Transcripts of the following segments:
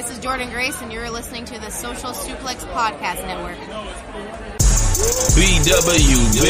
this is Jordan Grace, and you're listening to the Social Suplex Podcast Network. BWB,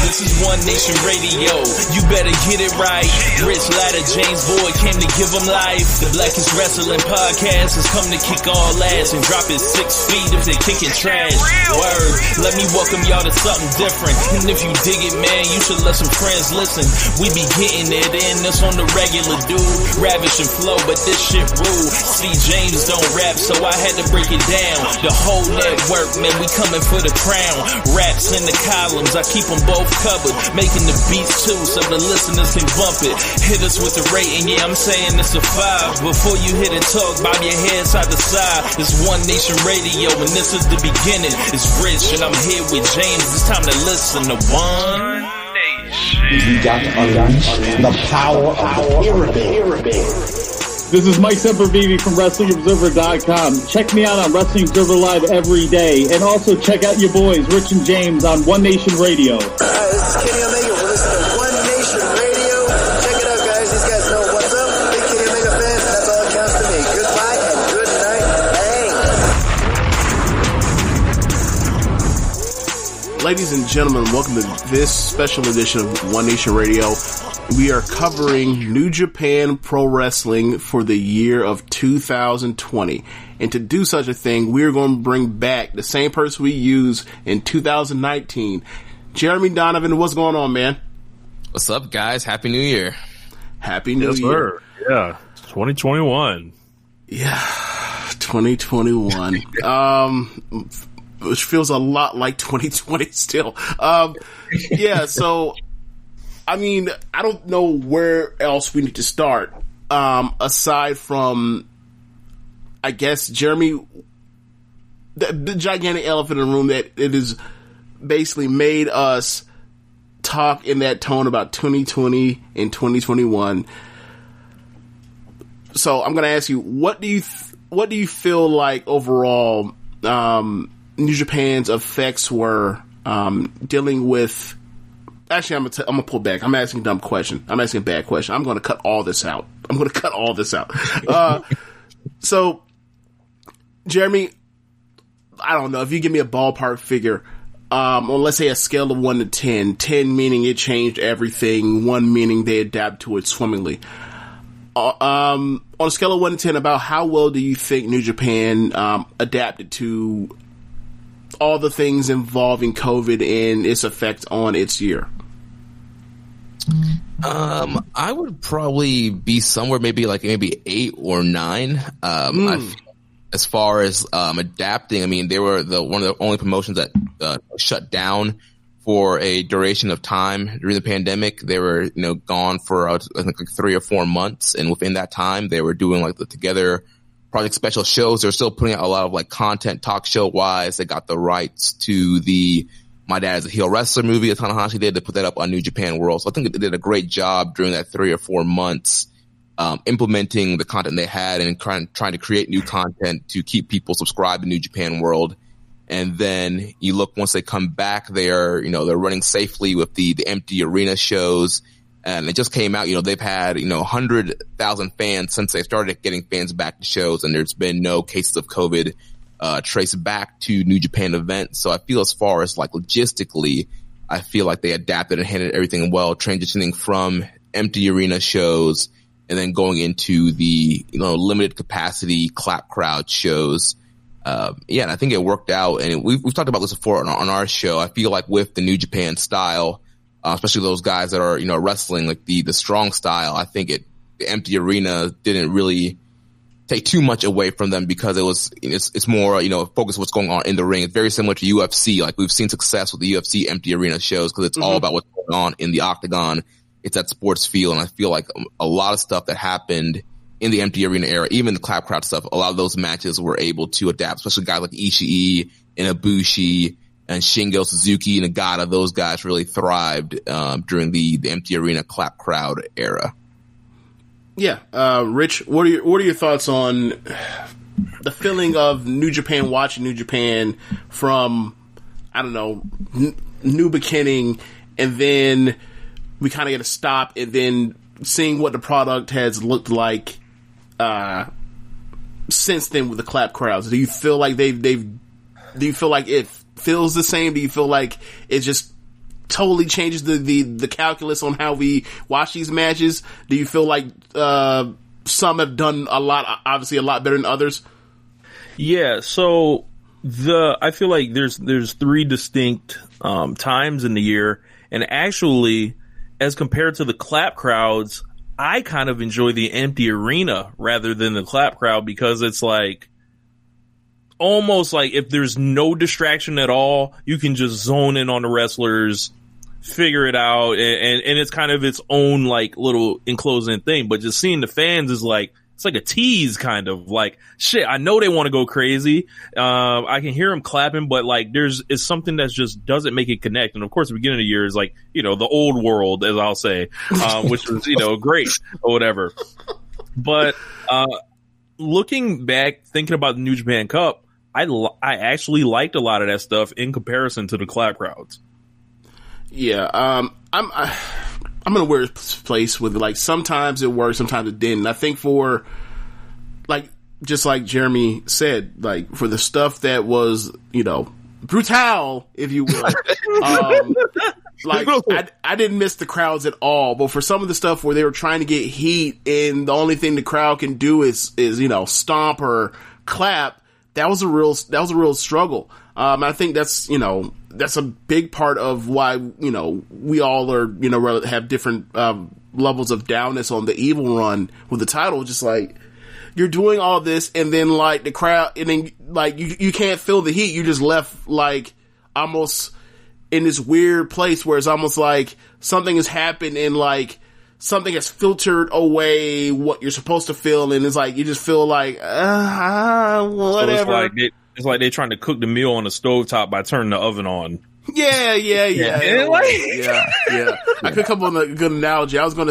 this is One Nation Radio. You better get it right. Rich Latta, James Boyd came to give them life. The Blackest Wrestling Podcast has come to kick all ass and drop it 6 feet if they're kicking trash. Word, let me welcome y'all to something different. And if you dig it, man, you should let some friends listen. We be getting it in, this on the regular, dude. Ravish and flow, but this shit rude. See, James don't rap, so I had to break it down. The whole network, man, we coming for the crown. Raps in the columns, I keep them both covered. Making the beats too, so the listeners can bump it. Hit us with the rating, yeah, I'm saying it's a 5. Before you hit and talk, bob your head side to side. It's One Nation Radio, and this is the beginning. It's Rich, and I'm here with James. It's time to listen to One Nation. We got to unleash the power of the pyramid. This is Mike Sempervive from WrestlingObserver.com. Check me out on Wrestling Observer Live every day. And also check out your boys, Rich and James, on One Nation Radio. This is Kenny Omega. We're listening to One Nation Radio. Check it out, guys. These guys know what's up. Big Kenny Omega fans, that's all that counts to me. Goodbye and good night. Bang. Ladies and gentlemen, welcome to this special edition of One Nation Radio. We are covering New Japan Pro Wrestling for the year of 2020. And to do such a thing, we're going to bring back the same person we used in 2019. Jeremy Donovan, what's going on, man? What's up, guys? Happy New Year. Happy New Year. Sir. Yeah, 2021. Yeah, 2021. Which feels a lot like 2020 still. Yeah, so... I mean, I don't know where else we need to start, aside from, I guess, Jeremy, the gigantic elephant in the room that it has basically made us talk in that tone about 2020 and 2021. So I'm going to ask you, what do you feel like overall New Japan's effects were dealing with? Actually, I'm gonna pull back. I'm asking a dumb question. I'm asking a bad question. I'm gonna cut all this out. So, Jeremy, I don't know if you give me a ballpark figure. On let's say a scale of 1 to 10. 10 meaning it changed everything. 1 meaning they adapt to it swimmingly. On a scale of 1 to 10, about how well do you think New Japan adapted to all the things involving COVID and its effect on its year? I would probably be somewhere maybe 8 or 9. I feel as far as adapting, I mean, they were one of the only promotions that shut down for a duration of time during the pandemic. They were gone for I think 3 or 4 months, and within that time they were doing the Together Project special shows. They're still putting out a lot of content talk show wise. They got the rights to the My Dad is a Heel Wrestler movie that Tanahashi did to put that up on New Japan World. So I think they did a great job during that 3 or 4 months, implementing the content they had and trying to create new content to keep people subscribed to New Japan World. And then you look, once they come back, they're running safely with the empty arena shows. And it just came out, they've had, 100,000 fans since they started getting fans back to shows, and there's been no cases of COVID traced back to New Japan events. So I feel as far as logistically, I feel like they adapted and handled everything well, transitioning from empty arena shows and then going into the, limited capacity clap crowd shows. And I think it worked out. And we've talked about this before on our show. I feel like with the New Japan style, especially those guys that are, wrestling the strong style, I think the empty arena didn't really take too much away from them because it's more, focus on what's going on in the ring. It's very similar to UFC. We've seen success with the UFC empty arena shows because it's all about what's going on in the octagon. It's that sports feel. And I feel like a lot of stuff that happened in the empty arena era, even the clap crowd stuff, a lot of those matches were able to adapt, especially guys like Ishii and Ibushi and Shingo, Suzuki, and Nagata. Those guys really thrived during the empty arena clap crowd era. Yeah, Rich, what are your thoughts on the feeling of New Japan, watching New Japan from, I don't know, new beginning, and then we kind of get a stop, and then seeing what the product has looked like since then with the clap crowds? Do you feel like do you feel like it feels the same? Do you feel like it just totally changes the calculus on how we watch these matches? Do you feel like some have done obviously a lot better than others? Yeah, so I feel like there's 3 distinct times in the year, and actually, as compared to the clap crowds, I kind of enjoy the empty arena rather than the clap crowd, because it's like almost like if there's no distraction at all, you can just zone in on the wrestlers, figure it out, and it's kind of its own like little enclosing thing. But just seeing the fans is like, it's like a tease, kind of like, shit, I know they want to go crazy. I can hear them clapping, but like it's something that just doesn't make it connect. And of course, the beginning of the year is like, the old world, as I'll say, which is, great or whatever. But, looking back, thinking about the New Japan Cup, I actually liked a lot of that stuff in comparison to the clap crowds. Yeah. I'm in a weird place with, like, sometimes it worked, sometimes it didn't. I think for, like, just like Jeremy said, like, for the stuff that was, brutal, if you will, like, I didn't miss the crowds at all. But for some of the stuff where they were trying to get heat and the only thing the crowd can do is stomp or clap, that was a real struggle. I think that's a big part of why, we all are, have different, levels of downness on the Evil run with the title. Just like, you're doing all this and then like the crowd, and then like you can't feel the heat. You're just left like almost in this weird place where it's almost like something has happened and like something has filtered away what you're supposed to feel. And it's like, you just feel like, whatever. So it's like they're trying to cook the meal on the stovetop by turning the oven on. Yeah. I could come up with a good analogy. I was gonna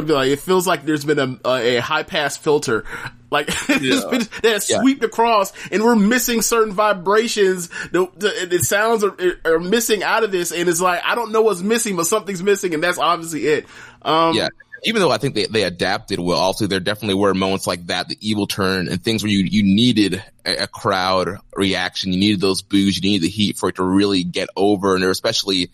be like, it feels like there's been a high pass filter, like that swept across, and we're missing certain vibrations. The sounds are missing out of this, and it's like, I don't know what's missing, but something's missing, and that's obviously it. Even though I think they adapted well, also there definitely were moments like that, the Evil turn, and things where you needed a crowd reaction, you needed those boos, you needed the heat for it to really get over. And there were especially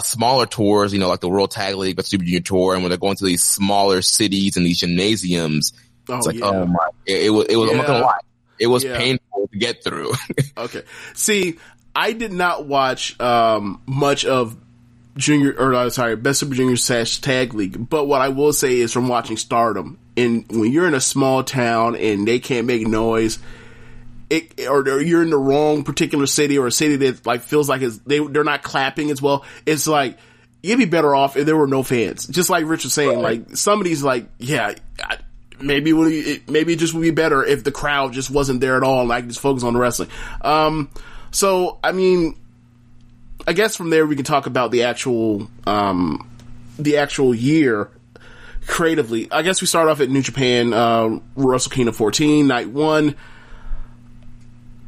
smaller tours, like the World Tag League, but Super Junior Tour, and when they're going to these smaller cities and these gymnasiums, it's like, oh my, it was. I'm not gonna lie, it was painful to get through. Okay, see, I did not watch much of Best Super Junior / Tag League, but what I will say is from watching Stardom, and when you're in a small town and they can't make noise, or you're in the wrong particular city, or a city that like feels like they're not clapping as well, it's like, you'd be better off if there were no fans. Just like Rich was saying, like somebody's like, maybe it just would be better if the crowd just wasn't there at all, and I could just focus on the wrestling. So I mean, I guess from there we can talk about the actual year creatively. I guess we start off at New Japan, Wrestle Kingdom 14, night 1.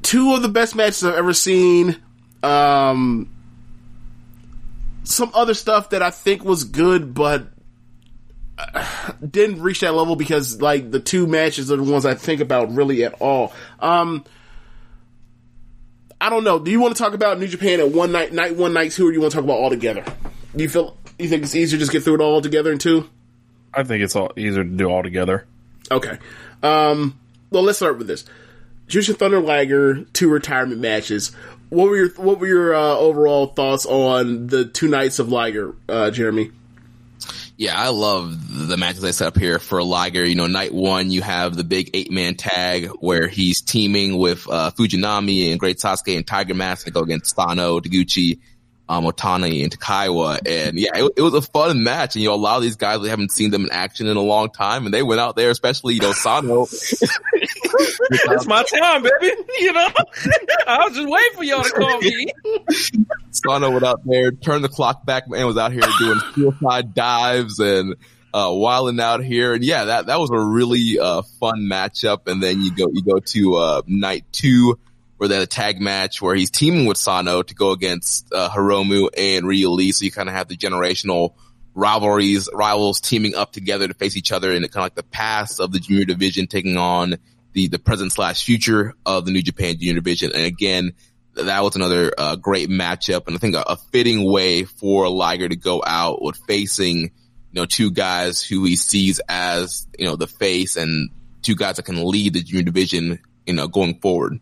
2 of the best matches I've ever seen. Some other stuff that I think was good, but didn't reach that level because like the 2 matches are the ones I think about really at all. I don't know. Do you want to talk about New Japan at one night 1, night 2, or do you want to talk about all together? Do you think it's easier to just get through it all together in 2? I think it's all easier to do all together. Okay. Well, let's start with this. Jushin Thunder Liger 2 retirement matches. What were your overall thoughts on the 2 nights of Liger, Jeremy? Yeah, I love the matches they set up here for Liger. Night 1, you have the big 8-man tag where he's teaming with Fujinami and Great Sasuke and Tiger Mask to go against Sano, Taguchi, Otani, and Takaiwa. And yeah, it was a fun match. And a lot of these guys, we haven't seen them in action in a long time, and they went out there, especially Sano. It's my time, baby. I was just waiting for y'all to call me. Sano went out there, turned the clock back, man, was out here doing suicide dives and wilding out here. And yeah, that was a really fun matchup. And then you go to night 2, where they had a tag match where he's teaming with Sano to go against Hiromu and Ryu Lee. So you kind of have the generational rivals teaming up together to face each other in kind of like the past of the junior division, taking on the present / future of the New Japan Junior Division. And again, that was another great matchup, and I think a fitting way for Liger to go out with facing, two guys who he sees as, the face, and two guys that can lead the junior division, going forward.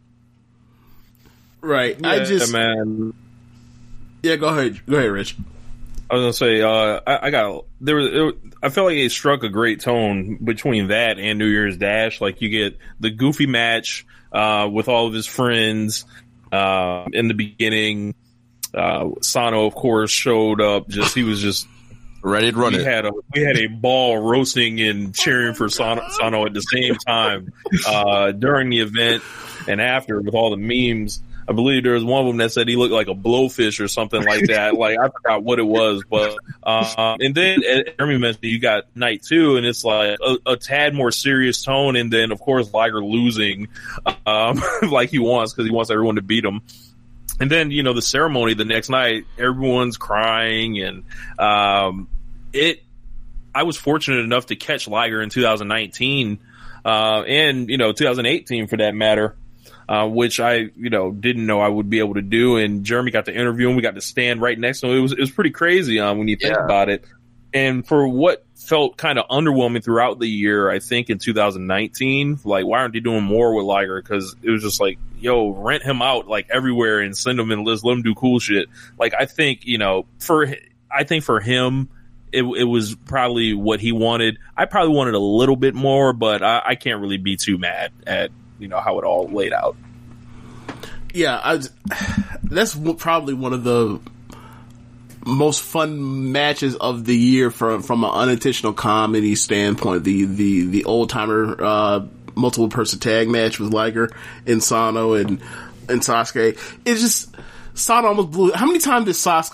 Right. Yeah, man. Yeah, go ahead, Rich. I was gonna say, I felt like it struck a great tone between that and New Year's Dash. Like, you get the goofy match with all of his friends in the beginning. Sano, of course, showed up. He was just ready to run we had a ball roasting and cheering for Sano at the same time during the event and after, with all the memes. I believe there was one of them that said he looked like a blowfish or something like that. Like, I forgot what it was, but and then as Jeremy mentioned, you got night 2, and it's like a tad more serious tone, and then of course Liger losing like he wants, because he wants everyone to beat him. And then, the ceremony the next night, everyone's crying, and I was fortunate enough to catch Liger in 2019 and 2018 for that matter. Which I, didn't know I would be able to do. And Jeremy got to interview him. We got to stand right next to him. It was pretty crazy when you think about it. And for what felt kind of underwhelming throughout the year, I think in 2019, like, why aren't they doing more with Liger? Because it was just like, yo, rent him out like everywhere and send him and let him do cool shit. Like, I think, for him, it was probably what he wanted. I probably wanted a little bit more, but I can't really be too mad at how it all laid out. Yeah, that's probably one of the most fun matches of the year from an unintentional comedy standpoint. The old timer multiple person tag match with Liger and Sano and Sasuke. It's just, Sano almost blew. How many times did Sano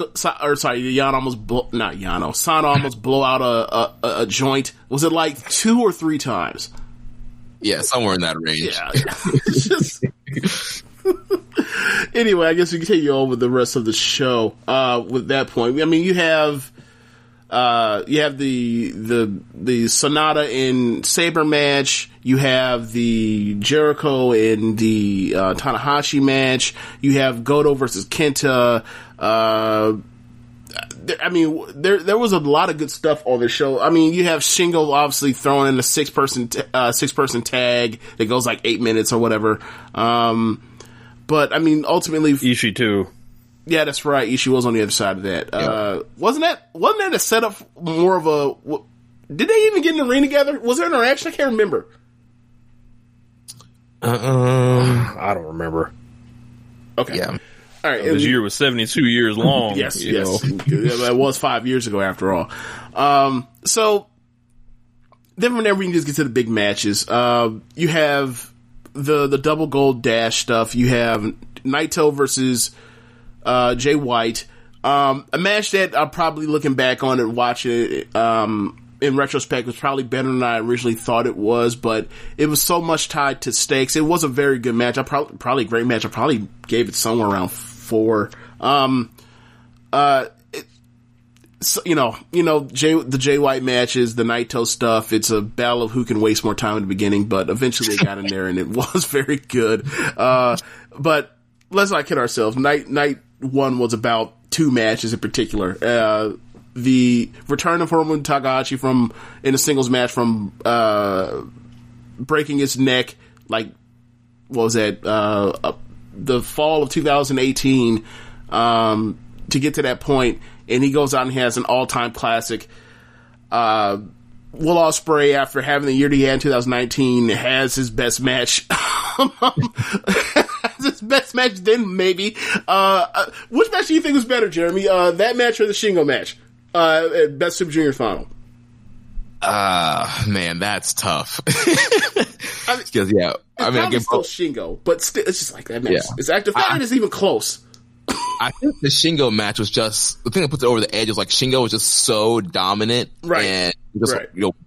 almost blow out a joint? Was it like 2 or 3 times? Yeah, somewhere in that range. Yeah. Anyway, I guess we can take you on with the rest of the show. With that point, I mean, you have the Sonata and Saber match. You have the Jericho and the Tanahashi match. You have Goto versus Kenta. I mean, there was a lot of good stuff on the show. I mean, you have Shingo obviously throwing in a six person tag that goes like 8 minutes or whatever. But I mean, ultimately, Ishii too. Yeah, that's right. Ishii was on the other side of that. Yep. Wasn't that a setup more of a? Did they even get in the ring together? Was there an interaction? I can't remember. I don't remember. Okay. Yeah. All right, this year was 72 years long. Yes. That was 5 years ago, after all. So then from there, we can just get to the big matches. You have the double gold dash stuff. You have Naito versus Jay White. A match that I'm probably looking back on and watching it in retrospect was probably better than I originally thought it was, but it was so much tied to stakes. It was a very good match. Probably a great match. I probably gave it somewhere around 4. The Jay White matches, the Naito stuff, it's a battle of who can waste more time in the beginning, but eventually they got in there and it was very good. But let's not kid ourselves. Night 1 was about 2 matches in particular. The return of Hiromu Takahashi in a singles match from breaking his neck, like, what was that? The fall of 2018, to get to that point, and he goes out and he has an all-time classic. Will Ospreay, after having the year that he had in 2019, has his best match. His best match then, maybe. Which match do you think was better, Jeremy? That match or the Shingo match? At Best Super Junior Final? Man, that's tough. I guess still Shingo, but still, it's just like that match. Yeah. It's active. That is even close. I think the Shingo match was just the thing that puts it over the edge. Is like Shingo was just so dominant, right? And just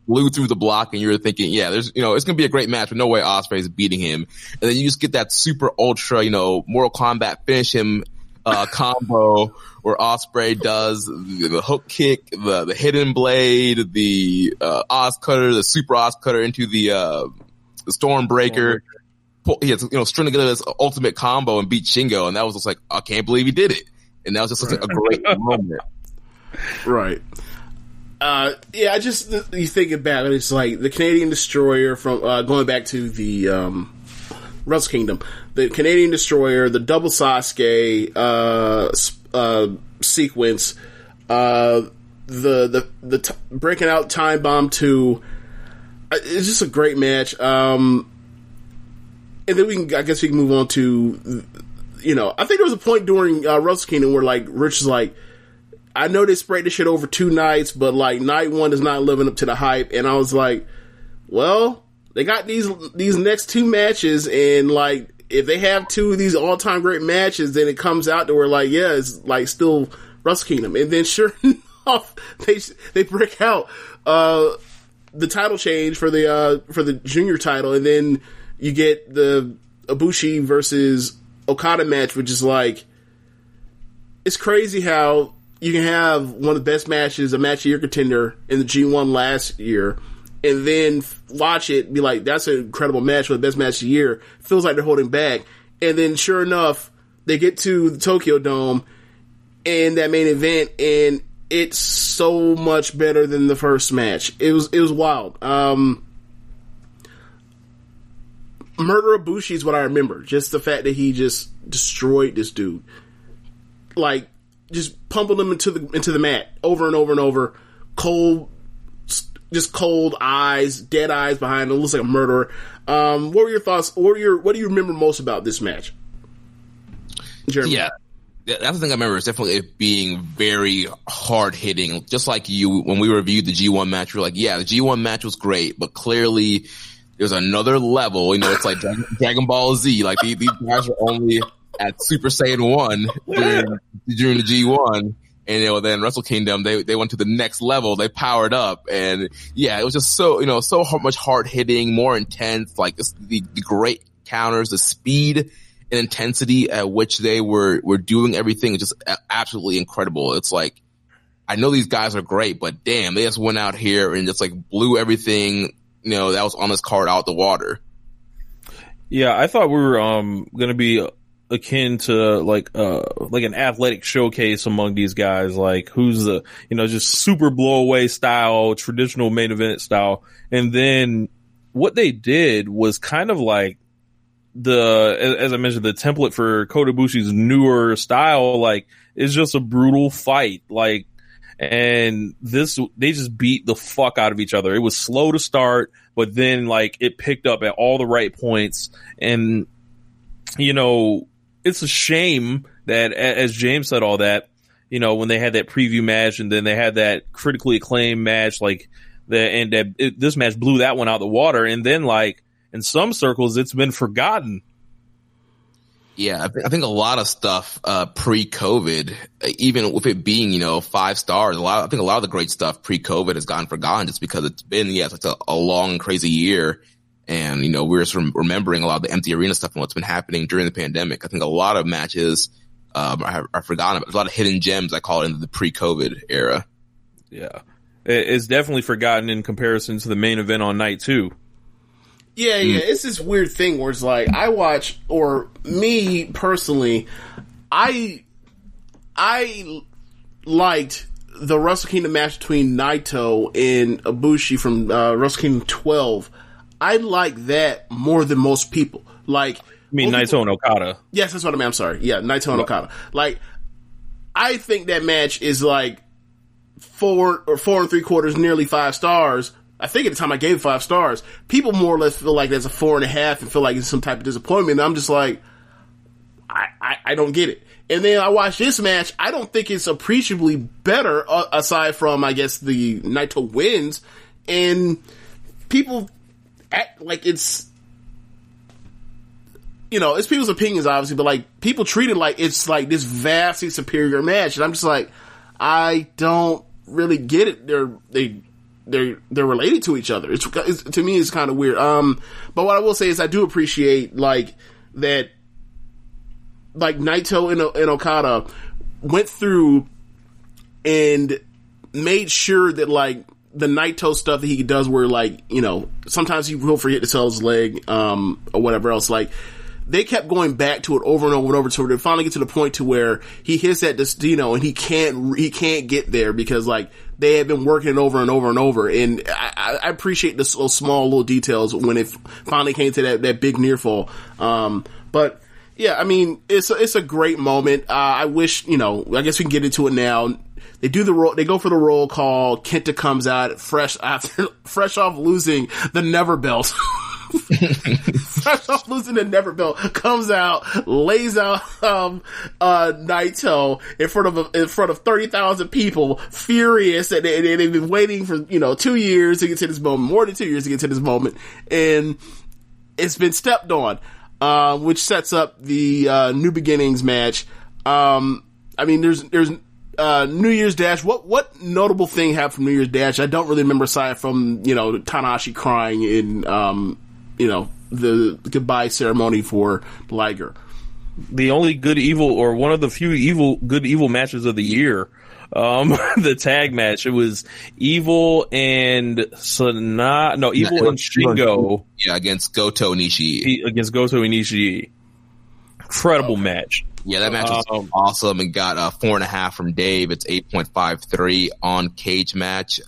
blew through the block, and you're thinking, yeah, there's it's gonna be a great match, but no way Ospreay is beating him. And then you just get that super ultra, Mortal Kombat finish him combo where Ospreay does the hook kick, the hidden blade, the Oz cutter, the super Oz cutter into the Stormbreaker. He had to, string together this ultimate combo and beat Shingo, and that was just like, I can't believe he did it. And that was just such a great moment. Right. I just, you think about it, it's like the Canadian Destroyer from, going back to the, Wrestle Kingdom, the Canadian Destroyer, the double Sasuke, sequence, the breaking out Time Bomb 2, it's just a great match. And then I guess we can move on to, I think there was a point during, Wrestle Kingdom where, like, Rich is like, I know they sprayed this shit over 2 nights, but, like, night 1 is not living up to the hype. And I was like, well, they got these next 2 matches, and, like, if they have 2 of these all-time great matches, then it comes out to where, like, yeah, it's, like, still Wrestle Kingdom. And then sure enough, they break out, the title change for the junior title, and then you get the Ibushi versus Okada match, which is like, it's crazy how you can have one of the best matches, a match of year contender in the G1 last year, and then watch it, be like, that's an incredible match, for the best match of the year. Feels like they're holding back. And then sure enough, they get to the Tokyo Dome and that main event, and it's so much better than the first match. It was wild. Murder Ibushi is what I remember. Just the fact that he just destroyed this dude. Like, just pummeled him into the mat over and over and over. Cold eyes, dead eyes behind him. Looks like a murderer. What were your thoughts? What do you remember most about this match, Jeremy? Yeah, that's the thing I remember. Is definitely it being very hard hitting. Just like you, when we reviewed the G1 match, we were like, yeah, the G1 match was great, but clearly there's another level. It's like Dragon Ball Z. Like these guys are only at Super Saiyan 1 during the G1. And then Wrestle Kingdom, they went to the next level. They powered up, and yeah, it was just so much hard hitting, more intense. Like the great counters, the speed and intensity at which they were doing everything is just absolutely incredible. It's like, I know these guys are great, but damn, they just went out here and just like blew everything that was on this card out the water. Yeah, I thought we were gonna be akin to like an athletic showcase among these guys, like who's the just super blow away style, traditional main event style. And then what they did was kind of like as I mentioned, the template for Kota Ibushi's newer style. Like, it's just a brutal fight, like, and they just beat the fuck out of each other. It was slow to start, but then like it picked up at all the right points. And it's a shame that, as James said, all that, when they had that preview match and then they had that critically acclaimed match, like this match blew that one out the water. And then, like, in some circles, it's been forgotten. Yeah, I think a lot of stuff pre-COVID, even with it being 5 stars, I think a lot of the great stuff pre-COVID has gotten forgotten just because it's been such a long, crazy year. And, we're just remembering a lot of the empty arena stuff and what's been happening during the pandemic. I think a lot of matches are forgotten about. There's a lot of hidden gems, I call it, in the pre-COVID era. Yeah. It's definitely forgotten in comparison to the main event on night 2. Yeah. It's this weird thing where it's like, I watch, or me personally, I liked the Wrestle Kingdom match between Naito and Ibushi from Wrestle Kingdom 12. I like that more than most people. Like, you mean Naito and Okada? Yes, that's what I mean. I'm sorry. Yeah, Naito and Okada. Like, I think that match is like 4 or 4 3/4, nearly 5 stars. I think at the time I gave it 5 stars. People more or less feel like that's a 4.5 and feel like it's some type of disappointment. And I'm just like, I don't get it. And then I watch this match. I don't think it's appreciably better, aside from, I guess, the Naito wins. And people act like it's people's opinions, obviously, but like people treat it like it's like this vastly superior match. And I'm just like, I don't really get it. They're related to each other. It's to me, it's kind of weird. But what I will say is I do appreciate like that, like Naito and Okada went through and made sure that like the Naito stuff that he does where, like, you know, sometimes he'll forget to sell his leg, or whatever else. Like, they kept going back to it over and over and over to they finally get to the point to where he hits that Destino and he can't get there because, like, they have been working it over and over and over. And I appreciate those small little details when it finally came to that big near fall. But yeah, I mean, it's a great moment. I wish, you know, I guess we can get into it now. They go for the roll call. Kenta comes out fresh off losing the Never Belt. Fresh off losing the Never Belt, comes out, lays out Naito in front of 30,000 people, furious, and they've been waiting for, you know, 2 years to get to this moment, more than 2 years to get to this moment, and it's been stepped on, which sets up the New Beginnings match. I mean, there's New Year's Dash. What notable thing happened from New Year's Dash? I don't really remember aside from, you know, Tanahashi crying in you know, the goodbye ceremony for Liger. The only good evil, or one of the few good evil matches of the year. The tag match. It was Evil and Evil and Shingo. Yeah, against Goto and Ishii. Incredible match. Yeah, that match was awesome and got 4.5 from Dave. It's 8.53 on Cage Match.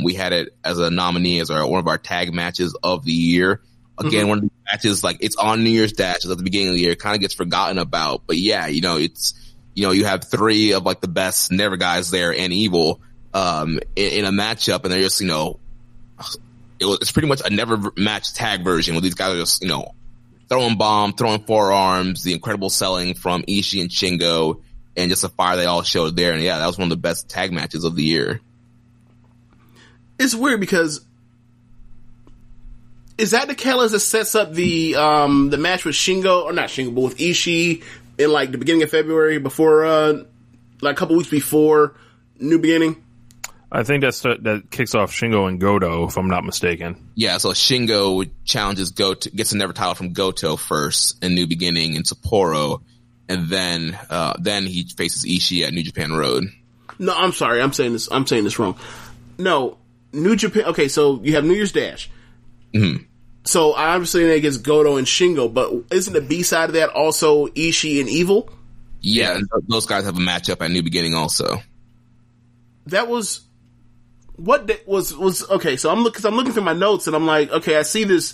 We had it as a nominee as one of our tag matches of the year. Again, one of the matches, like, it's on New Year's Dash at the beginning of the year. It kind of gets forgotten about. But yeah, you know, it's, you know, you have three of, like, the best Never guys there and Evil in a matchup, and they're just, you know, it's pretty much a Never match tag version where these guys are just, you know, throwing bombs, throwing forearms, the incredible selling from Ishii and Shingo, and just the fire they all showed there. And yeah, that was one of the best tag matches of the year. It's weird because is that the catalyst that sets up the match with Shingo, or not Shingo, but with Ishii in, like, the beginning of February before, like, a couple weeks before New Beginning? I think that kicks off Shingo and Goto, if I'm not mistaken. Yeah, so Shingo challenges Goto, gets the Never title from Goto first in New Beginning in Sapporo, and then he faces Ishii at New Japan Road. No, I'm sorry, I'm saying this wrong. No, New Japan. Okay, so you have New Year's Dash. Mm-hmm. So obviously that gets Goto and Shingo, but isn't the B side of that also Ishii and Evil? Yeah, and those guys have a matchup at New Beginning also. That was what was okay. So I'm looking through my notes and I'm like, okay, I see this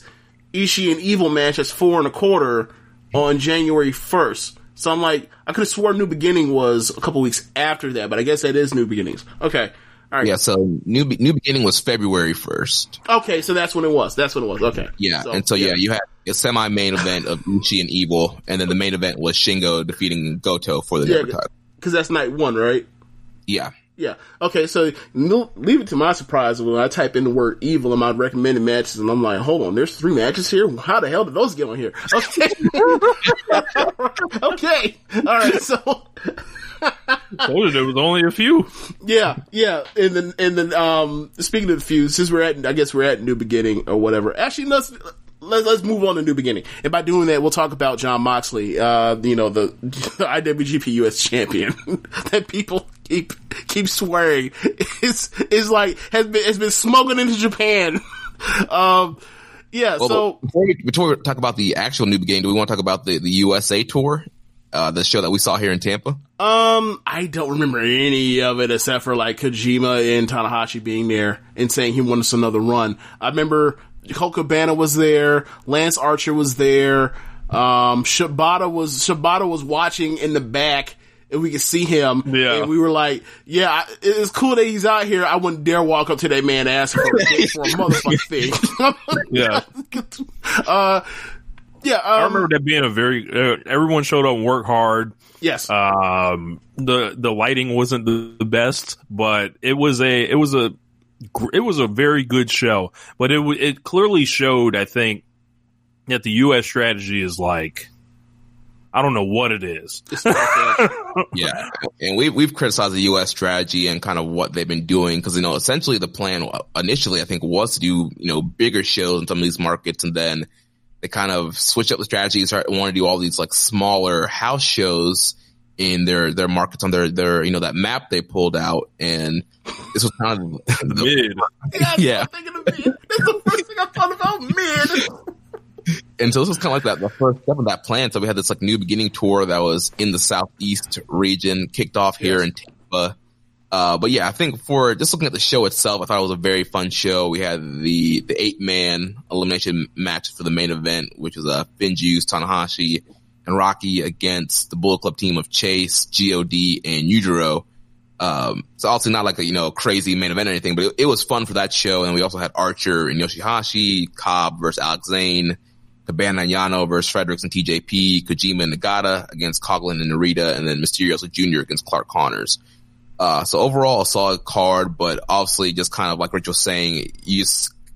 Ishii and Evil match that's 4.25 on January 1st. So I'm like, I could have sworn New Beginning was a couple weeks after that, but I guess that is New Beginnings. Okay. All right. Yeah, so New Beginning was February 1st. Okay, so that's when it was. Okay. Yeah, so you had a semi-main event of Ishii and Evil, and then the main event was Shingo defeating Goto for the Never title. Because that's night one, right? Yeah. Yeah. Okay, so leave it to my surprise when I type in the word Evil in my recommended matches, and I'm like, hold on, there's 3 matches here? How the hell did those get on here? Okay. Okay. All right, so... I told you there was only a few. Yeah. And then speaking of the few, since we're at New Beginning or whatever. Actually, let's move on to New Beginning. And by doing that, we'll talk about Jon Moxley, the IWGP US champion that people keep swearing is like has been smuggled into Japan. Yeah. Well, so before we talk about the actual New Beginning, do we want to talk about the USA tour? The show that we saw here in Tampa? I don't remember any of it except for, like, Kojima and Tanahashi being there and saying he wanted us another run. I remember Colt Cabana was there, Lance Archer was there, Shibata was watching in the back and we could see him. Yeah. And we were like, yeah, it's cool that he's out here. I wouldn't dare walk up to that man and ask for a motherfucking thing. Yeah. Yeah, I remember that being a very everyone showed up and worked hard. Yes. The lighting wasn't the best, but it was a very good show. But it clearly showed, I think, that the U.S. strategy is like, I don't know what it is. Yeah, and we've criticized the U.S. strategy and kind of what they've been doing because, essentially the plan initially I think was to do bigger shows in some of these markets, and then they kind of switch up the strategy and want to do all these like smaller house shows in their markets on their that map they pulled out. And this was kind of the Mid. yeah. I'm thinking of mid. That's the first thing I thought about, mid. And so this was kind of like the first step of that plan. So we had this like new beginning tour that was in the Southeast region, kicked off here in Tampa. But yeah, I think for just looking at the show itself, I thought it was a very fun show. We had the 8-man elimination match for the main event, which was Finn Juice, Tanahashi, and Rocky against the Bullet Club team of Chase, God, and Yujiro. So obviously not like a, crazy main event or anything, but it was fun for that show. And we also had Archer and Yoshihashi, Cobb versus Alex Zane, Cabana and Yano versus Fredericks and TJP, Kojima and Nagata against Coughlin and Narita, and then Mysterioso Jr. against Clark Connors. So overall a solid card, but obviously just kind of like Rich was saying,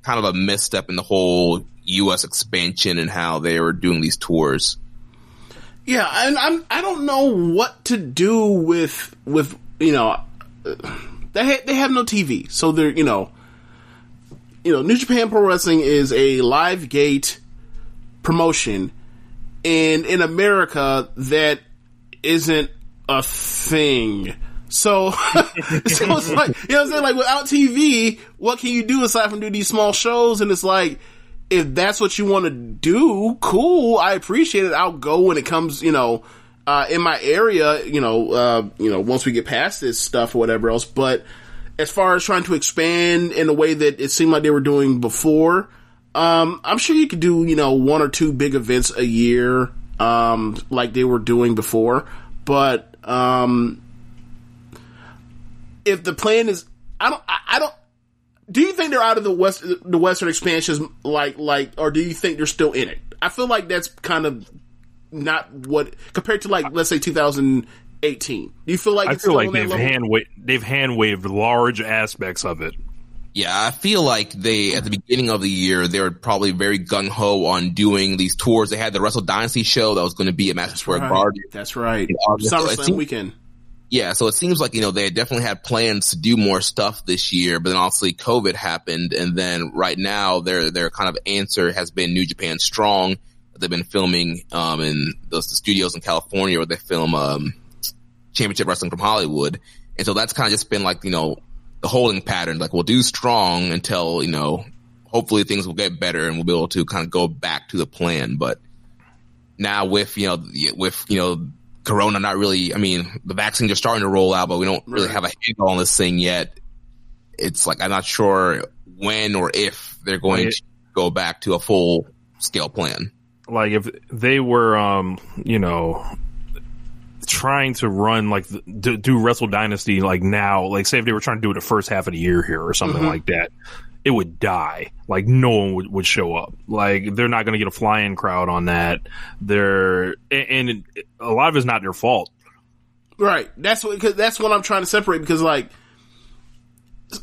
kind of a misstep in the whole U.S. expansion and how they were doing these tours. Yeah, and I don't know what to do with they have no TV, so they're New Japan Pro Wrestling is a live gate promotion, and in America that isn't a thing. So it's like, you know what I'm saying? Like, without TV, what can you do aside from do these small shows? And it's like, if that's what you want to do, cool. I appreciate it. I'll go when it comes, in my area, once we get past this stuff or whatever else. But as far as trying to expand in a way that it seemed like they were doing before, I'm sure you could do, 1 or 2 big events a year, like they were doing before. But, if the plan is, I don't, do you think they're out of the Western expansions, or do you think they're still in it? I feel like that's kind of not what, compared to like, let's say 2018. Do you feel like I feel like they've hand waved large aspects of it. Yeah, I feel like they, at the beginning of the year, they were probably very gung-ho on doing these tours. They had the Wrestle Dynasty show that was going to be at Madison Square Garden. That's right. SummerSlam weekend. Yeah, so it seems like, they definitely had plans to do more stuff this year, but then obviously COVID happened, and then right now their kind of answer has been New Japan Strong. They've been filming in the studios in California where they film Championship Wrestling from Hollywood. And so that's kind of just been like, the holding pattern. Like, we'll do Strong until, hopefully things will get better and we'll be able to kind of go back to the plan. But now with Corona not really, the vaccines are starting to roll out, but we don't really have a handle on this thing yet. It's like, I'm not sure when or if they're going to go back to a full scale plan. Like, if they were, trying to run, like, do Wrestle Dynasty, like, now, like, say if they were trying to do it the first half of the year here or something like that, it would die. Like, no one would show up. Like, they're not going to get a fly-in crowd on that. And a lot of it's not their fault. Right. That's what I'm trying to separate, because, like,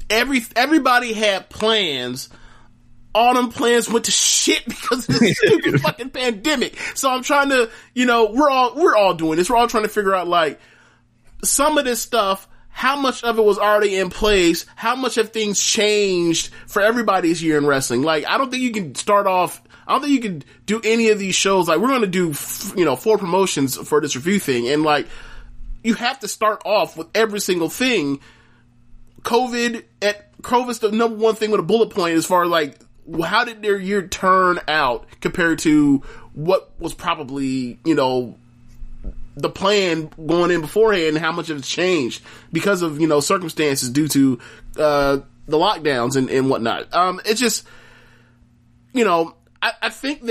everybody had plans. All them plans went to shit because of this stupid fucking pandemic. So I'm trying to, we're all doing this. We're all trying to figure out, like, some of this stuff, how much of it was already in place, how much have things changed for everybody's year in wrestling. Like, I don't think you can do any of these shows. Like, we're going to do, 4 promotions for this review thing. And, you have to start off with every single thing. COVID's the number one thing with a bullet point as far as, how did their year turn out compared to what was probably, the plan going in beforehand, and how much of it's changed because of, circumstances due to, the lockdowns and whatnot. It's just, I think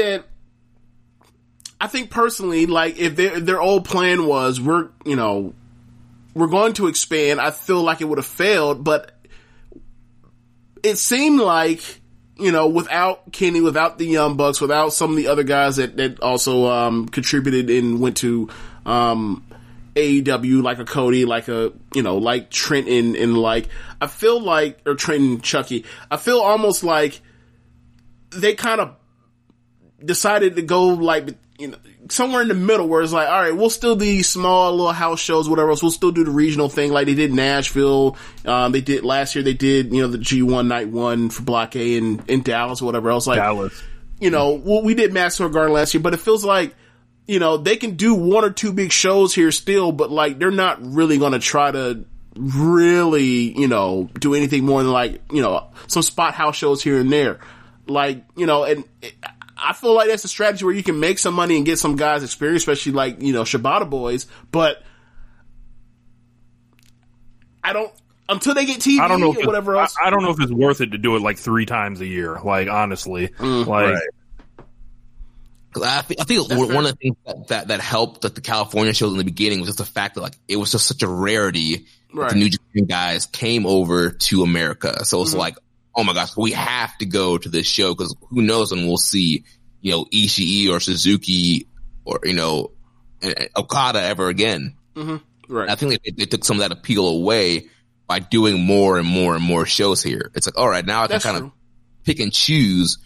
personally, like, if their old plan was, we're going to expand, I feel like it would have failed, but it seemed like, without Kenny, without the Young Bucks, without some of the other guys that also, contributed and went to, AEW, like a Cody, like like Trent and I feel like, or Trent and Chucky, I feel almost like they kind of decided to go somewhere in the middle where it's like, all right, we'll still do these small little house shows, whatever else. We'll still do the regional thing like they did in Nashville. They did last year. They did, the G1 Night 1 for Block A in Dallas or whatever else. Dallas. We did Madison Square Garden last year, but it feels like, they can do 1 or 2 big shows here still, but they're not really going to try to really, do anything more than like, some spot house shows here and there. Like, and I feel like that's a strategy where you can make some money and get some guys experience, especially like, Shibata boys, but until they get TV or whatever else. I don't know if it's worth it to do it like 3 times a year. Like, honestly, right. I think one of the things that helped the California shows in the beginning was just the fact that like it was just such a rarity that the New Japan guys came over to America. So it's like, oh my gosh, we have to go to this show because who knows when we'll see, Ishii or Suzuki or, Okada ever again. Mm-hmm. Right. I think they took some of that appeal away by doing more and more and more shows here. It's like, all right, now I can kind of pick and choose.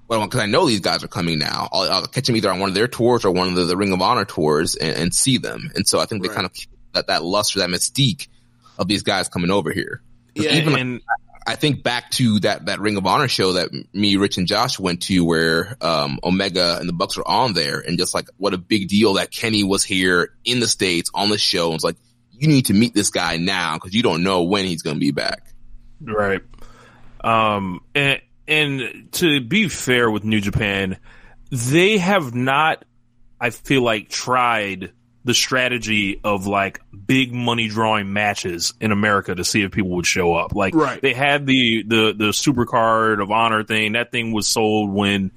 Well, because I know these guys are coming now. I'll catch them either on one of their tours or one of the Ring of Honor tours and see them. And so I think they kind of keep that luster, that mystique of these guys coming over here. Yeah, I think back to that Ring of Honor show that me, Rich, and Josh went to where Omega and the Bucks were on there, and just like what a big deal that Kenny was here in the States on the show. And it's like, you need to meet this guy now because you don't know when he's going to be back. Right. And to be fair with New Japan, they have not, I feel like, tried the strategy of like big money drawing matches in America to see if people would show up. Like they had the Super Card of Honor thing. That thing was sold when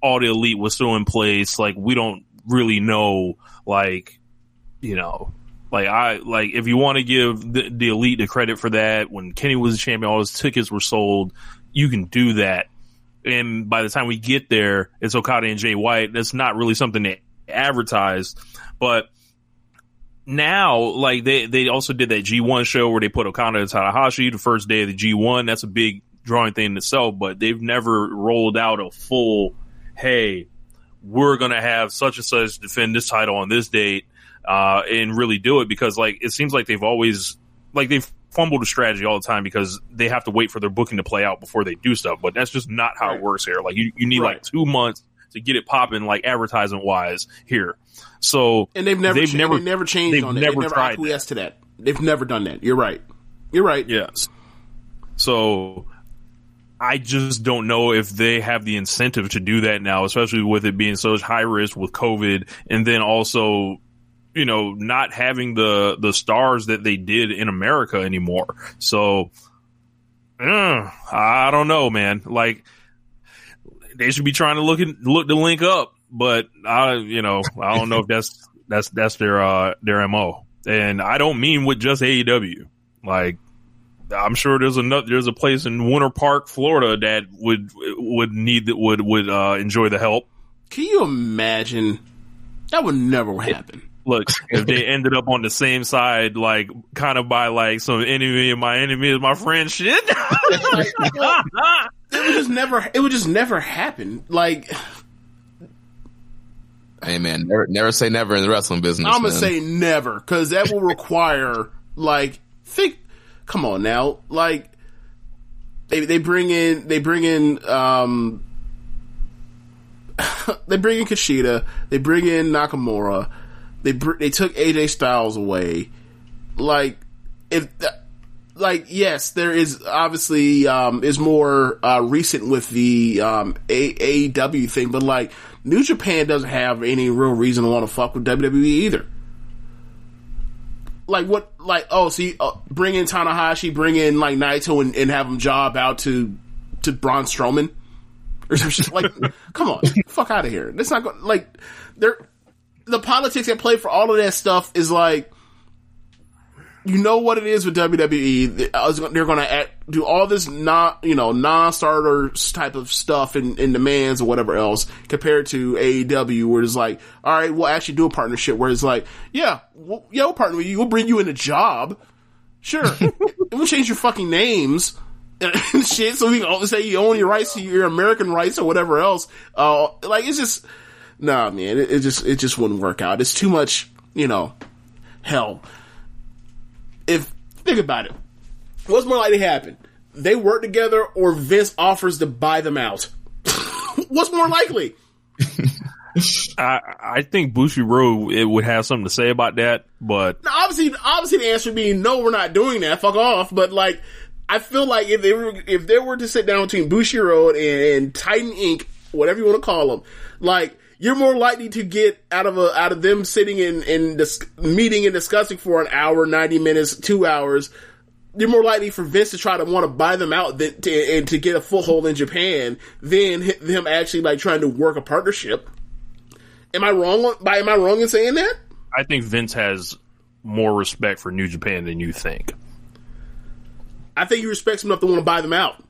All the Elite was still in place. Like, we don't really know, like, if you want to give the Elite the credit for that, when Kenny was the champion, all his tickets were sold. You can do that. And by the time we get there, it's Okada and Jay White. That's not really something they advertised. But now, like, they also did that G1 show where they put Okada and Tanahashi the first day of the G1. That's a big drawing thing in itself, but they've never rolled out a full, hey, we're going to have such and such defend this title on this date, and really do it, because like it seems like they've always they've fumbled a strategy all the time because they have to wait for their booking to play out before they do stuff. But that's just not how it works here. Like you need like 2 months to get it popping, like advertisement wise here. So and they've never changed on it. They've never acquiesced to that. They've never done that. You're right. Yes. So I just don't know if they have the incentive to do that now, especially with it being such high risk with COVID, and then also, not having the stars that they did in America anymore. So, I don't know, man. Like, they should be trying to look to link up, but I don't know if that's their MO. And I don't mean with just AEW. Like, I'm sure there's a place in Winter Park, Florida that would enjoy the help. Can you imagine? That would never happen. Look, if they ended up on the same side, like kind of by like some enemy of my enemy is my friend shit. It would just never happen. Like, hey man, never say never in the wrestling business. I'm gonna say never, because that will require come on now, like they bring in Kushida, they bring in Nakamura. They took AJ Styles away. Yes, there is obviously is more recent with the AEW thing, but like New Japan doesn't have any real reason to want to fuck with WWE either. Like what? Like bring in Tanahashi, bring in like Naito, and have him job out to Braun Strowman or some shit. Like, come on, fuck out of here. That's not going. Like, the politics at play for all of that stuff is like, what it is with WWE. They're going to do all this non-starter type of stuff and demands or whatever else, compared to AEW, where it's like, all right, we'll actually do a partnership where it's like, we'll partner with you. We'll bring you in a job. Sure. We'll change your fucking names and shit, so we can say you own your rights to your American rights or whatever else. It's just, nah, man, it just wouldn't work out. It's too much, hell. Think about it. What's more likely to happen? They work together, or Vince offers to buy them out? What's more likely? I think Bushiroad it would have something to say about that, but now, obviously the answer being no, we're not doing that. Fuck off. But like, I feel like if they were to sit down between Bushiroad and Titan Inc., whatever you want to call them, like, you're more likely to get out of them sitting in this meeting and discussing for an hour, 90 minutes, 2 hours. You're more likely for Vince to try to want to buy them out and to get a foothold in Japan than them actually like trying to work a partnership. Am I wrong? Am I wrong in saying that? I think Vince has more respect for New Japan than you think. I think he respects enough to want to buy them out.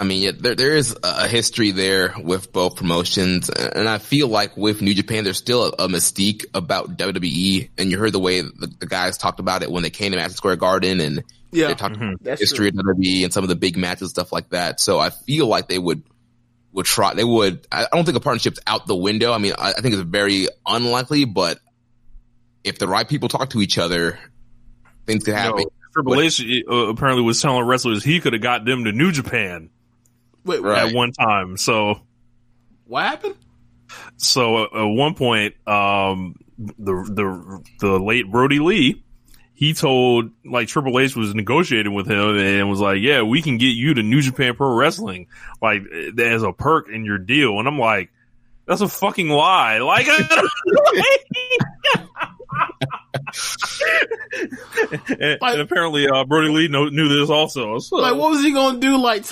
I mean, yeah, there is a history there with both promotions, and I feel like with New Japan, there's still a mystique about WWE, and you heard the way the guys talked about it when they came to Madison Square Garden, and they talked about the history of WWE and some of the big matches, stuff like that. So I feel like they would try. They would. I don't think a partnership's out the window. I mean, I think it's very unlikely, but if the right people talk to each other, things could happen. Triple H apparently was telling wrestlers he could have got them to New Japan. Wait, at one time. So what happened? So at one point, the late Brody Lee, he told like Triple H was negotiating with him and was like, "Yeah, we can get you to New Japan Pro Wrestling like as a perk in your deal." And I'm like, "That's a fucking lie!" Like. and apparently Brody Lee knew this also. So. Like, what was he gonna do? Like,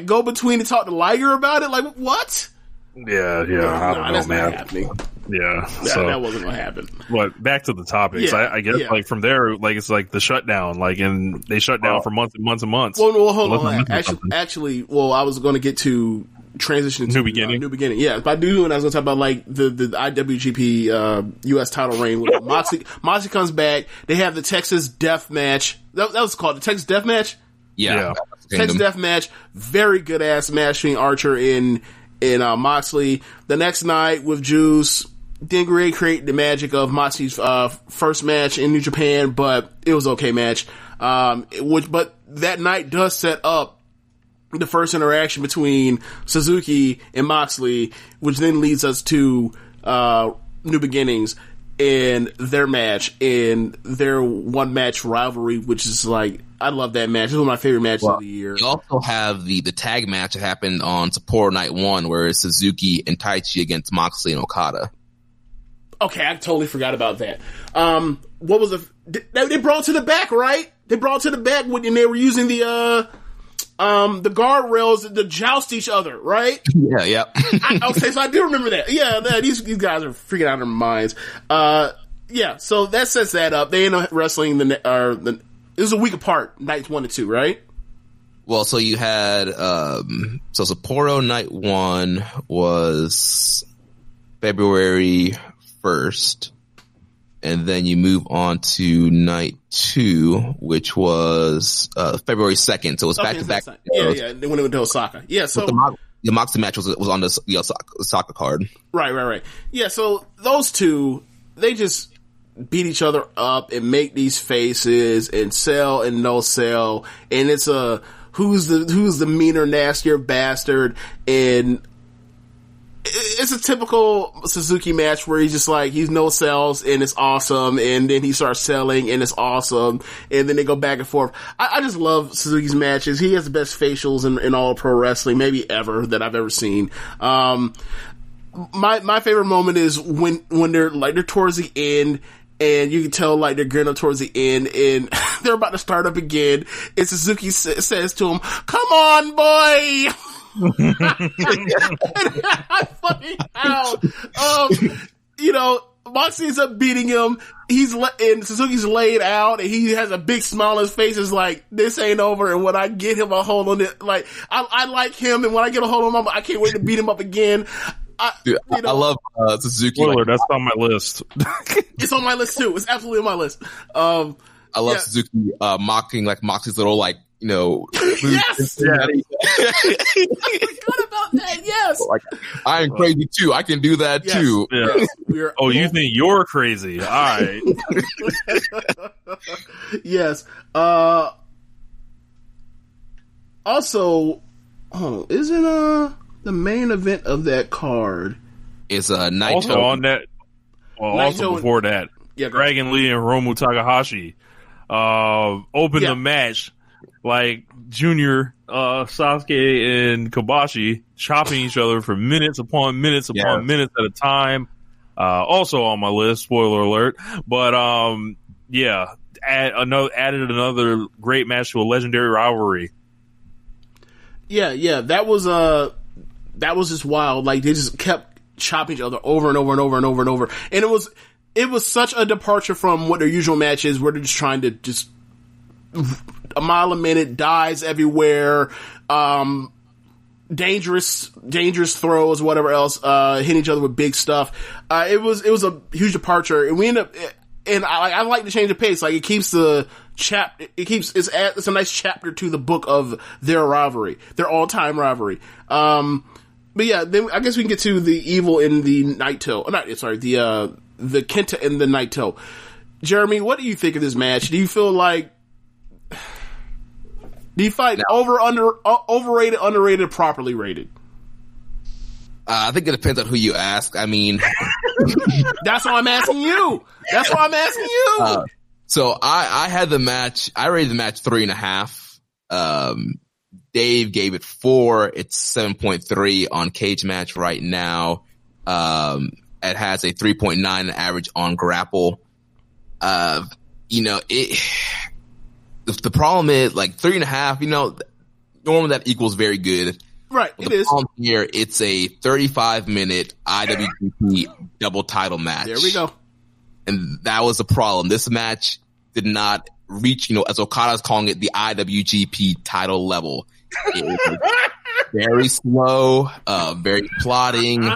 go between and talk to Liger about it? Like, what? Yeah. I don't know, man. Not happening. Yeah, so that wasn't gonna happen. But back to the topics. Yeah, I guess like from there, like it's like the shutdown, like, and they shut down for months and months and months. Well, hold on. Actually, I was going to get to transition to New Beginning. Yeah, by doing, I was going to talk about like the IWGP U.S. title reign with Moxley comes back. They have the Texas Death Match. That was called the Texas Death Match. Yeah. Texas Death Match. Very good ass match between Archer and Moxley. The next night with Juice, didn't recreate the magic of Moxley's first match in New Japan, but it was okay match. But that night does set up the first interaction between Suzuki and Moxley, which then leads us to New Beginnings and their match and their one match rivalry, which is like, I love that match. It's one of my favorite matches of the year. You also have the tag match that happened on Sapporo Night 1, where it's Suzuki and Taichi against Moxley and Okada. Okay, I totally forgot about that. What was they brought to the back, right? They brought to the back when they were using the guardrails to joust each other, right? Yeah. Okay, so I do remember that. Yeah, these guys are freaking out of their minds. Yeah, so that sets that up. They end up wrestling it was a week apart, nights 1 and 2, right? Well, so you had so Sapporo Night 1 was February 1st, and then you move on to Night 2, which was February 2nd. So it was back to back. Yeah. They went to Osaka. Yeah, so the Moxley match was on the Osaka card. Right. Yeah, so those two, they just beat each other up and make these faces and sell and no sell, and it's a who's the meaner, nastier bastard, and it's a typical Suzuki match where he's just like, he's no sells and it's awesome, and then he starts selling and it's awesome, and then they go back and forth. I just love Suzuki's matches. He has the best facials in all pro wrestling, maybe ever, that I've ever seen. My favorite moment is when they're towards the end, and you can tell like they're getting up towards the end, and they're about to start up again, and Suzuki says to him, "Come on, boy!" I fucking out. Moxley ends up beating him. And Suzuki's laid out, and he has a big smile on his face. It's like, this ain't over. And when I get him a hold on it, like, I like him, and when I get a hold on him, I can't wait to beat him up again. I love Suzuki. Spoiler, that's on my list. It's on my list too. It's absolutely on my list. I love Suzuki mocking like Moxley's little like, yes. I forgot about that. Yes. Like, I am crazy too. I can do that too. Yeah. You think you're crazy? All right. Yes. Also, isn't The main event of that card is Naito. Also on that. Well, Naito also before that, Dragon Lee and Hiromu Takahashi opened the match like Junior, Sasuke, and Kobashi chopping each other for minutes upon minutes upon minutes at a time. Also on my list, spoiler alert. But added another great match to a legendary rivalry. Yeah, that was just wild. Like, they just kept chopping each other over and over and over and over and over. And it was such a departure from what their usual match is, where they're just trying to just a mile a minute, dives everywhere, dangerous throws, whatever else, hitting each other with big stuff. It was a huge departure, and we end up. And I like to change the pace. Like, it keeps it's a nice chapter to the book of their rivalry, their all-time rivalry. But yeah, then I guess we can get to the evil in the Naito. The Kenta and the Naito. Jeremy, what do you think of this match? Do you feel like, do you find overrated, underrated, properly rated? I think it depends on who you ask. I mean, that's why I'm asking you. So I had the match. I rated the match 3.5. Dave gave it 4. It's 7.3 on Cage Match right now. It has a 3.9 average on Grapple. The problem is, like, 3.5. Normally that equals very good. Right, it is. Here, it's a 35-minute IWGP double title match. There we go. And that was the problem. This match did not reach, as Okada's calling it, the IWGP title level. It was very slow, very plotting.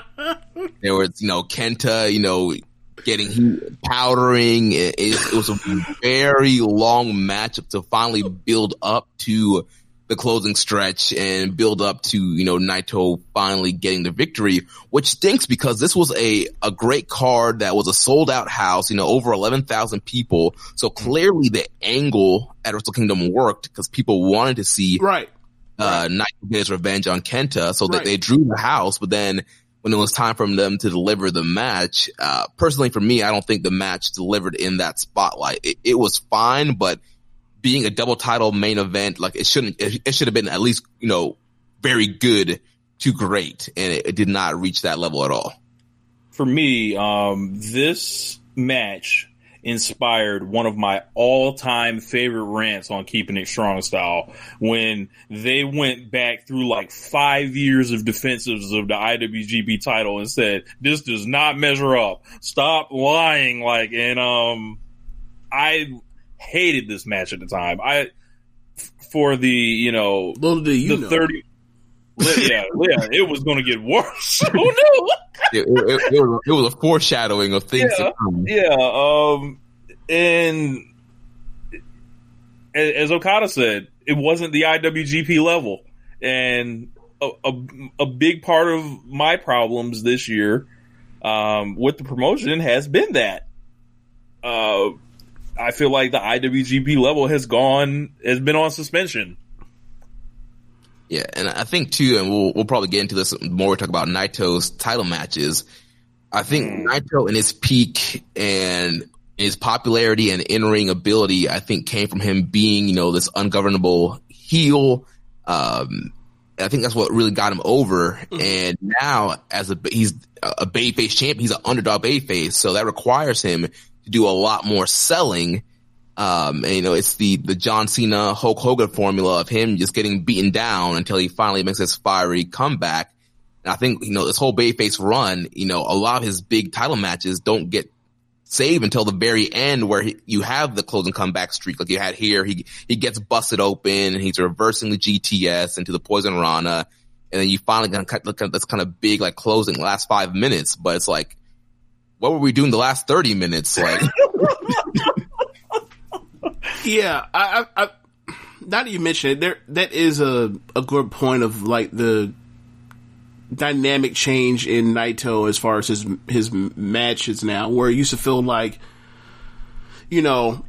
There was, Kenta, getting powdering. It was a very long matchup to finally build up to the closing stretch and build up to, Naito finally getting the victory, which stinks because this was a great card that was a sold out house, over 11,000 people. So clearly the angle at Wrestle Kingdom worked because people wanted to see Naito get his revenge on Kenta. So that they drew the house, but then when it was time for them to deliver the match, personally for me, I don't think the match delivered in that spotlight. It was fine, but being a double title main event, like, it should have been at least, very good to great. And it did not reach that level at all. For me, this match inspired one of my all-time favorite rants on Keepin It Strong Style, when they went back through like 5 years of defensives of the IWGP title and said, this does not measure up. Stop lying. I hated this match at the time. It was going to get worse. Oh no! It was a foreshadowing of things to come. And as Okada said, it wasn't the IWGP level, and a big part of my problems this year with the promotion has been that. I feel like the IWGP level has been on suspension. Yeah, and I think too, and we'll probably get into this more. We talk about Naito's title matches. I think Naito in his peak and his popularity and in-ring ability, I think, came from him being, this ungovernable heel. I think that's what really got him over. And now, he's a babyface champ, he's an underdog babyface, so that requires him to do a lot more selling. And it's the John Cena, Hulk Hogan formula of him just getting beaten down until he finally makes his fiery comeback. And I think, this whole babyface run, a lot of his big title matches don't get saved until the very end, where you have the closing comeback streak. Like you had here, he gets busted open and he's reversing the GTS into the Poison Rana. And then you finally look at this kind of big, like, closing last 5 minutes. But it's like, what were we doing the last 30 minutes? Like, yeah, I now that you mention it, that is a good point of, like, the dynamic change in Naito as far as his matches now, where it used to feel like, you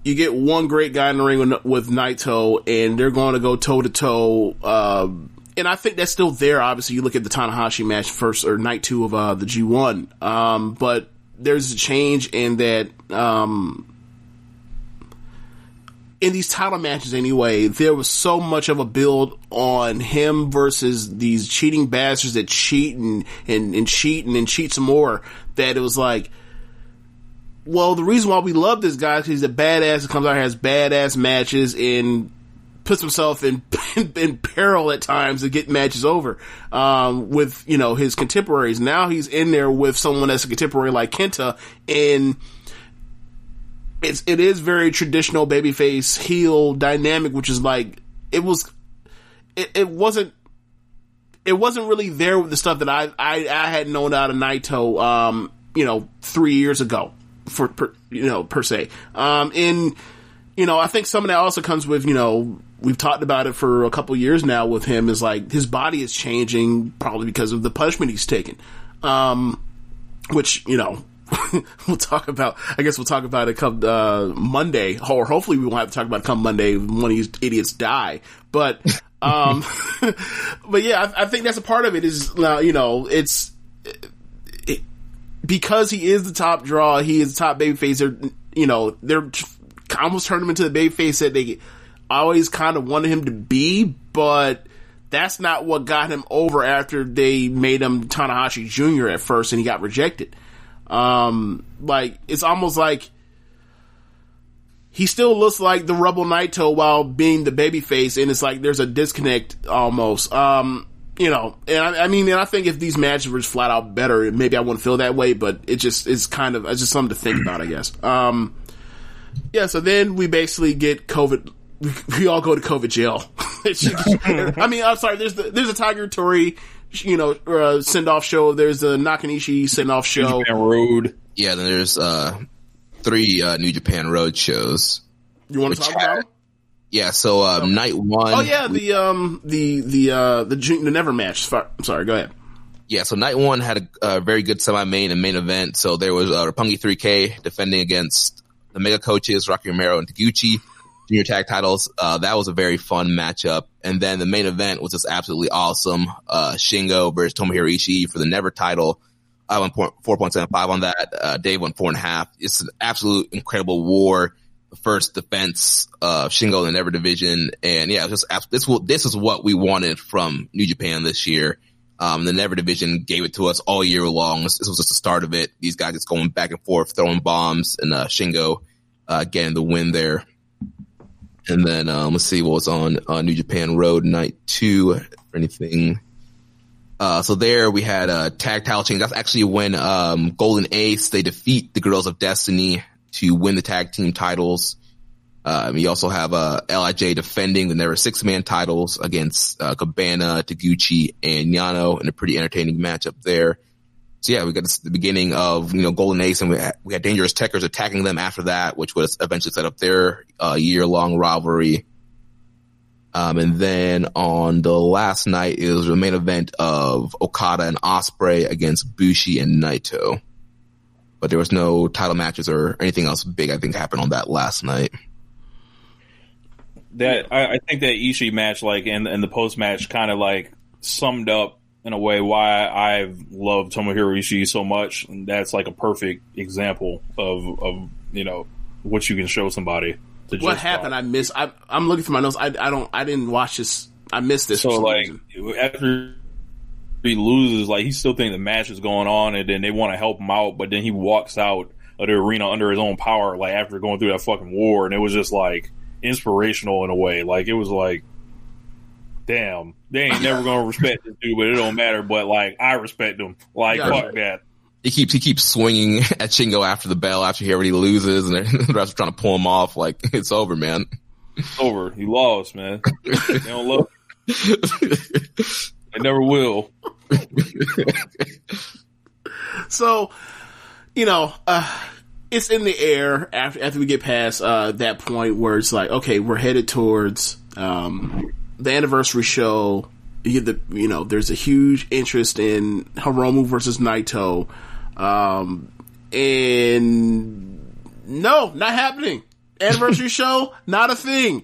get one great guy in the ring with Naito and they're going to go toe to toe, and I think that's still there. Obviously, you look at the Tanahashi match first or night 2 of the G1, but there's a change in that. In these title matches anyway, there was so much of a build on him versus these cheating bastards that cheat and cheat some more, that it was like, well, the reason why we love this guy is he's a badass that comes out here, has badass matches, and puts himself in peril at times to get matches over, with, you know, his contemporaries. Now he's in there with someone that's a contemporary like Kenta, and it is very traditional babyface heel dynamic, which is like, it wasn't really there with the stuff that I had known out of Naito, 3 years ago, per se. And, you know, I think some of that also comes with, you know, we've talked about it for a couple years now with him, is like his body is changing probably because of the punishment he's taken. Which, you know, we'll talk about it come Monday, or hopefully we won't have to talk about it come Monday when one of these idiots die. But but yeah, I think that's a part of it, is, you know, it's because he is the top draw, he is the top babyface. They're almost turned him into the babyface that they always kind of wanted him to be, but that's not what got him over after they made him Tanahashi Jr. at first and he got rejected. Like, it's almost like he still looks like the Rebel Naito while being the babyface, and it's like there's a disconnect almost. And I think if these matches were just flat out better, maybe I wouldn't feel that way, but it's just something to think about, I guess. So then we basically get COVID. We all go to COVID jail. I'm sorry. There's a Tiger Tori, send-off show. There's a Nakanishi send-off show. New Japan Road. Yeah, then there's 3 New Japan Road shows. You want to talk about them? Yeah, so night 1. Oh yeah, the Never match. Sorry, go ahead. Yeah, so night 1 had a very good semi-main and main event. So there was Roppongi 3K defending against the Mega Coaches, Rocky Romero and Taguchi, junior tag titles. That was a very fun matchup. And then the main event was just absolutely awesome. Shingo versus Tomohiro Ishii for the Never title. I went 4.75 on that. Dave went 4.5. It's an absolute incredible war. The first defense of Shingo in the Never division. And yeah, this is what we wanted from New Japan this year. The Never division gave it to us all year long. This was just the start of it. These guys just going back and forth, throwing bombs, and Shingo getting the win there. And then let's see what was on New Japan Road night 2 for anything. So there we had a tag title change. That's actually when Golden Ace, they defeat the Girls of Destiny to win the tag team titles. You also have LIJ defending the Never 6-man titles against Cabana, Taguchi, and Yano in a pretty entertaining matchup there. So yeah, we got the beginning of, Golden Ace, and we had Dangerous Tekkers attacking them after that, which would eventually set up their year-long rivalry. And then on the last night, it was the main event of Okada and Ospreay against Bushi and Naito. But there was no title matches or anything else big, I think, happened on that last night. I think that Ishii match, and the post match, kind of summed up in a way why I've loved Tomohiro Ishii so much. And that's a perfect example of what you can show somebody. What happened? I missed. I'm looking through my notes. I didn't watch this. I missed this. So after he loses, he still thinks the match is going on, and then they want to help him out, but then he walks out of the arena under his own power, after going through that fucking war, and it was just inspirational in a way. It was damn, they ain't never gonna respect this dude, but it don't matter. But I respect him. Fuck that. He keeps swinging at Shingo after the bell after he already loses, and the rest are trying to pull him off. It's over, man. It's over. He lost, man. They don't love him. They never will. So, it's in the air after we get past that point where it's okay, we're headed towards the anniversary show. There's a huge interest in Hiromu versus Naito. And no, not happening. Anniversary show, not a thing.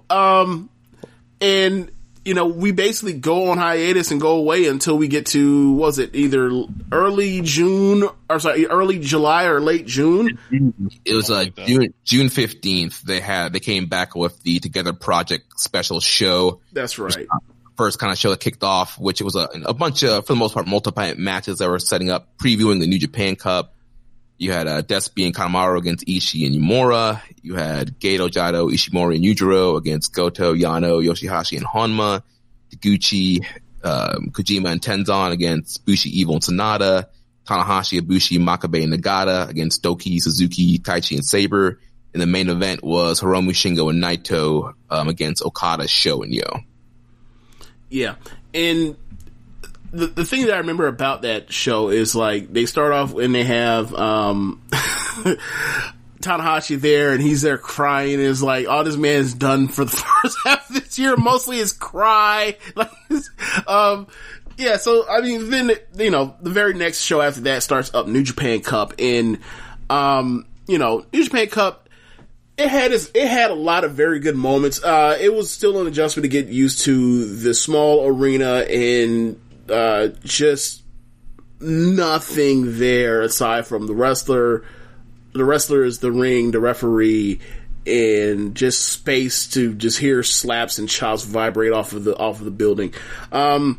And we basically go on hiatus and go away until we get to, was it either early July or late June? It was June 15th. They came back with the Together Project special show. That's right. First kind of show that kicked off, which it was a bunch of, for the most part, multi-planet matches that were setting up, previewing the New Japan Cup. You had Despi and Kanemaru against Ishii and Yumura. You had Gedo, Jado, Ishimori, and Yujiro against Goto, Yano, Yoshihashi, and Honma. Taguchi, Kojima, and Tenzan against Bushi, Evil, and Sonata. Tanahashi, Ibushi, Makabe, and Nagata against Doki, Suzuki, Taichi, and Sabre. And the main event was Hiromu, Shingo, and Naito against Okada, Sho, and Yo. Yeah, and the thing that I remember about that show is, like, they start off and they have Tanahashi there, and he's there crying, and it's like, all this man has done for the first half of this year mostly is cry. Like, yeah, so, I mean, then, the very next show after that starts up New Japan Cup, and, New Japan Cup, it had a lot of very good moments. It was still an adjustment to get used to the small arena and just nothing there aside from the wrestlers, the ring, the referee, and just space to just hear slaps and chops vibrate off of the building. Yeah,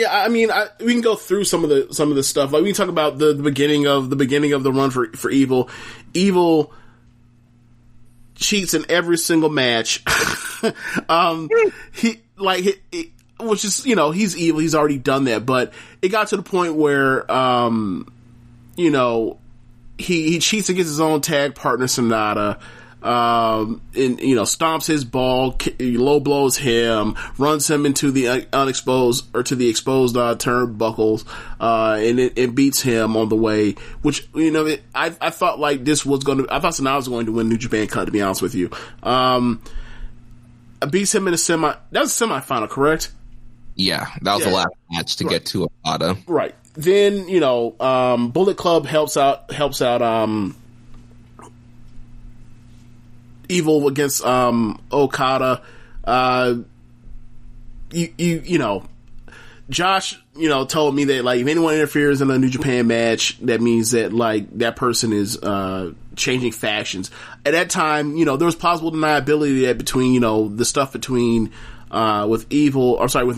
I mean, we can go through some of the stuff. Like, we can talk about the beginning of the run for Evil. Evil cheats in every single match. Which is, he's evil. He's already done that, but it got to the point where, he cheats against his own tag partner Sonata, and stomps his ball, low blows him, runs him into the unexposed or to the exposed turnbuckles, and it beats him on the way. Which I thought like I thought Sonata was going to win New Japan Cup, to be honest with you. Beats him in that was a semifinal, correct? Yeah, that was the last match to get to Okada. Right. Then, Bullet Club helps out Evil against Okada. Josh, told me that, like, if anyone interferes in a New Japan match, that means that, like, that person is changing factions. At that time, there was possible deniability that between, the stuff between with Evil, or sorry, with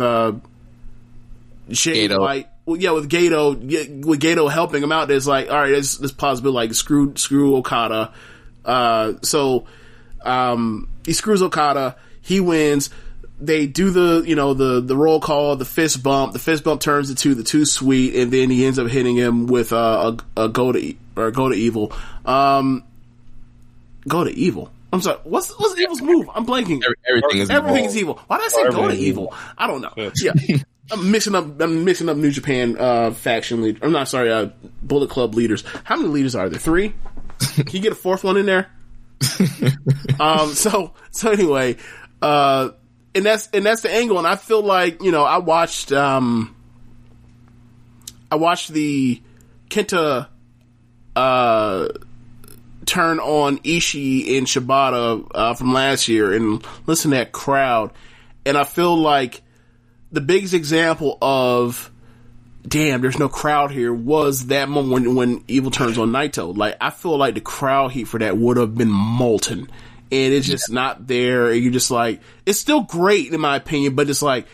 Jay White. Well, yeah, with Gato helping him out, there's like, all right, there's possibility, like, screw Okada. So he screws Okada. He wins. They do the roll call, the fist bump. The fist bump turns into the too sweet, and then he ends up hitting him with a go to Evil. Go to Evil. I'm sorry. What's Evil's move? I'm blanking. Everything is evil. Why did I say go to Evil? I don't know. Yeah. I'm mixing up New Japan faction leader. I'm not sorry, Bullet Club leaders. How many leaders are there? 3? Can you get a 4th one in there? So anyway, and that's the angle, and I feel like, I watched the Kenta turn on Ishii and Shibata from last year, and listen to that crowd, and I feel like the biggest example of, damn, there's no crowd here, was that moment when Evil turns on Naito. Like, I feel like the crowd heat for that would have been molten, and it's just not there, and you're just like, it's still great in my opinion, but it's like,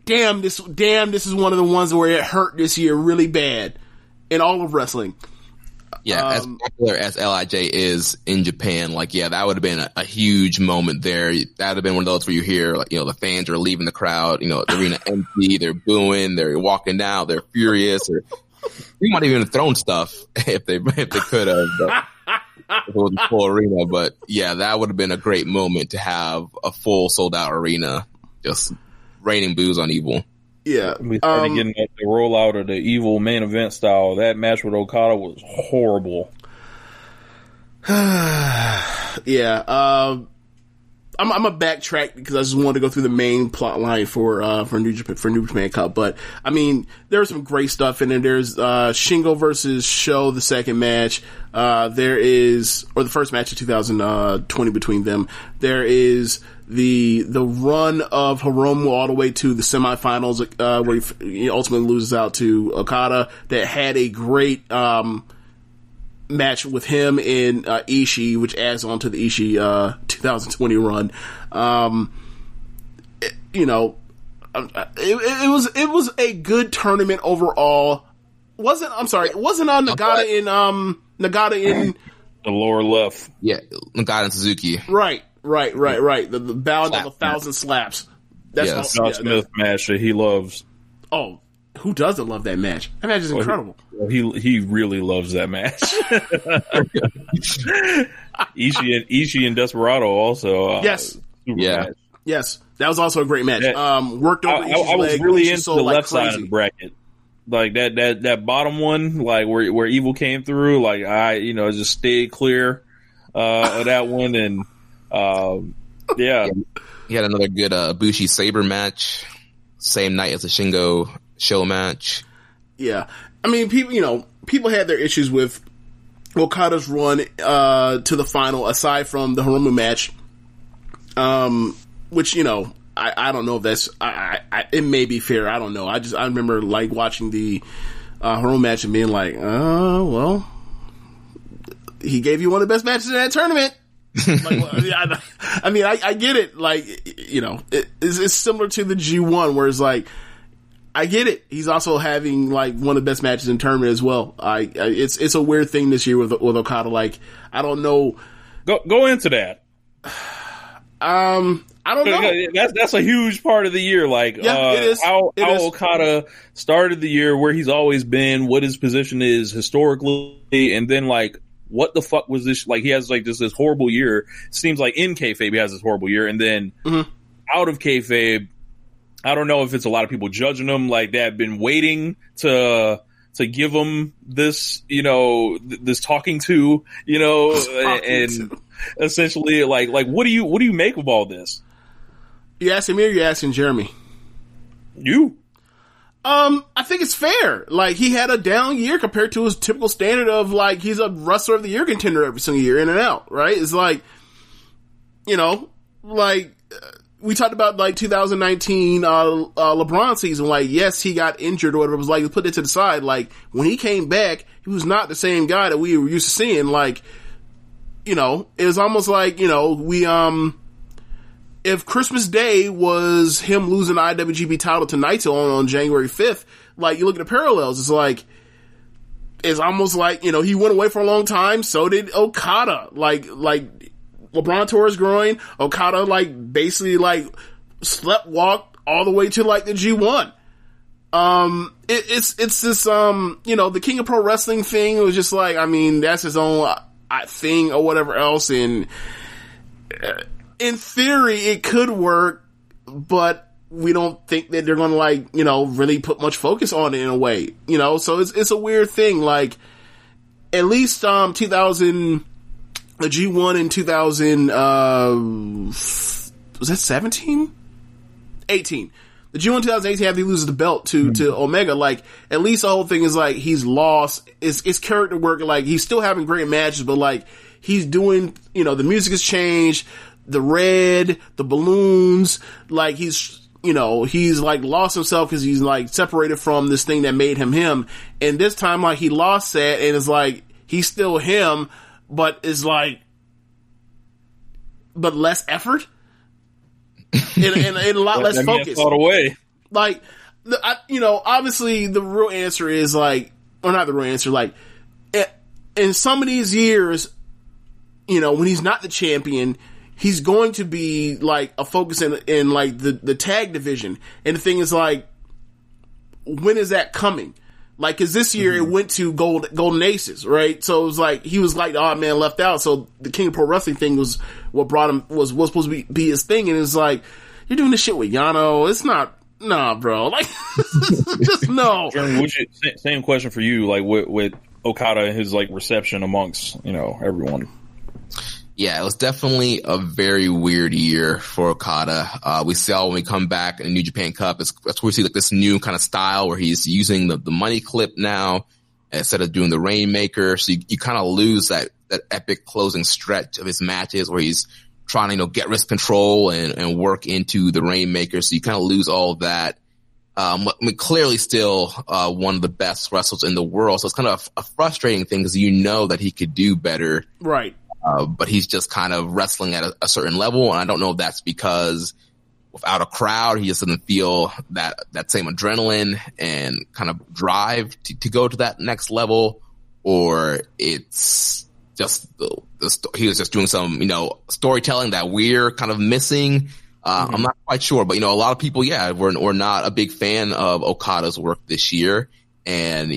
damn, this is one of the ones where it hurt this year really bad in all of wrestling. Yeah, as popular as LIJ is in Japan, like, yeah, that would have been a huge moment there. That would have been one of those where you hear, like, the fans are leaving the crowd, the arena empty, they're booing, they're walking down, they're furious, or they might even have thrown stuff if they could have, if it was a full arena. But yeah, that would have been a great moment to have a full sold out arena just raining boos on Evil. Yeah, we started getting the rollout of the Evil main event style. That match with Okada was horrible. Yeah, I'm a backtrack because I just wanted to go through the main plot line for New Japan Cup. But I mean, there's some great stuff in there. There's Shingo versus Sho, the second match. There is, or the first match of 2020 between them. There is the run of Hiromu all the way to the semifinals, where he ultimately loses out to Okada. That had a great match with him and Ishii, which adds on to the Ishii 2020 run. It was a good tournament overall. It wasn't on Nagata in the lower left. Yeah, Nagata and Suzuki. Right. The battle of 1,000 slaps. That's John Smith match that he loves. Oh, who doesn't love that match? That match is incredible. He really loves that match. Ishii and Desperado also. Yes. Match. Yes. That was also a great match. Worked over Ishii's I was leg. really into the left crazy. side of the bracket. Like that bottom one, like where Evil came through, like I just stayed clear of that one, and yeah. He had another good Ibushi Sabre match, same night as the Shingo Sho match. Yeah, I mean, people had their issues with Okada's run to the final, aside from the Hiromu match, which I don't know if that's it may be fair. I don't know. I remember like watching the Hiromu match and being like, well, he gave you one of the best matches in that tournament. Like, well, I mean, I get it. Like, it's similar to the G1, where it's like, I get it. He's also having like one of the best matches in tournament as well. It's a weird thing this year with Okada. Like, I don't know. Go into that. I don't know. That's a huge part of the year. Like, yeah, it is. How Okada started the year, where he's always been, what his position is historically, and then like, what the fuck was this? Like, he has like this horrible year. It seems like in kayfabe he has this horrible year, and then out of kayfabe, I don't know if it's a lot of people judging him, like they have been waiting to give him this, this talking to, and essentially like what do you make of all this? You asking me or you asking Jeremy? You. I think it's fair. Like, he had a down year compared to his typical standard of like, he's a wrestler of the year contender every single year, in and out, right? It's like, we talked about like 2019, LeBron season. Like, yes, he got injured or whatever. It was like, we put it to the side. Like, when he came back, he was not the same guy that we were used to seeing. Like, it was almost like, if Christmas Day was him losing the IWGP title to Naito on January 5th, like, you look at the parallels, it's almost like, he went away for a long time, so did Okada. Like LeBron tore his groin, Okada, like, basically, like, sleptwalked all the way to, like, the G1. It's this, the King of Pro Wrestling thing. It was just like, I mean, that's his own thing or whatever else, and in theory, it could work, but we don't think that they're going to, like, really put much focus on it in a way, so it's a weird thing. Like, at least, 2000, the G1 in 2000, was that 17? 18. The G1 2018 after he loses the belt to Omega, like, at least the whole thing is like, he's lost, it's character work, like, he's still having great matches, but like, he's doing, the music has changed, the red, the balloons, like, he's like lost himself because he's like separated from this thing that made him. And this time, like, he lost that, and it's like, he's still him, but it's like, but less effort and a lot less focus. Away. Like, obviously the real answer is like, or not the real answer, like, in some of these years, when he's not the champion, he's going to be like a focus in like the tag division. And the thing is, like, when is that coming? Like, cause this year it went to Golden Aces, right? So it was like, he was like the odd man left out. So the King of Pro Wrestling thing was what brought him, was supposed to be his thing. And it's like, you're doing this shit with Yano. It's not, nah, bro. Like, just no. Jeremy, same question for you, like with Okada and his like reception amongst, everyone. Yeah, it was definitely a very weird year for Okada. We saw when we come back in the New Japan Cup, that's where we see like this new kind of style where he's using the money clip now instead of doing the Rainmaker. So you kind of lose that epic closing stretch of his matches where he's trying to, get wrist control and work into the Rainmaker. So you kind of lose all of that. I mean, clearly still one of the best wrestlers in the world. So it's kind of a frustrating thing because you know that he could do better. Right. But he's just kind of wrestling at a certain level. And I don't know if that's because without a crowd, he just doesn't feel that same adrenaline and kind of drive to go to that next level, or it's just he was just doing some, storytelling that we're kind of missing. I'm not quite sure, but a lot of people, were not a big fan of Okada's work this year. And,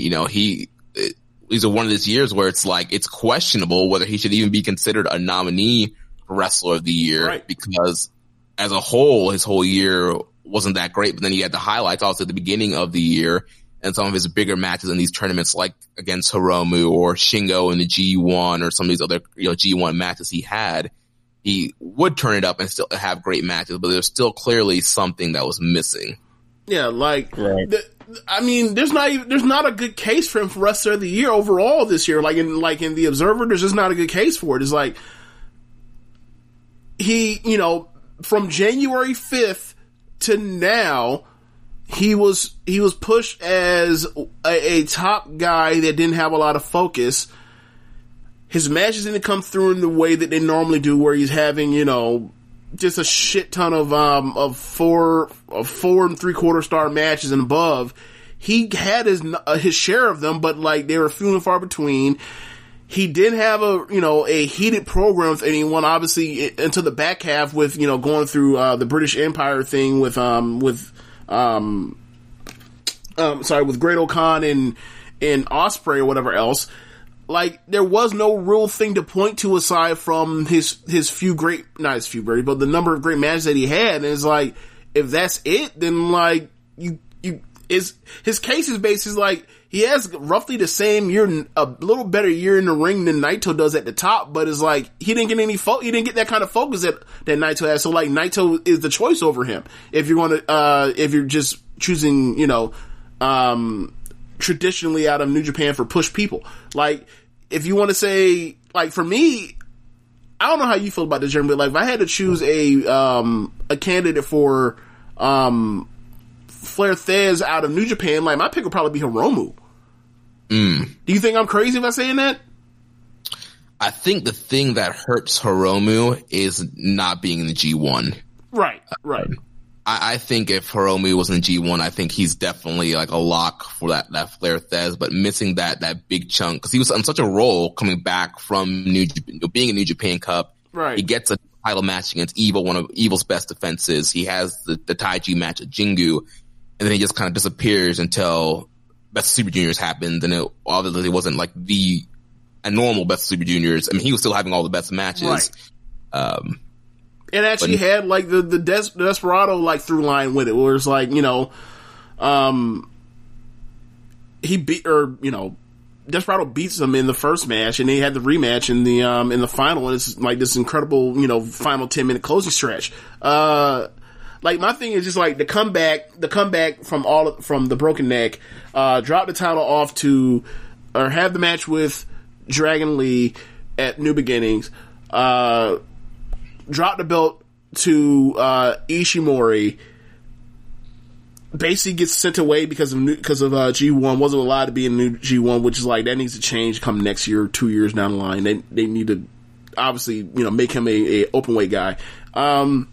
these are one of those years where it's like, it's questionable whether he should even be considered a nominee for Wrestler of the Year, right? Because as a whole, his whole year wasn't that great. But then he had the highlights also at the beginning of the year and some of his bigger matches in these tournaments, like against Hiromu or Shingo in the G1 or some of these other, G1 matches he had. He would turn it up and still have great matches, but there's still clearly something that was missing. Yeah, there's not a good case for him for Wrestler of the Year overall this year. Like in the Observer, there's just not a good case for it. It's like he, from January 5th to now, he was pushed as a top guy that didn't have a lot of focus. His matches didn't come through in the way that they normally do, where he's having, just a shit ton of 4 3/4 star matches and above. He had his share of them, but they were few and far between. He didn't have a heated program with anyone, obviously, until the back half with, going through, the British Empire thing with Great O'Khan and Ospreay or whatever else. There was no real thing to point to aside from his but the number of great matches that he had. And it's like, if that's it, then his case is basically he has roughly the same year, a little better year in the ring than Naito does at the top, but it's he didn't get he didn't get that kind of focus that Naito has. So Naito is the choice over him. If you're going to, if you're just choosing, traditionally out of New Japan for push people. If you want to say, for me, I don't know how you feel about this, Jeremy, but if I had to choose a candidate for Flair Thez out of New Japan, my pick would probably be Hiromu. Do you think I'm crazy by saying that? I think the thing that hurts Hiromu is not being in the G1. Right. I think if Hiromu was in G1, I think he's definitely a lock for that Flair Thez, but missing that big chunk because he was on such a roll coming back from being in New Japan Cup. Right. He gets a title match against Evil, one of Evil's best defenses. He has the Taiji match at Jingu, and then he just kind of disappears until Best of Super Juniors happened, and it obviously wasn't a normal Best of Super Juniors. I mean, he was still having all the best matches. Right. It actually had the Desperado through line with it, where it's he beat Desperado beats him in the first match, and they had the rematch in the final, and it's this incredible final 10-minute closing stretch. My thing is just the comeback from the broken neck, drop the title off to, or have the match with Dragon Lee at New Beginnings, drop the belt to Ishimori, basically gets sent away because of G1, wasn't allowed to be in new G1, which is that needs to change come next year, 2 years down the line. They need to obviously make him a open weight guy, and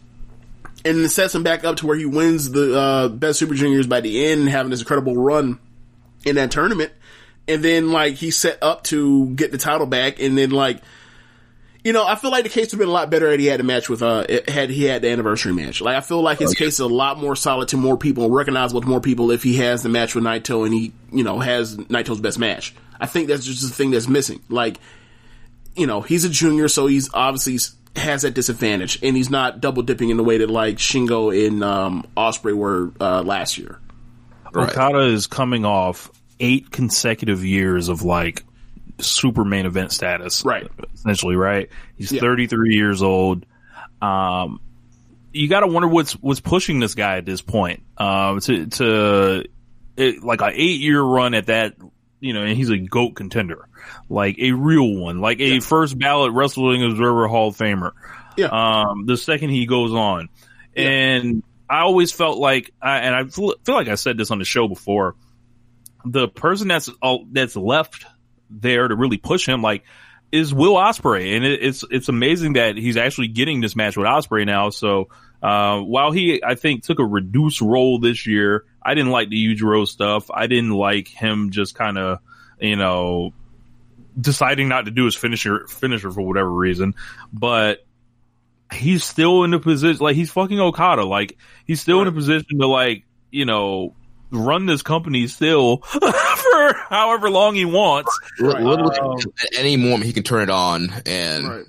then sets him back up to where he wins the Best Super Juniors by the end, having this incredible run in that tournament, and then he's set up to get the title back, and then I feel the case would have been a lot better had he had a match with, had he had the anniversary match. I feel his case is a lot more solid to more people and recognizable to more people if he has the match with Naito and he, has Naito's best match. I think that's just the thing that's missing. He's a junior, so he's obviously has that disadvantage, and he's not double dipping in the way that Shingo and Ospreay were last year. Right. Okada is coming off 8 consecutive years of super main event status, right? Essentially, right? He's 33 years old. You got to wonder what's pushing this guy at this point. To like an 8-year run at that, and he's a GOAT contender, like a real one, like a first ballot Wrestling Observer Hall of Famer. Yeah. The second he goes on, and I always felt like, I feel like I said this on the show before, the person that's left there to really push him, like, is Will Ospreay, and it's amazing that he's actually getting this match with Ospreay now. So while he, I think, took a reduced role this year, I didn't like the Yujiro stuff. I didn't like him just kind of, deciding not to do his finisher for whatever reason. But he's still in the position, like, he's fucking Okada. Like, he's still in a position to, like, run this company still for however long he wants. At any moment he can turn it on, and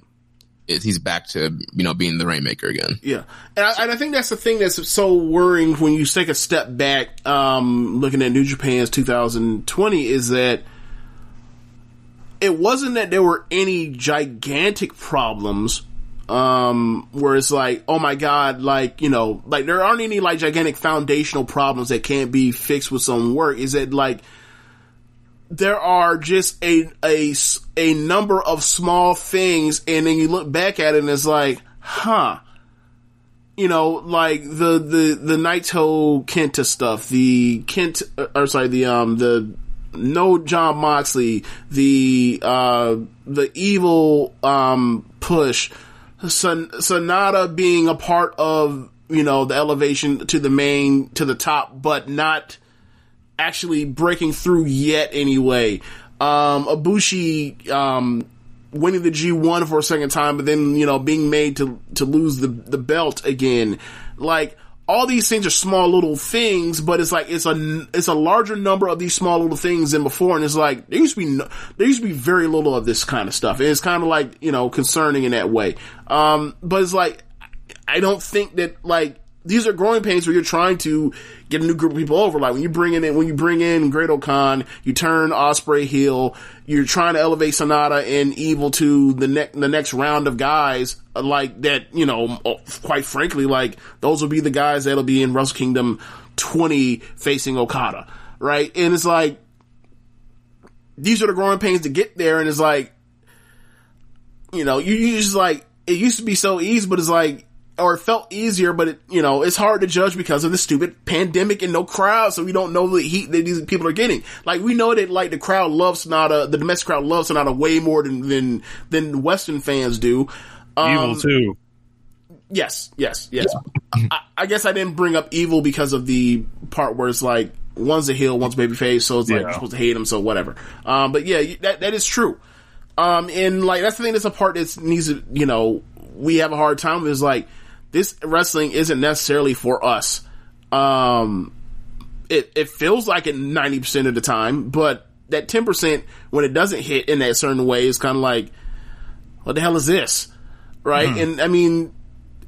he's back to being the Rainmaker again. Yeah, and I think that's the thing that's so worrying when you take a step back, looking at New Japan's 2020, is that it wasn't that there were any gigantic problems. Where it's like, oh my God, like, like there aren't any like gigantic foundational problems that can't be fixed with some work. Is that like, there are just a number of small things, and then you look back at it and it's like, like the Naito Kenta stuff, the no John Moxley, the evil, push, Sonata being a part of, the elevation to the top, but not actually breaking through yet anyway. Ibushi, winning the G1 for a second time, but then, being made to lose the belt again. Like, all these things are small little things, but it's like, it's a larger number of these small little things than before. And it's like, there used to be very little of this kind of stuff. And it's kind of like, concerning in that way. But it's like, I don't think that, like, these are growing pains where you're trying to get a new group of people over. Like, when you bring in Great O'Khan, you turn Ospreay heel, you're trying to elevate Sonata and Evil to the next round of guys, like that, quite frankly, like, those will be the guys that'll be in Wrestle Kingdom 20 facing Okada, right? And it's like, these are the growing pains to get there, and it's like, you just like, it used to be so easy, but it's like, or it felt easier, but it, it's hard to judge because of the stupid pandemic and no crowd, so we don't know the heat that these people are getting. Like, we know that, like, the crowd loves Sonata, the domestic crowd loves Sonata way more than Western fans do. Evil too. Yes. Yeah. I guess I didn't bring up Evil because of the part where it's like, one's a heel, one's babyface, so it's like, you're supposed to hate him, so whatever. But yeah, that is true. And like, that's the thing, that's a part that needs to, we have a hard time with, is like, this wrestling isn't necessarily for us. It feels like it 90% of the time, but that 10% when it doesn't hit in that certain way is kind of like, what the hell is this? Right? And I mean,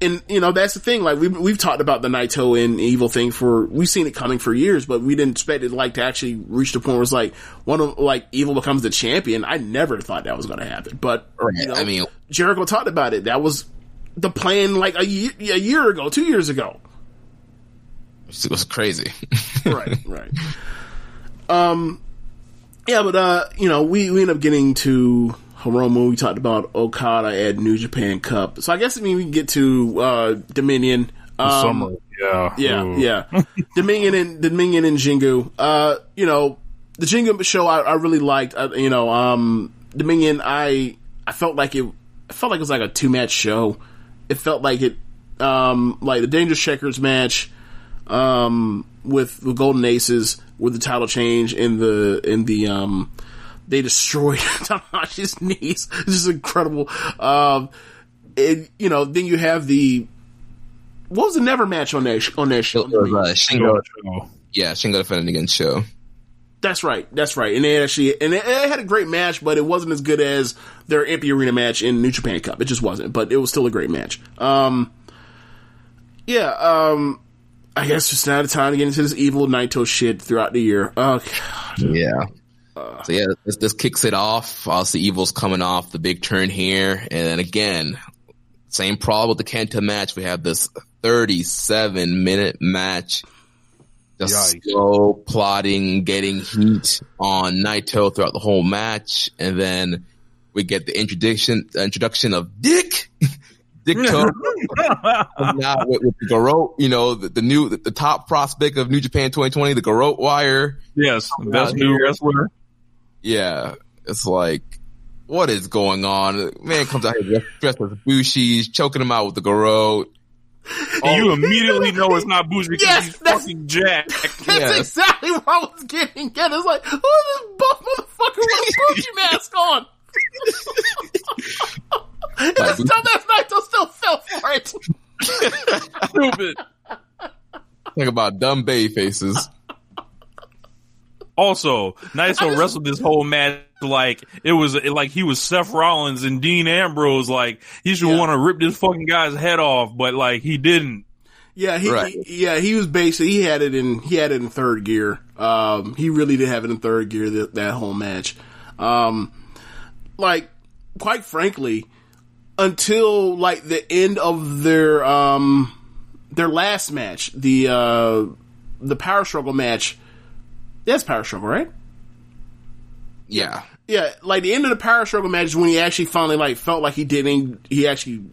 and that's the thing, like, we've talked about the Naito and Evil thing we've seen it coming for years, but we didn't expect it, like, to actually reach the point where it's like, Evil becomes the champion. I never thought that was going to happen, but, I mean, Jericho talked about it. That was the plan, like, a year ago, 2 years ago. It was crazy. Right. Yeah, but, we end up getting to Hiromu. We talked about Okada at New Japan Cup. So I guess, we can get to, Dominion. Summer. Yeah. Dominion and Jingu. The Jingu show I really liked. Dominion, I felt like it was like a 2-match show. It felt like it, like the Dangerous Checkers match, with Golden Aces, with the title change they destroyed Tanahashi's knees. It's just incredible. Then you have what was the Never match on that show? It was, Shingo defending against Show. That's right. And it had a great match, but it wasn't as good as their Empty Arena match in New Japan Cup. It just wasn't, but it was still a great match. I guess just now the time to get into this Evil Naito shit throughout the year. Oh, God. Yeah. So yeah, this kicks it off. Obviously, Evil's coming off the big turn here, and then again, same problem with the Kenta match. We have this 37-minute match, just slow plotting, getting heat on Naito throughout the whole match, and then we get the introduction of Dick Togo now with the Garrote, the top prospect of New Japan 2020, the Garrote Wire. Yes, best new wrestler. Yeah, it's like, what is going on? Man comes out here dressed as Bushi, choking him out with the Garrote. You immediately know it's not Bushi because he's fucking jacked. That's exactly what I was getting at. It's like, who is this buff motherfucker with a Bushi mask on? And this dumbass Naito still fell for it. Stupid. Think about dumb baby faces. Also, Naito wrestled this whole match like it was like he was Seth Rollins and Dean Ambrose. Like he should want to rip this fucking guy's head off, but like he didn't. Yeah, he was basically he had it in third gear. He really did have it in third gear that whole match. Like, quite frankly, until like the end of their last match, the Power Struggle match. That's Power Struggle, right? Yeah. Yeah, like the end of the Power Struggle match is when he actually finally like felt like he actually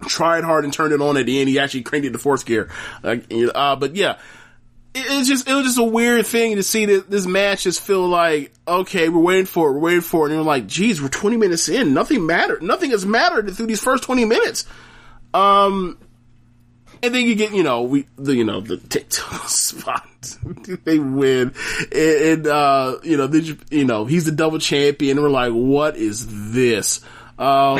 tried hard and turned it on at the end. He actually cranked it to fourth gear. But yeah, it was just a weird thing to see that this match just feel like, okay, we're waiting for it. And you're like, geez, we're 20 minutes in. Nothing mattered. Nothing has mattered through these first 20 minutes. And then you get, the TikTok spot. They win. And he's the double champion. And we're like, what is this? So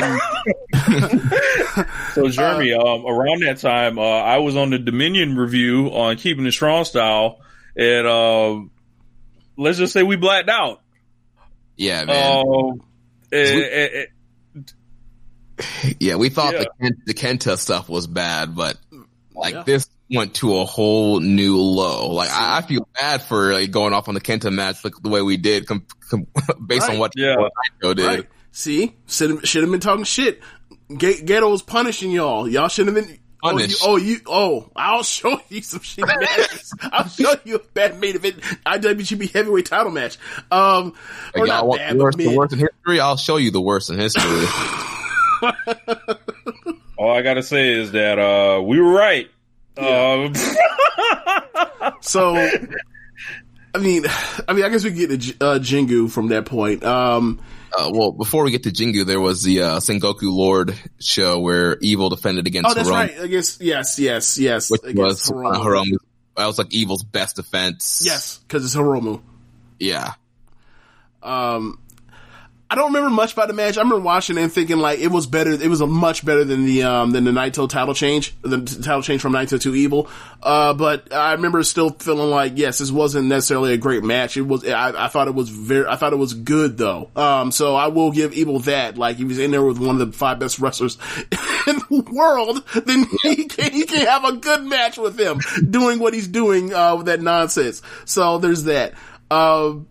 Jeremy, around that time, I was on the Dominion review on Keepin It Strong Style, and let's just say we blacked out. Yeah, man. We thought the Kenta stuff was bad, but this went to a whole new low. Like I feel bad for like going off on the Kenta match like the way we did, based on what Naito did. Right. See, should have been talking shit. Ghetto was punishing y'all. Y'all shouldn't have been punished. I'll show you some shit matches. I'll show you a bad main event IWGP heavyweight title match. Y'all want the worst in history? I'll show you the worst in history. All I gotta say is that we were right. So, I guess we can get to Jingu from that point. Well, before we get to Jingu, there was the Sengoku Lord show where Evil defended against Hiromu. Oh, that's right. Yes. Which was Hiromu. That was like Evil's best defense. Yes, because it's Hiromu. Yeah. I don't remember much about the match. I remember watching it and thinking like it was better. It was much better than the Naito title change, the title change from Naito to Evil. But I remember still feeling like, yes, this wasn't necessarily a great match. It was. I thought it was good though. So I will give Evil that. Like he was in there with one of the 5 best wrestlers in the world. Then he can have a good match with him doing what he's doing with that nonsense. So there's that. What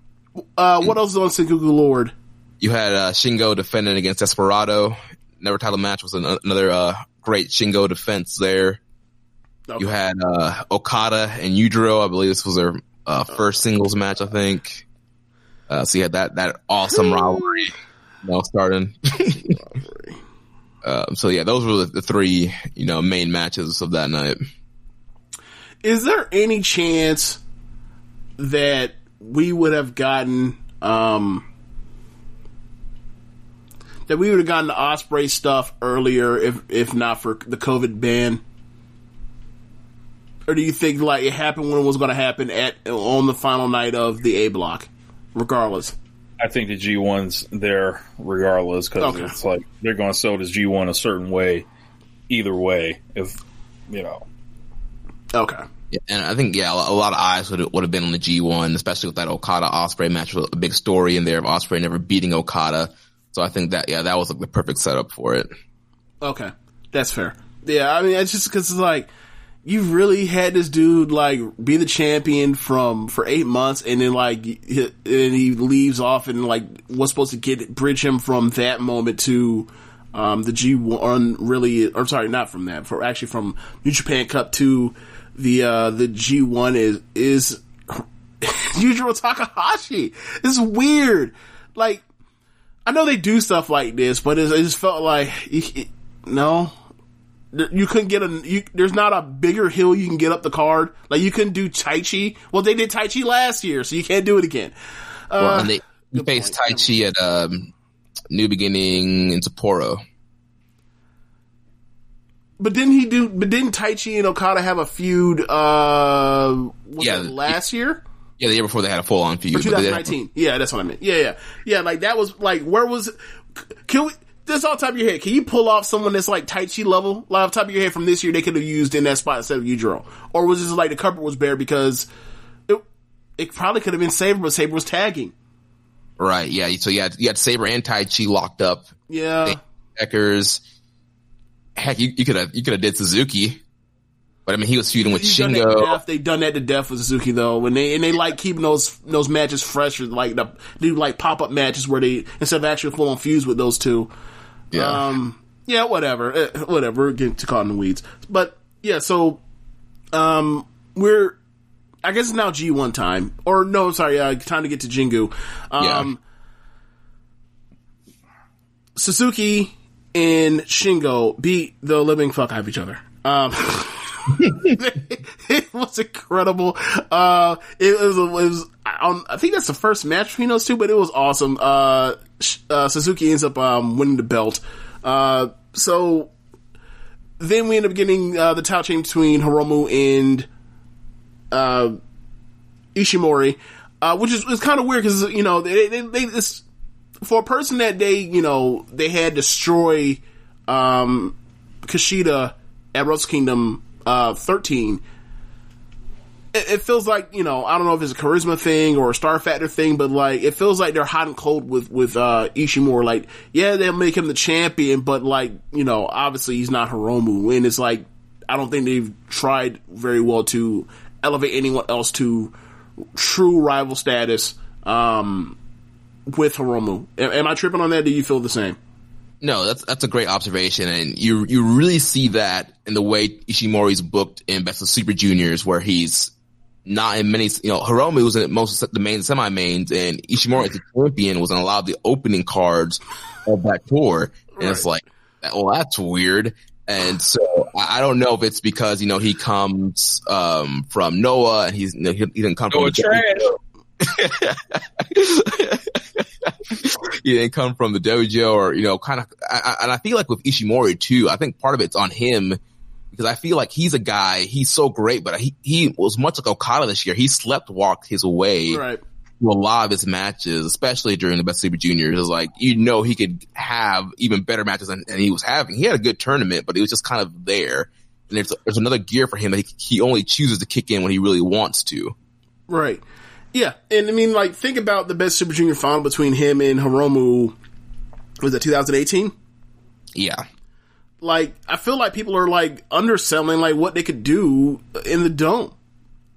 else is on Sengoku Lord? You had Shingo defending against Desperado. Never title match was another great Shingo defense there. Okay. You had Okada and Yujiro. I believe this was their first singles match, I think. So you had that awesome rivalry starting. So yeah, those were the 3 main matches of that night. Is there any chance that we would have gotten that we would have gotten the Ospreay stuff earlier if not for the COVID ban? Or do you think like it happened when it was going to happen on the final night of the A block, regardless? I think the G1's there regardless because it's like they're going to sell this G1 a certain way, either way. If Okay. Yeah, and I think a lot of eyes would have been on the G1, especially with that Okada Ospreay match. A big story in there of Ospreay never beating Okada. So I think that was like the perfect setup for it. Okay, that's fair. Yeah, I mean, it's just because it's like, you really had this dude like be the champion for 8 months, and then like and he leaves off, and like was supposed to bridge him from that moment to the G1, really, or sorry, not from that, from New Japan Cup to the G1 is Yujiro Takahashi. This is weird. Like, I know they do stuff like this, but it just felt like no. You couldn't get there's not a bigger hill you can get up the card. Like, you couldn't do Taichi. Well, they did Taichi last year, so you can't do it again. And they faced Taichi at New Beginning in Sapporo. But didn't Taichi and Okada have a feud, last year? Yeah, the year before they had a full-on feud. Or 2019. Yeah, that's what I meant. Yeah. Like, that was, like, where was, this off the top of your head, can you pull off someone that's like Taichi level? Like, off the top of your head from this year, they could have used in that spot instead of Yujiro? Or was this like the cupboard was bare because it probably could have been Sabre, but Sabre was tagging. Right, yeah. So you had Sabre and Taichi locked up. Yeah. Deckers. Heck, you could have did Suzuki. But I mean, he was feuding with Shingo. They've done that to death with Suzuki though, and they like keeping those matches fresh, like do like pop up matches where they instead of actually full on feuds with those two. Yeah. Whatever. We're getting too caught in the weeds, but yeah. So, I guess it's now G1 time, or no, sorry, time to get to Jingu. Suzuki and Shingo beat the living fuck out of each other. It was incredible. It was I think that's the first match between those two, but it was awesome. Suzuki ends up winning the belt. So then we end up getting the title change between Hiromu and Ishimori, which is kind of weird because they for a person that they had destroy Kushida at Wrestle Kingdom 13. It feels like, I don't know if it's a charisma thing or a star factor thing, but like, it feels like they're hot and cold with Ishimori. Like, yeah, they'll make him the champion, but like, obviously he's not Hiromu. And it's like, I don't think they've tried very well to elevate anyone else to true rival status, with Hiromu. Am I tripping on that? Do you feel the same? No, that's a great observation, and you really see that in the way Ishimori's booked in Best of Super Juniors, where he's not in many. Hiromu was in most of the main semi-mains, and Ishimori as the champion was in a lot of the opening cards of that tour. And It's like, well, that's weird. And so I don't know if it's because he comes from Noah, and he didn't come from trash. He didn't come from the dojo, or kind of. And I feel like with Ishimori too, I think part of it's on him because I feel like he's a guy. He's so great, but he was much like Okada this year. He walked his way to a lot of his matches, especially during the Best Super Juniors. It's like he could have even better matches than he was having. He had a good tournament, but he was just kind of there. And there's another gear for him that he only chooses to kick in when he really wants to. Right. Yeah, and I mean, like, think about the Best Super Junior final between him and Hiromu. Was it 2018? Yeah. Like, I feel like people are, like, underselling, like, what they could do in the Dome.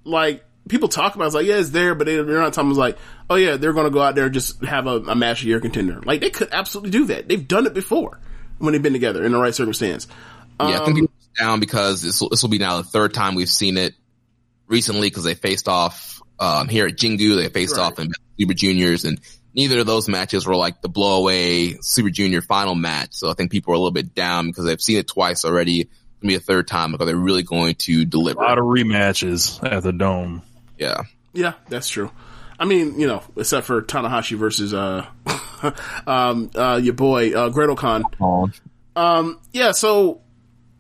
Like, people talk about it, it's like, yeah, it's there, but they're not talking, like, oh yeah, they're going to go out there and just have a match of the year contender. Like, they could absolutely do that. They've done it before when they've been together in the right circumstance. Yeah, I think it's down because this will be now the third time we've seen it recently because they faced off here at Jingu. They faced off in Super Juniors, and neither of those matches were like the blow-away Super Junior final match. So I think people are a little bit down because they've seen it twice already. It's going to be a third time because they're really going to deliver. A lot of rematches at the Dome. Yeah. Yeah, that's true. I mean, except for Tanahashi versus your boy Gretel Khan. Yeah, so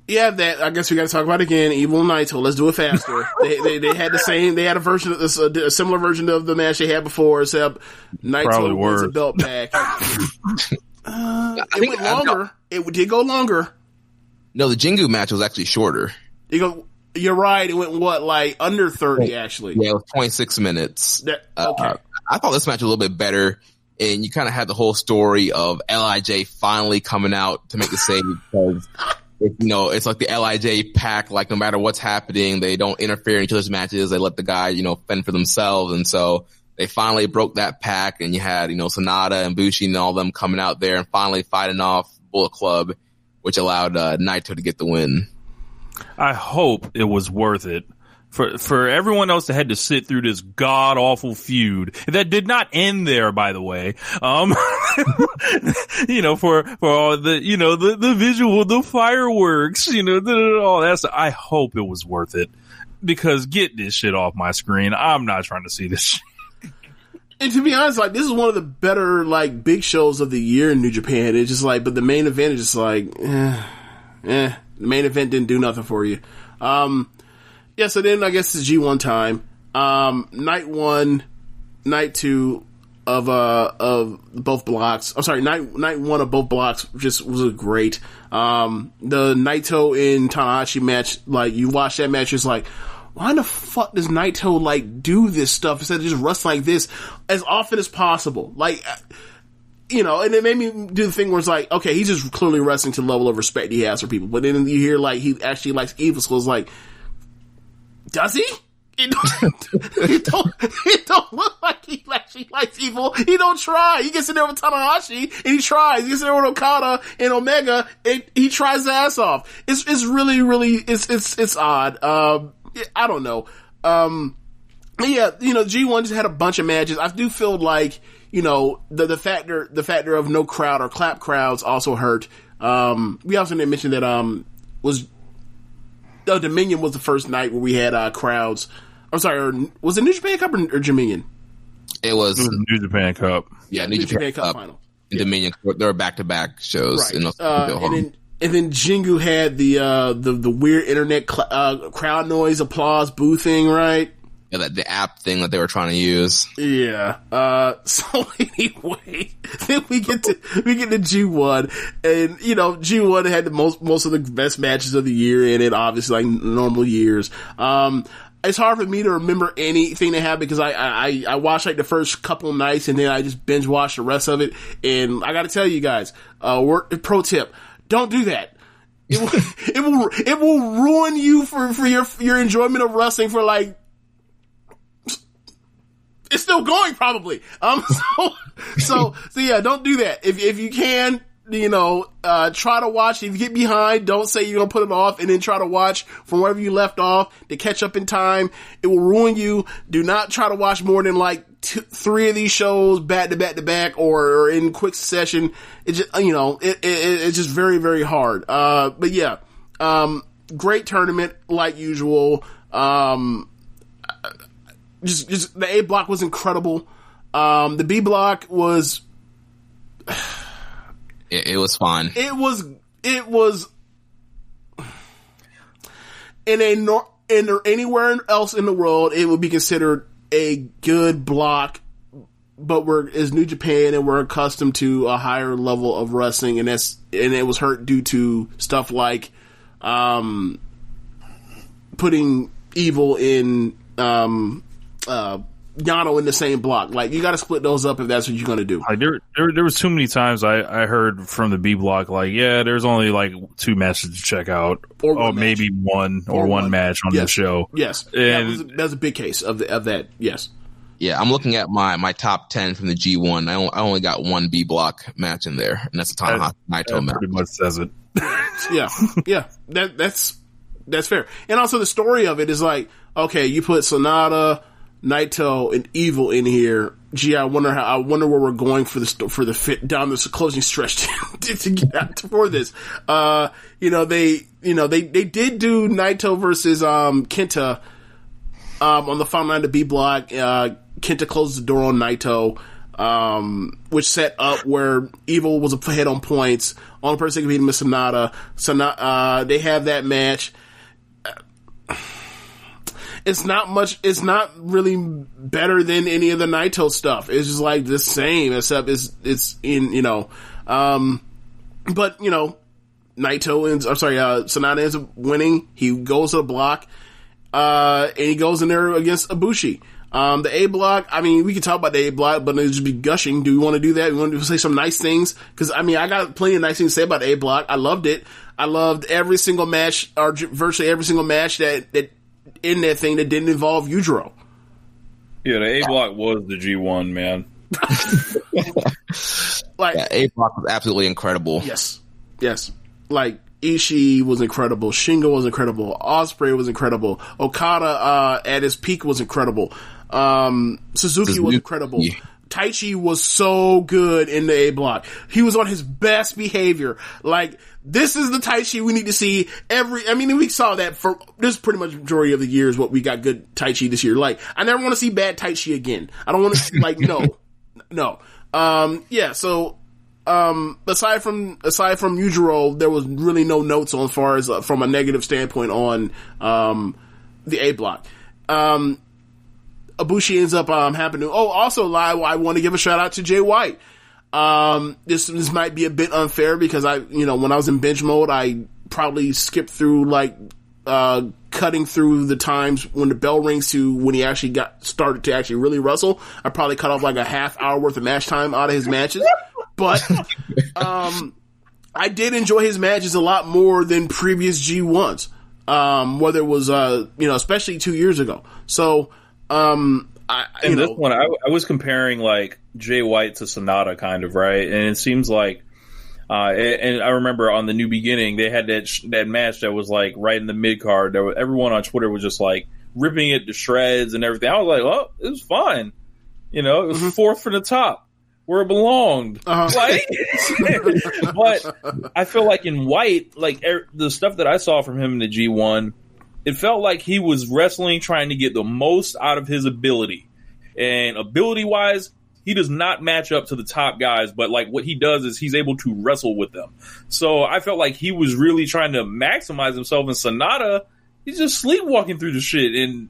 yeah, that I guess we got to talk about it again. Evil and Naito. Let's do it faster. they had the same. They had a similar version of the match they had before, except Naito wins the belt back. It went longer. It did go longer. No, the Jingu match was actually shorter. You're right. It went like under 30 actually. Yeah, it was 26 minutes. Okay. I thought this match was a little bit better, and you kind of had the whole story of LIJ finally coming out to make the save because it's like the LIJ pack. Like no matter what's happening, they don't interfere in each other's matches. They let the guy, fend for themselves. And so they finally broke that pack, and you had, Sonata and Bushi and all them coming out there and finally fighting off Bullet Club, which allowed Naito to get the win. I hope it was worth it for everyone else that had to sit through this god awful feud that did not end there, by the way. For all the visual, the fireworks, all that stuff. I hope it was worth it, because get this shit off my screen. I'm not trying to see this shit. And to be honest, like, this is one of the better, like, big shows of the year in New Japan. It's just like, but the main event is just like, the main event didn't do nothing for you. Yeah, so then I guess it's G1 time. Night 1, night 2 of both blocks. I'm sorry, night 1 of both blocks just was great. The Naito and Tanahashi match, like, you watch that match, it's like, why the fuck does Naito, like, do this stuff instead of just wrestling like this as often as possible? Like, and it made me do the thing where it's like, okay, he's just clearly wrestling to the level of respect he has for people. But then you hear, like, he actually likes Evil, so it's like, does he? It don't look like he actually likes Evil. He don't try. He gets in there with Tanahashi, and he tries. He gets in there with Okada and Omega, and he tries his ass off. It's really, really, it's odd. I don't know. Yeah, G1 just had a bunch of matches. I do feel like, the factor of no crowd or clap crowds also hurt. We also didn't mention that, Dominion was the first night where we had, crowds. I'm sorry, was it New Japan Cup or Dominion? It was New Japan Cup. Yeah, New Japan Cup final. And Dominion, there were back-to-back shows. Right. And then Jingu had the weird internet crowd noise applause boo thing, right? Yeah, the app thing that they were trying to use. Yeah. So anyway, then we get to G1, and G1 had the most of the best matches of the year in it, obviously, like normal years. It's hard for me to remember anything that happened because I watched like the first couple of nights, and then I just binge watched the rest of it. And I got to tell you guys, pro tip: don't do that. It will ruin you for your enjoyment of wrestling for like. It's still going probably. So yeah, don't do that. If you can, try to watch. If you get behind, don't say you're gonna put it off and then try to watch from wherever you left off to catch up in time. It will ruin you. Do not try to watch more than like 3 of these shows back to back to back or in quick succession. It just, it's just very, very hard. But yeah, great tournament like usual. Just the A block was incredible. The B block was. It was fun. It was anywhere else in the world, it would be considered a good block. But it's New Japan, and we're accustomed to a higher level of wrestling, and it was hurt due to stuff like putting Evil in. Yano in the same block. Like, you gotta split those up if that's what you're gonna do. Like, there was too many times I heard from the B block, like, yeah, there's only like 2 matches to check out, or maybe one match on the show. Yes, and that was a big case of that. Yes. Yeah, I'm looking at my top 10 from the G1. I only got 1 B block match in there, and that's the Tanahashi Naito match. Pretty much says it. Yeah. That's fair. And also the story of it is like, okay, you put Sonata, Naito, and Evil in here. Gee, I wonder where we're going for the fit down this closing stretch to get out for this. They did do Naito versus Kenta on the final line of B block. Kenta closed the door on Naito, which set up where Evil was ahead on points. Only person that could beat him is Sonata. They have that match. It's not really better than any of the Naito stuff. It's just like the same, except it's in, but Sonata ends up winning. He goes to the block, and he goes in there against Ibushi. The A block, I mean, we can talk about the A block, but it'll just be gushing. Do we want to do that? We want to say some nice things? Cause I mean, I got plenty of nice things to say about the A block. I loved it. I loved every single match, or virtually every single match that in that thing that didn't involve Yujiro. Yeah, the A block was the G1, man. Like, yeah, A block was absolutely incredible. Yes. Like, Ishii was incredible. Shingo was incredible. Ospreay was incredible. Okada, at his peak was incredible. Suzuki was incredible. Taichi was so good in the A block. He was on his best behavior. Like, this is the Taichi we need to see we saw that for this pretty much majority of the years what we got good Taichi this year. Like, I never want to see bad Taichi again. I don't want to like, no. So, aside from Yujiro, there was really no notes on as far as from a negative standpoint on the A block. Ibushi ends up happening. Oh, also, I want to give a shout out to Jay White. This might be a bit unfair because when I was in bench mode, I probably skipped through cutting through the times when the bell rings to when he actually started to actually really wrestle. I probably cut off like a half hour worth of match time out of his matches. But, I did enjoy his matches a lot more than previous G1s. Whether it was, especially 2 years ago. So, this one, I was comparing like Jay White to Sonata kind of, right? And it seems like, and I remember on the New Beginning, they had that match that was like right in the mid card. Everyone on Twitter was just like ripping it to shreds and everything. I was like, oh, it was fine. It was fourth from the top where it belonged. Like, but I feel like in White, like the stuff that I saw from him in the G1, it felt like he was wrestling trying to get the most out of his ability. And ability-wise, he does not match up to the top guys, but like what he does is he's able to wrestle with them. So I felt like he was really trying to maximize himself. And Sonata, he's just sleepwalking through the shit and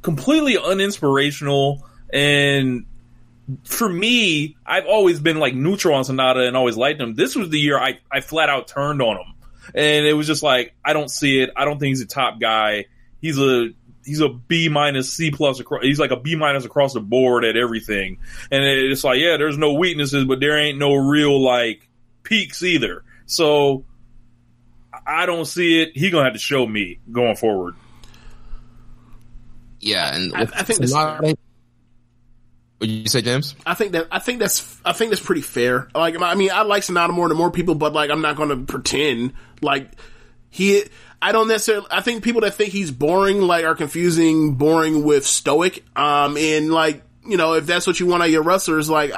completely uninspirational. And for me, I've always been like neutral on Sonata and always liked him. This was the year I flat out turned on him. And it was just like, I don't see it. I don't think he's a top guy. He's a B minus, C plus. He's like a B minus across the board at everything. And it's like, yeah, there's no weaknesses, but there ain't no real like peaks either. So I don't see it. He's gonna have to show me going forward. Yeah, and I think that's fair. What did you say, James? I think that's pretty fair. Like, I mean, I like Sonata more than more people, but like, I'm not going to pretend like I don't necessarily. I think people that think he's boring, like, are confusing boring with stoic. And like, if that's what you want out of your wrestlers, like,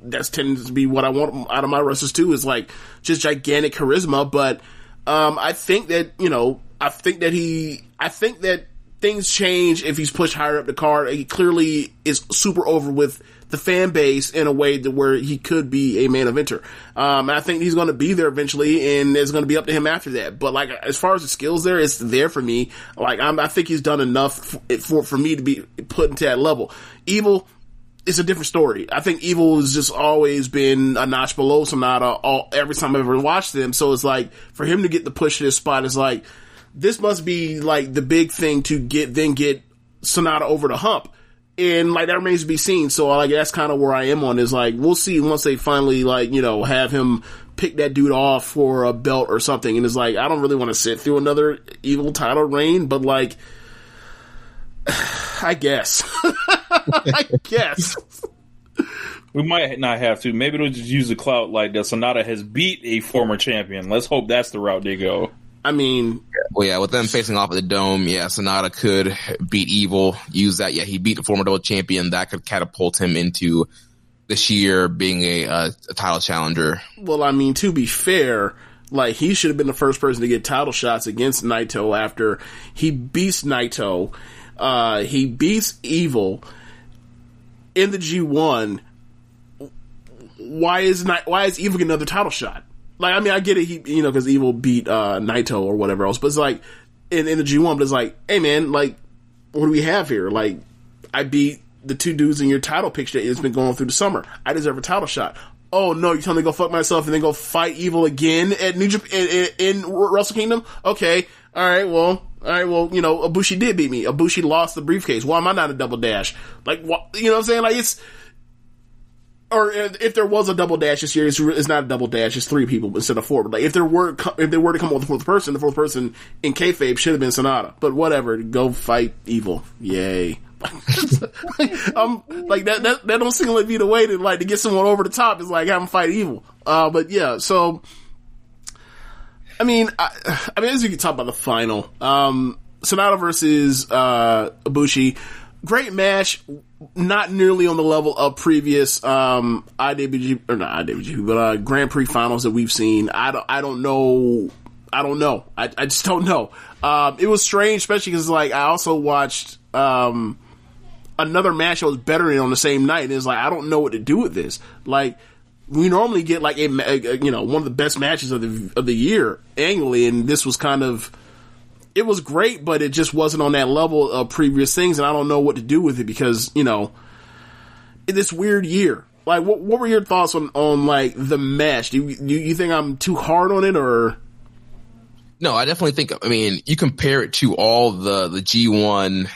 that's tends to be what I want out of my wrestlers too, is like just gigantic charisma. But, I think that, I think that things change if he's pushed higher up the card. He clearly is super over with the fan base in a way that where he could be a main eventer. I think he's going to be there eventually, and it's going to be up to him after that. But like, as far as the skills there, it's there for me. Like, I think he's done enough for me to be put into that level. Evil is a different story. I think Evil has just always been a notch below Sonata every time I've ever watched them. So it's like, for him to get the push to this spot is like, this must be like the big thing to get Sonata over the hump. And like, that remains to be seen. So like, that's kind of where I am on is like, we'll see once they finally like, have him pick that dude off for a belt or something. And it's like, I don't really want to sit through another Evil title reign, but like, I guess. I guess. We might not have to. Maybe they'll just use the clout like that Sonata has beat a former champion. Let's hope that's the route they go. I mean, well, yeah, with them facing off at the Dome, yeah, Sonata could beat Evil, use that. Yeah, he beat the former world champion. That could catapult him into this year being a title challenger. Well, I mean, to be fair, like, he should have been the first person to get title shots against Naito after he beats Naito. He beats Evil in the G1. Why is Evil getting another title shot? Like, I mean, I get it, because Evil beat Naito or whatever else, but it's like, in the G1, but it's like, hey man, like, what do we have here? Like, I beat the two dudes in your title picture that has been going through the summer. I deserve a title shot. Oh no, you telling me to go fuck myself and then go fight Evil again at New Japan, in Wrestle Kingdom? Okay, alright, well, All right, well, you know, Ibushi did beat me. Ibushi lost the briefcase. Why am I not a double dash? Like, what, you know what I'm saying? Like, it's, or if there was a double dash this year, it's not a double dash. It's 3 people instead of 4. But like, if they were to come up with the fourth person in kayfabe should have been Sonata. But whatever, go fight Evil. Yay. Like that don't seem like be the way to get someone over the top is like have them fight Evil. But yeah, so I mean, as you can talk about the final, Sonata versus Ibushi, great match, not nearly on the level of previous IWGP or not IWGP, but Grand Prix finals that we've seen. I don't know. I just don't know. It was strange, especially because like I also watched another match that was better on the same night, and it's like I don't know what to do with this. Like, we normally get like a one of the best matches of the year annually, and this was kind of, it was great, but it just wasn't on that level of previous things, and I don't know what to do with it because, you know, in this weird year. Like, what were your thoughts on like the match? Do you think I'm too hard on it, or? No, I definitely think, I mean, you compare it to all the G1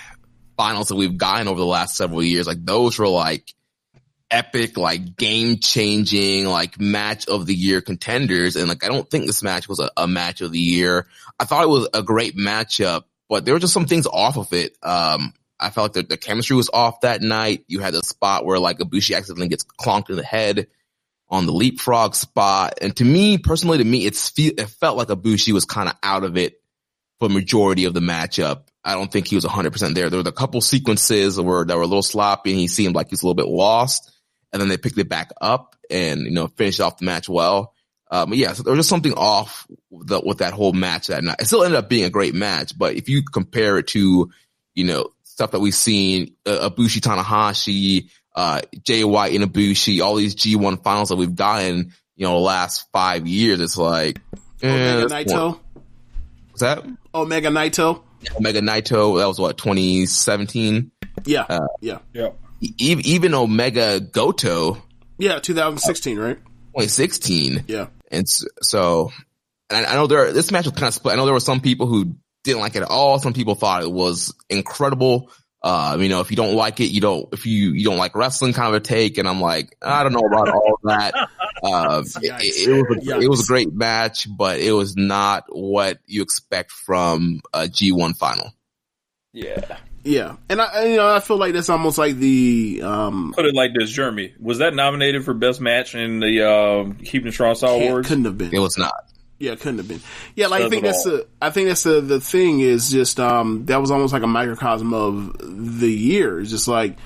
finals that we've gotten over the last several years, like those were like epic, like game-changing, like match of the year contenders, and like I don't think this match was a match of the year. I thought it was a great matchup, but there were just some things off of it. I felt like the chemistry was off that night. You had the spot where like Ibushi accidentally gets clonked in the head on the leapfrog spot, and to me, personally, it felt like Ibushi was kind of out of it for the majority of the matchup. I don't think he was 100% there. There were a couple sequences that were a little sloppy, and he seemed like he was a little bit lost. And then they picked it back up and, you know, finished off the match well. But yeah, so there was just something off with that whole match that night. It still ended up being a great match, but if you compare it to, you know, stuff that we've seen, Ibushi Tanahashi, Jay White and Ibushi, all these G1 finals that we've gotten, you know, the last 5 years, it's like, Omega Naito. What's that? Omega Naito. Omega Naito. That was what, 2017? Yeah. Yeah. Even Omega Goto. Yeah, 2016, right? 2016. Yeah. And so, and I know this match was kind of split. I know there were some people who didn't like it at all. Some people thought it was incredible. You know, if you don't like it, if you don't like wrestling kind of a take. And I'm like, I don't know about all that. It was a great match, but it was not what you expect from a G1 final. Yeah. Yeah, and I feel like that's almost like the put it like this, Jeremy. Was that nominated for best match in the Keepin It Strong Style Awards? Couldn't have been. It was not. Yeah, it couldn't have been. Yeah, like I think that's the thing is just that was almost like a microcosm of the year. It's just like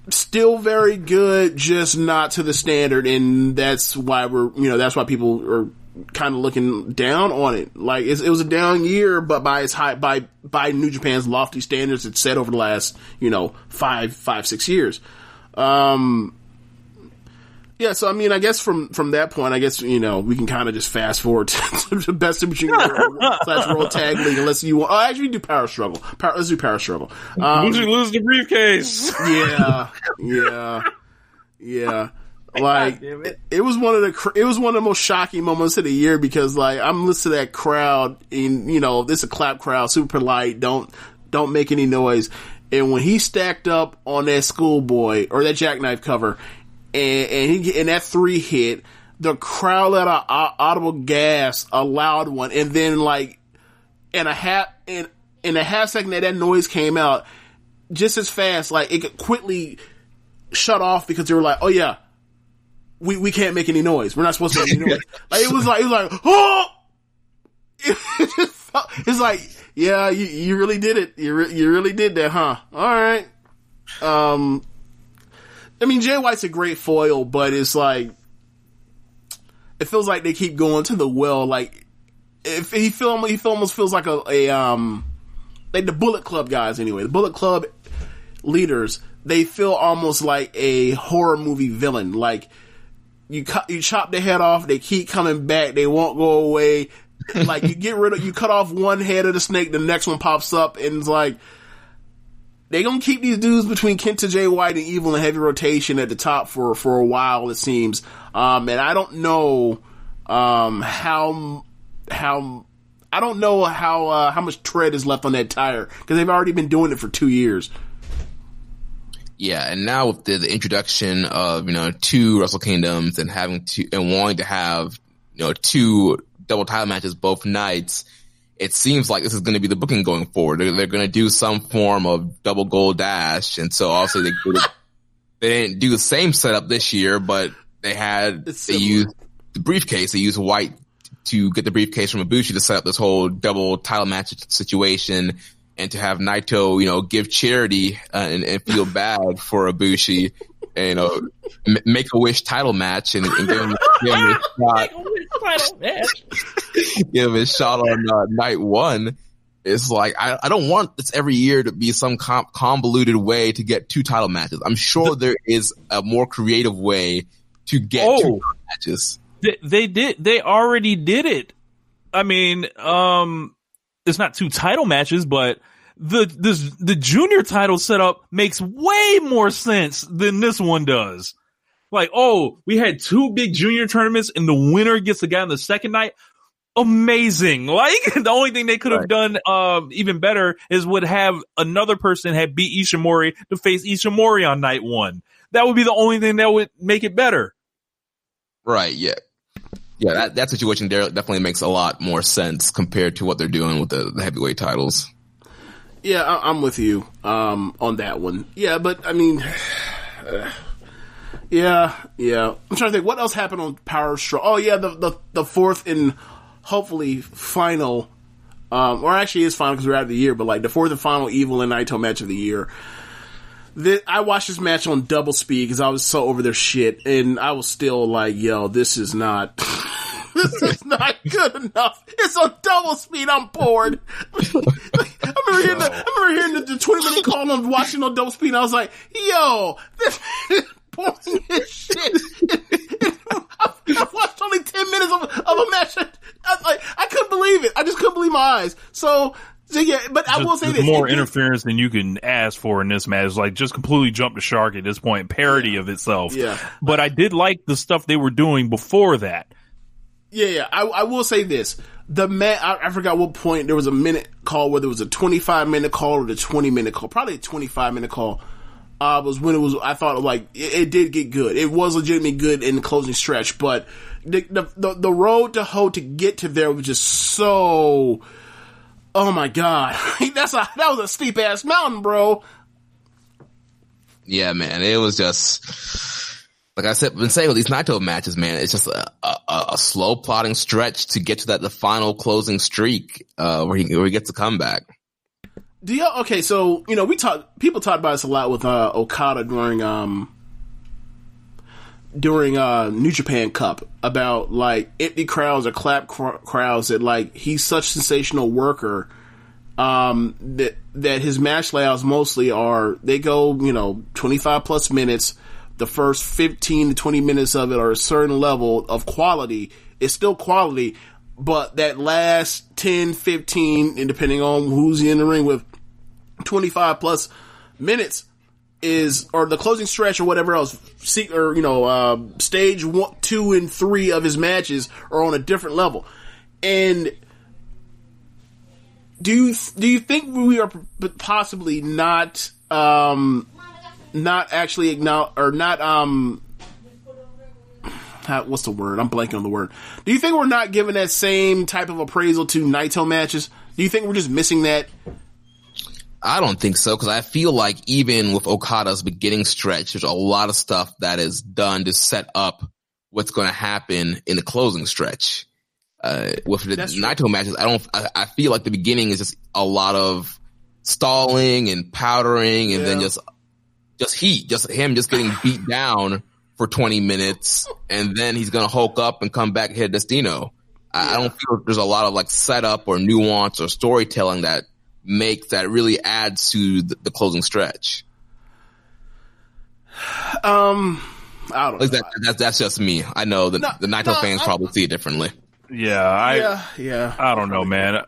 still very good, just not to the standard, and that's why that's why people are kind of looking down on it. Like it was a down year, but by New Japan's lofty standards it's set over the last 5-6 years. Yeah, so I mean, I guess from that point, I guess we can kind of just fast forward to the best of World Tag League, unless you want. Oh, actually, do Power Struggle. Let's do Power Struggle. Who's you lose the briefcase? Yeah. Like it was one of the most shocking moments of the year because like I'm listening to that crowd and this is a clap crowd, super polite, don't make any noise. And when he stacked up on that Schoolboy or that Jackknife cover and that 3 hit, the crowd let out audible gas, a loud one, and then like in a half second that noise came out, just as fast, like it quickly shut off because they were like, oh yeah, we can't make any noise. We're not supposed to make any noise. Like it was like oh, it's like yeah, you really did it. You really did that, huh? All right. I mean, Jay White's a great foil, but it's like it feels like they keep going to the well. Like if he almost feels like a like the Bullet Club guys anyway. The Bullet Club leaders, they feel almost like a horror movie villain. Like you chop their head off, they keep coming back, they won't go away. Like you cut off one head of the snake, the next one pops up, and it's like they gonna keep these dudes between Kenta Jay White and Evil in heavy rotation at the top for a while, it seems. And I don't know how I don't know how much tread is left on that tire because they've already been doing it for 2 years. Yeah, and now with the introduction of 2 Wrestle Kingdoms and wanting to have 2 double title matches both nights, it seems like this is going to be the booking going forward. They're going to do some form of double gold dash, and so also they didn't do the same setup this year, but they used the briefcase. They used White to get the briefcase from Ibushi to set up this whole double title match situation, and to have Naito, give charity and feel bad for Ibushi, and make a wish title match and give him a shot. Give him a shot on night 1. It's like I don't want this every year to be some convoluted way to get 2 title matches. I'm sure there is a more creative way to get 2 title matches. They already did it. I mean, it's not 2 title matches, but the junior title setup makes way more sense than this one does. Like, we had 2 big junior tournaments and the winner gets the guy on the second night. Amazing. Like, the only thing they could have done even better is would have another person have beat Ishimori to face Ishimori on night 1. That would be the only thing that would make it better. Right, yeah. Yeah, that situation there definitely makes a lot more sense compared to what they're doing with the heavyweight titles. Yeah, I'm with you on that one. Yeah, but I mean, yeah. I'm trying to think what else happened on Power Strong. Oh yeah, the fourth and hopefully final, or actually is final because we're out of the year, but like the fourth and final Evil and Naito match of the year. I watched this match on double speed because I was so over their shit, and I was still like, yo, this is not good enough. It's on double speed. I'm bored. I remember hearing the 20-minute call on watching on double speed, and I was like, yo, this is boring as shit. I've watched only 10 minutes of a match. I couldn't believe it. I just couldn't believe my eyes. So yeah, but I will say this. More interference than you can ask for in this match. Like, just completely jumped the shark at this point. Parody of itself. Yeah. But I did like the stuff they were doing before that. Yeah. I will say this. I forgot what point there was a minute call, whether it was a 25-minute call or the 20-minute call. Probably a 25-minute call. Was when it was, I thought like, it did get good. It was legitimately good in the closing stretch, but the road to hoe to get to there was just so, oh my god. That was a steep ass mountain, bro. Yeah, man. It was just, like I said, been saying with these Naito matches, man, it's just a slow plotting stretch to get to the final closing streak, where he gets a comeback. Okay, so, people talk about this a lot with, Okada during New Japan Cup about, like, empty crowds or clap crowds that, like, he's such a sensational worker, that his match layouts mostly are, they go, 25 plus minutes. The first 15 to 20 minutes of it are a certain level of quality. It's still quality, but that last 10, 15, and depending on who's in the ring with, 25 plus minutes or the closing stretch or whatever else, stage 1, 2, and 3 of his matches are on a different level. And do you think we are possibly not actually acknowledge, or not, what's the word? I'm blanking on the word. Do you think we're not giving that same type of appraisal to Naito matches? Do you think we're just missing that? I don't think so, because I feel like even with Okada's beginning stretch, there's a lot of stuff that is done to set up what's going to happen in the closing stretch. With the Naito matches, I feel like the beginning is just a lot of stalling and powdering, and then just heat, just him just getting beat down for 20 minutes, and then he's going to hulk up and come back and hit Destino. I don't feel like there's a lot of like setup or nuance or storytelling that really adds to the closing stretch. I don't know. That's just me. I know that the Naito fans probably see it differently. Yeah, I don't know, man.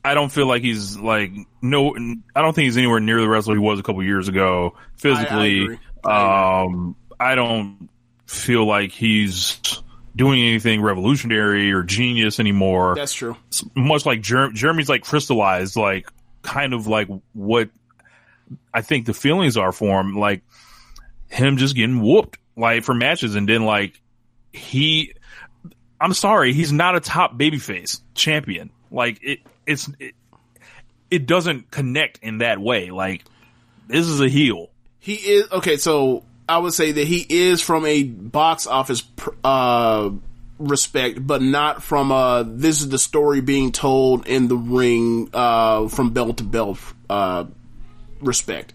I don't feel like he's like I don't think he's anywhere near the wrestler he was a couple years ago. Physically, I don't feel like he's doing anything revolutionary or genius anymore. That's true. It's much like Jeremy's like crystallized, like kind of like what I think the feelings are for him, like him just getting whooped like for matches, and then like I'm sorry, he's not a top babyface champion. Like it doesn't connect in that way. Like this is a heel. He is okay. So I would say that he is from a box office respect, but not from this is the story being told in the ring from belt to belt respect.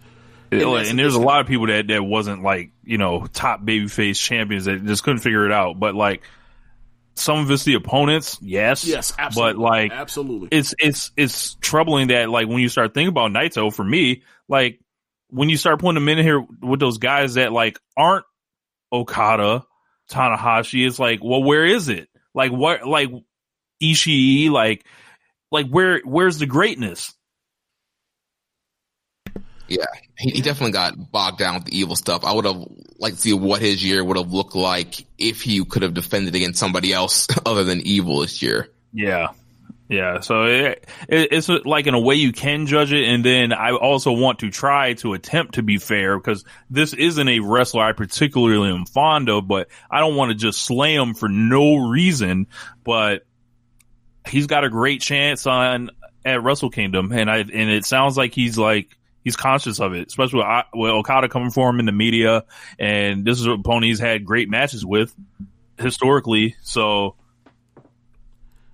And there's a lot of people that wasn't like, you know, top babyface champions that just couldn't figure it out. But like some of it's the opponents, yes, absolutely. But like, absolutely, it's troubling that like when you start thinking about Naito, for me, like when you start putting them in here with those guys that like aren't Okada, Tanahashi, it's like, well, where is it? Like what? Like Ishii, like where's the greatness? Yeah, he definitely got bogged down with the evil stuff. I would have liked to see what his year would have looked like if he could have defended against somebody else other than Evil this year. Yeah. So it's like in a way you can judge it, and then I also want to try to attempt to be fair because this isn't a wrestler I particularly am fond of, but I don't want to just slay him for no reason. But he's got a great chance at Wrestle Kingdom, and it sounds like he's conscious of it, especially with Okada coming for him in the media. And this is an opponent he's had great matches with historically. So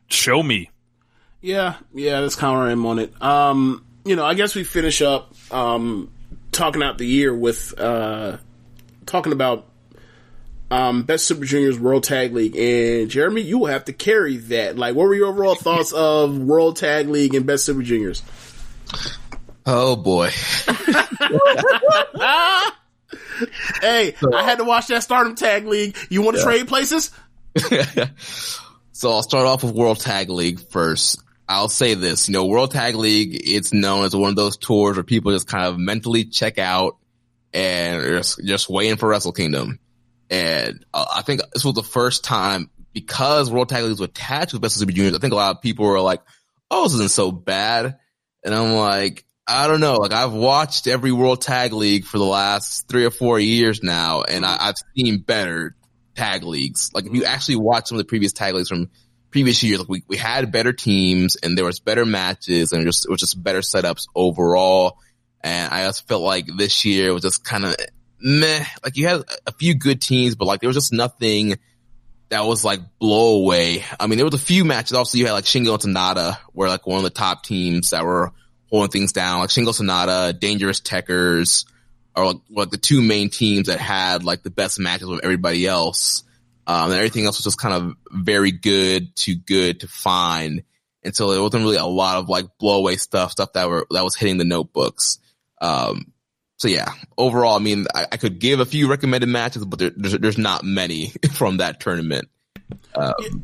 show me. Yeah, that's kind of where I'm on it. You know, I guess we finish up talking out the year with talking about Best Super Juniors World Tag League. And Jeremy, you will have to carry that. Like, what were your overall thoughts of World Tag League and Best Super Juniors? Oh boy. Hey, I had to watch that Stardom Tag League. You want to trade places? So I'll start off with World Tag League first. I'll say this, you know, World Tag League, it's known as one of those tours where people just kind of mentally check out and just waiting for Wrestle Kingdom. And I think this was the first time, because World Tag League was attached with Best of Super Juniors, I think a lot of people were like, oh, this isn't so bad. And I'm like, I don't know. Like, I've watched every World Tag League for the last 3 or 4 years now, and I've seen better tag leagues. Like, if you actually watch some of the previous tag leagues from previous years, like we had better teams and there was better matches and it was just better setups overall. And I just felt like this year was just kind of meh. Like, you had a few good teams, but like there was just nothing that was like blow away. I mean, there was a few matches. Also, you had like Shingo and Sonata were like one of the top teams that were holding things down. Like Shingo Sonata, Dangerous Techers are like the two main teams that had like the best matches with everybody else. And everything else was just kind of very good to fine. And so there wasn't really a lot of like blow away stuff that was hitting the notebooks. So yeah, overall, I mean, I could give a few recommended matches, but there's not many from that tournament.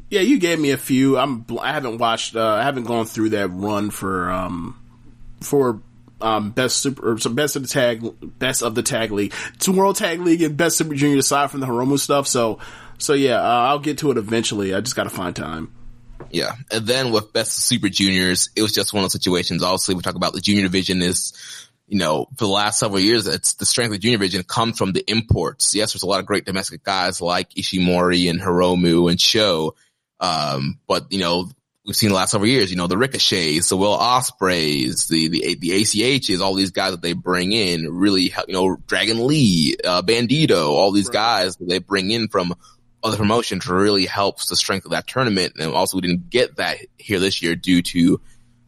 Yeah, you gave me a few. I haven't watched. I haven't gone through that run for best of the tag league, to World Tag League and Best Super Junior aside from the Hiromu stuff. So yeah, I'll get to it eventually. I just got to find time. Yeah, and then with Best Super Juniors, it was just one of those situations. Obviously, we talk about the junior division is, you know, for the last several years, it's the strength of the junior division comes from the imports. Yes, there's a lot of great domestic guys like Ishimori and Hiromu and Sho. But, you know, we've seen the last several years, you know, the Ricochets, the Will Ospreys, the ACHs, all these guys that they bring in really help, you know, Dragon Lee, Bandito, all these guys that they bring in from other promotions really helps the strength of that tournament. And also we didn't get that here this year due to,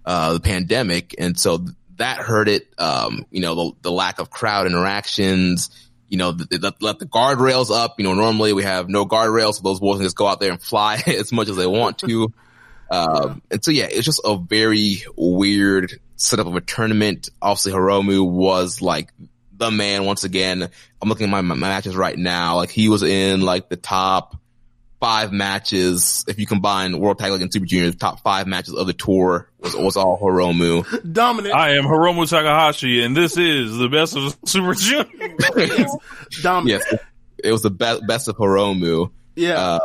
the pandemic. And so that hurt it. You know, the lack of crowd interactions, you know, they let the guardrails up. You know, normally we have no guardrails, so those boys can just go out there and fly as much as they want to. And so, yeah, it's just a very weird setup of a tournament. Obviously, Hiromu was like the man once again. I'm looking at my matches right now. Like, he was in like the top 5 matches. If you combine World Tag League and Super Junior, the top 5 matches of the tour was all Hiromu. Dominant. I am Hiromu Takahashi, and this is the Best of Super Junior. Dominant. Yes, it was the best of Hiromu. Yeah.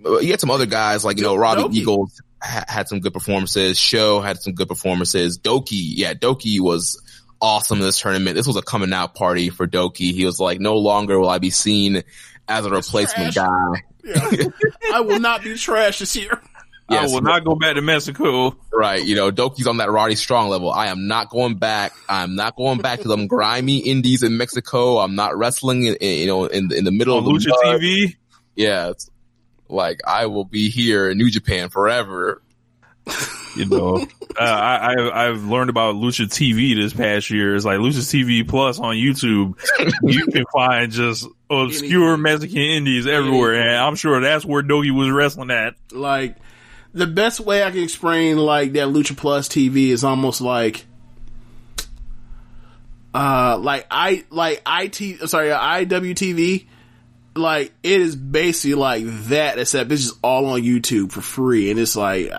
you had some other guys like, Robbie Doki. Eagles had some good performances. Show had some good performances. Doki was awesome in this tournament. This was a coming out party for Doki. He was like, no longer will I be seen as a replacement guy. Yeah. I will not be trash this year. Yes, I will not go back to Mexico. Right. Doki's on that Roddy Strong level. I am not going back. I'm not going back to them grimy indies in Mexico. I'm not wrestling in the middle of Lucha TV. Yeah. It's like, I will be here in New Japan forever. I've learned about Lucha TV this past year. It's like Lucha TV Plus on YouTube. You can find just obscure Mexican indies everywhere, and I'm sure that's where Doki was wrestling at. Like, the best way I can explain like that Lucha Plus TV is almost like IWTV. Like, it is basically like that, except it's just all on YouTube for free, and it's like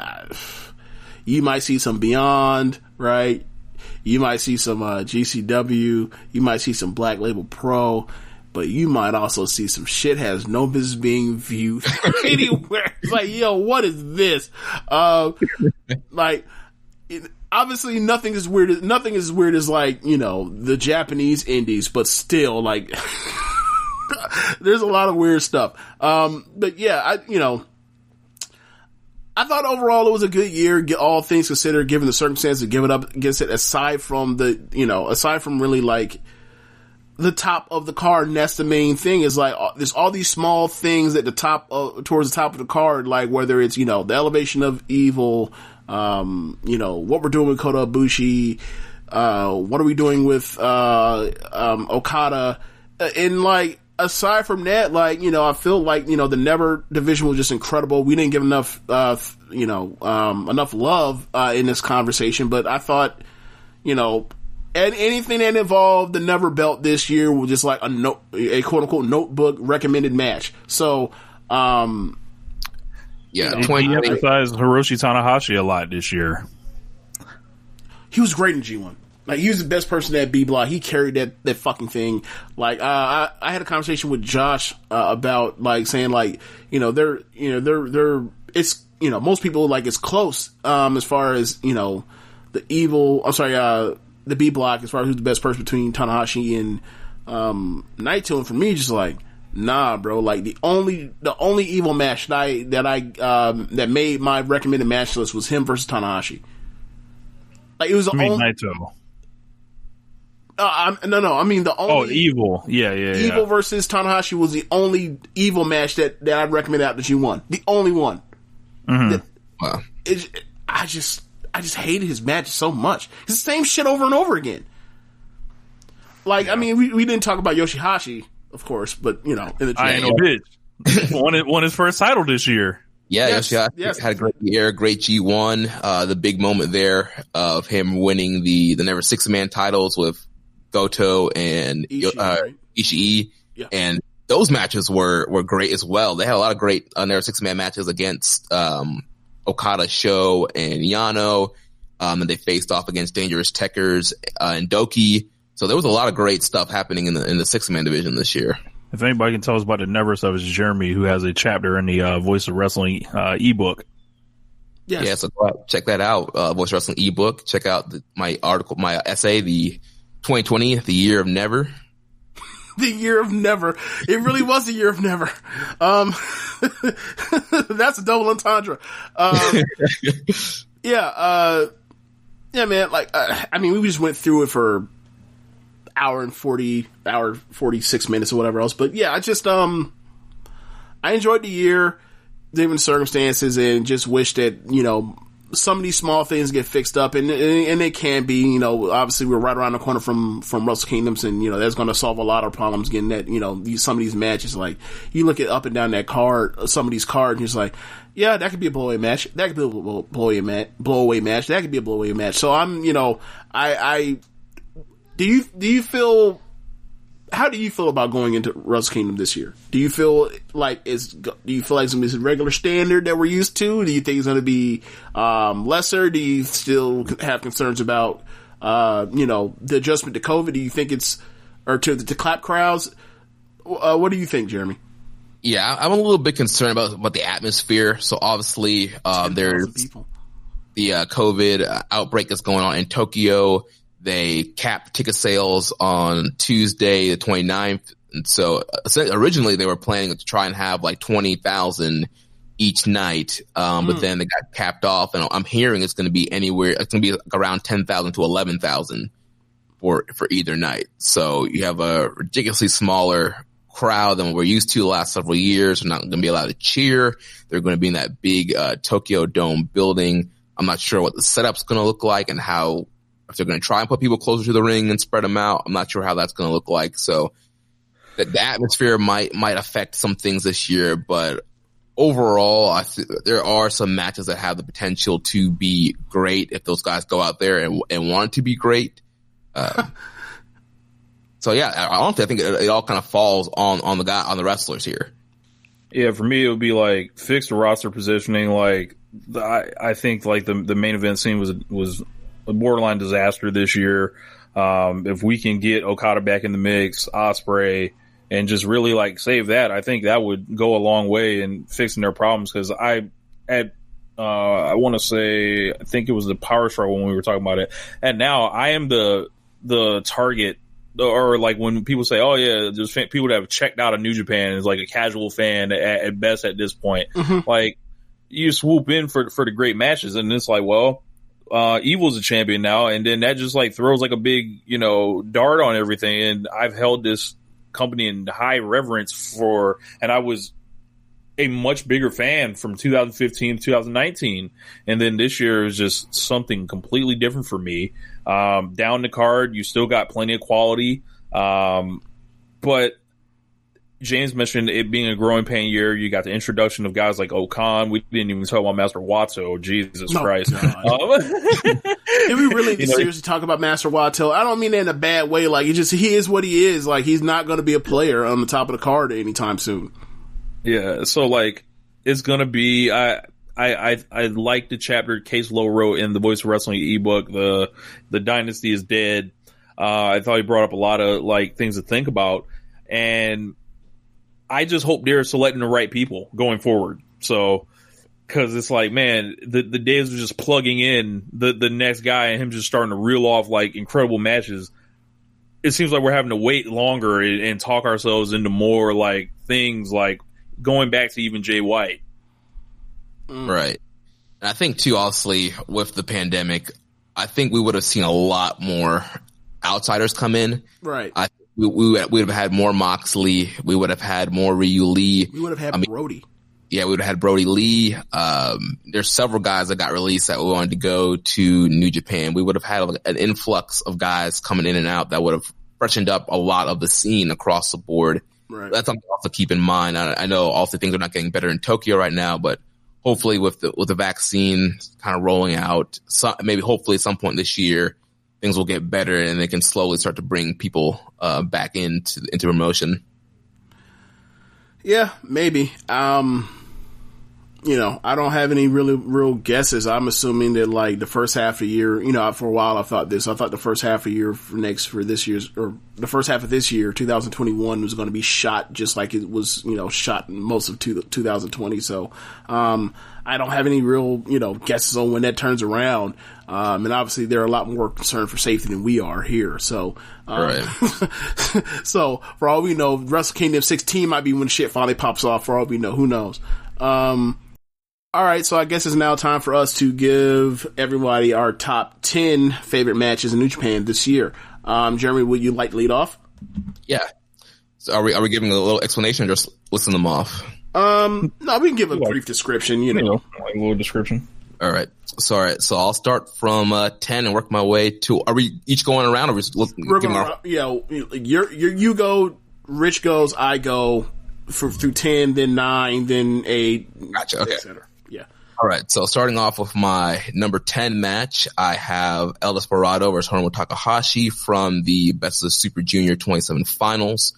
you might see some Beyond, right? You might see some GCW, you might see some Black Label Pro, but you might also see some shit has no business being viewed anywhere. It's like, yo, what is this? Obviously nothing is weird as like, the Japanese indies, but still, like, there's a lot of weird stuff. But yeah, I thought overall it was a good year, all things considered, given the circumstances of giving up against it, aside from really like the top of the card. And that's the main thing, is like, there's all these small things at the top towards the top of the card, like whether it's, the elevation of Evil, what we're doing with Kota Ibushi, what are we doing with, Okada, and like, aside from that, like, I feel like, the Never division was just incredible. We didn't give enough, enough love, in this conversation, but I thought, and anything that involved the Never belt this year was just like a quote unquote notebook recommended match. So, he emphasized Hiroshi Tanahashi a lot this year. He was great in G1. Like, he was the best person at B Block. He carried that fucking thing. Like, I had a conversation with Josh, about, like, saying, like, it's, most people, like, it's close, as far as, the B Block, as far as who's the best person between Tanahashi and, Naito. And for me, just like, nah, bro, like, the only Evil match that made my recommended match list was him versus Tanahashi. Like, it was the only Naito. I mean the only Evil. Yeah. Evil versus Tanahashi was the only Evil match that I recommended out that you won. The only one. Mm-hmm. Wow. I just hated his match so much. It's the same shit over and over again. Like, I mean, we didn't talk about Yoshihashi, of course, but in the I ain't no bitch. won his first title this year. Yeah, Yoshihashi had a great year, great G1. The big moment there of him winning the Never 6-man titles with Goto and Ishii. Yeah. And those matches were great as well. They had a lot of great Never 6-man matches against Okada, Sho, and Yano. And they faced off against Dangerous Tekkers and Doki. So there was a lot of great stuff happening in the 6-man division this year. If anybody can tell us about the Never stuff, it's Jeremy, who has a chapter in the Voice of Wrestling ebook. Yes. Yeah, so check that out. Voice Wrestling ebook. Check out my article, my essay, the 2020, the year of never. The year of never. It really was the year of never. That's a double entendre. Yeah, man. Like, I mean, we just went through it for hour 46 minutes or whatever else. But yeah, I just, I enjoyed the year, given circumstances, and just wish that, some of these small things get fixed up, and they can be, obviously we're right around the corner from Wrestle Kingdoms, and, that's going to solve a lot of problems getting that, some of these matches. Like, you look at up and down that card, some of these cards, and you're just like, yeah, that could be a blowaway match. That could be a blowaway match. That could be a blowaway match. So I'm, do you feel, how do you feel about going into Wrestle Kingdom this year? Do you feel like it's going to be a regular standard that we're used to? Do you think it's going to be lesser? Do you still have concerns about the adjustment to COVID? Do you think it's, or to clap crowds? What do you think, Jeremy? Yeah, I'm a little bit concerned about the atmosphere. So obviously, there's people. The COVID outbreak that's going on in Tokyo. They capped ticket sales on Tuesday, the 29th. And so originally they were planning to try and have like 20,000 each night. But then they got capped off, and I'm hearing it's going to be around 10,000 to 11,000 for either night. So you have a ridiculously smaller crowd than we're used to the last several years. They're not going to be allowed to cheer. They're going to be in that big Tokyo Dome building. I'm not sure what the setup's going to look like and if they're going to try and put people closer to the ring and spread them out. I'm not sure how that's going to look like. So the atmosphere might affect some things this year, but overall, there are some matches that have the potential to be great if those guys go out there and want it to be great. So yeah, honestly, I think it all kind of falls on the wrestlers here. Yeah, for me, it would be like fix the roster positioning. Like I think like the main event scene was a borderline disaster this year. If we can get Okada back in the mix, Ospreay, and just really like save that, I think that would go a long way in fixing their problems. Because I want to say, I think it was the Power Struggle when we were talking about it, and now I am the target. Or like when people say, "Oh yeah," there's people that have checked out of New Japan as like a casual fan at best at this point. Like you swoop in for the great matches, and it's like, well, Evil's a champion now, and then that just like throws like a big dart on everything. And I've held this company in high reverence and I was a much bigger fan from 2015 to 2019, and then this year is just something completely different for me. Down the card, you still got plenty of quality, but James mentioned it being a growing pain year. You got the introduction of guys like Okan. We didn't even talk about Master Wato. Jesus Christ! If we really seriously talk about Master Wato, I don't mean that in a bad way. Like he is what he is. Like he's not going to be a player on the top of the card anytime soon. Yeah, so like it's gonna be. I like the chapter Case Low wrote in the Voice of Wrestling ebook. The Dynasty is dead. I thought he brought up a lot of like things to think about, and I just hope they're selecting the right people going forward. So, because it's like, man, the days of just plugging in the next guy and him just starting to reel off like incredible matches. It seems like we're having to wait longer and talk ourselves into more like things like going back to even Jay White. Right. And I think too, obviously, with the pandemic, I think we would have seen a lot more outsiders come in. Right. We would have had more Moxley. We would have had more Ryu Lee. We would have had Brody. Yeah, we would have had Brody Lee. There's several guys that got released that we wanted to go to New Japan. We would have had an influx of guys coming in and out that would have freshened up a lot of the scene across the board. Right. That's something also keep in mind. I know also things are not getting better in Tokyo right now, but hopefully with the vaccine kind of rolling out, hopefully at some point this year, things will get better and they can slowly start to bring people back into promotion. Yeah, maybe. I don't have any real guesses. I'm assuming that like the first half of the year, for a while I thought the first half of the year the first half of this year, 2021 was going to be shot just like it was, shot in most of 2020. So, I don't have any real, guesses on when that turns around. And obviously they're a lot more concerned for safety than we are here. So, right. So for all we know, Wrestle Kingdom 16 might be when shit finally pops off. For all we know, who knows? All right, so I guess it's now time for us to give everybody our top 10 favorite matches in New Japan this year. Jeremy, would you like to lead off? Yeah. So are we giving a little explanation or just listing them off? No, we can give a brief description, like a little description. All right. So I'll start from 10 and work my way to. Are we each going around, or are we just you go, Rich goes, I go through 10, then 9, then 8. Gotcha. Okay. Yeah. All right. So starting off with my number 10 match, I have El Desperado versus Hiromu Takahashi from the Best of the Super Junior 27 finals.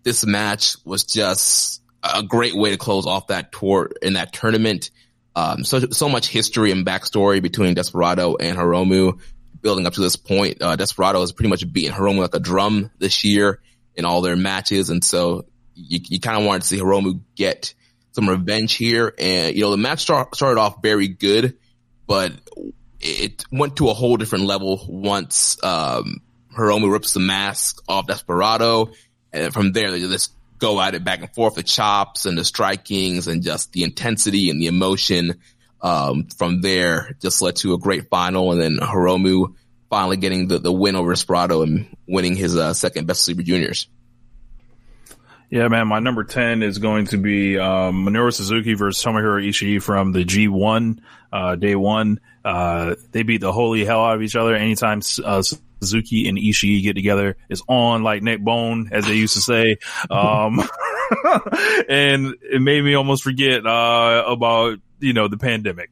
This match was just a great way to close off that tour in that tournament. So much history and backstory between Desperado and Hiromu building up to this point. Desperado has pretty much beaten Hiromu like a drum this year in all their matches. And so you kind of wanted to see Hiromu get some revenge here. And, the match started off very good, but it went to a whole different level once Hiromu rips the mask off Desperado. And from there, they just go at it back and forth, the chops and the strikings and just the intensity and the emotion. From there, just led to a great final. And then Hiromu finally getting the win over Desperado and winning his second Best of Super Juniors. Yeah, man, my number 10 is going to be Minoru Suzuki versus Tomohiro Ishii from the G1, day one. They beat the holy hell out of each other. Anytime Suzuki and Ishii get together, it's on like neck bone, as they used to say. And it made me almost forget about, the pandemic.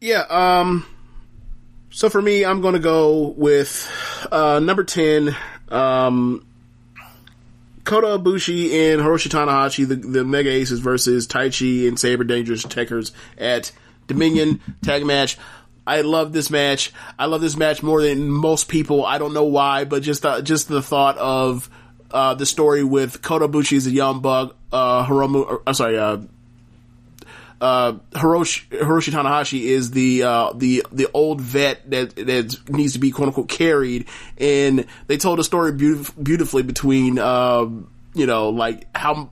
Yeah, so for me, I'm going to go with number 10, Kota Ibushi and Hiroshi Tanahashi, the Mega Aces versus Taichi and Sabre Dangerous Tekkers at Dominion Tag Match. I love this match. I love this match more than most people. I don't know why, but just the thought of the story with Kota Ibushi as a young buck, Hiroshi Tanahashi is the old vet that needs to be quote unquote carried, and they told a story beautifully between like how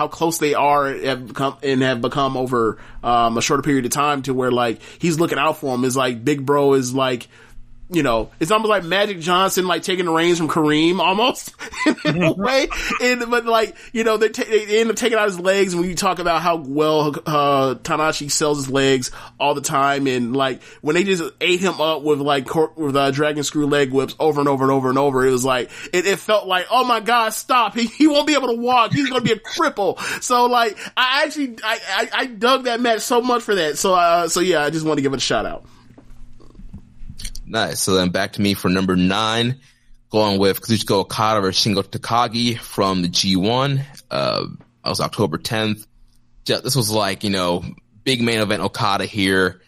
close they have become over a shorter period of time, to where like he's looking out for him. Is like Big Bro is like, it's almost like Magic Johnson, like taking the reins from Kareem almost in a way. But like, they end up taking out his legs. And when you talk about how well, Tanahashi sells his legs all the time. And like, when they just ate him up with dragon screw leg whips over and over and over and over, it was like, it felt like, oh my God, stop. He won't be able to walk. He's going to be a cripple. So like, I dug that match so much for that. So yeah, I just want to give it a shout out. Nice. So then back to me for number 9, going with Kazuchika Okada versus Shingo Takagi from the G1. That was October 10th. This was like, big main event Okada here.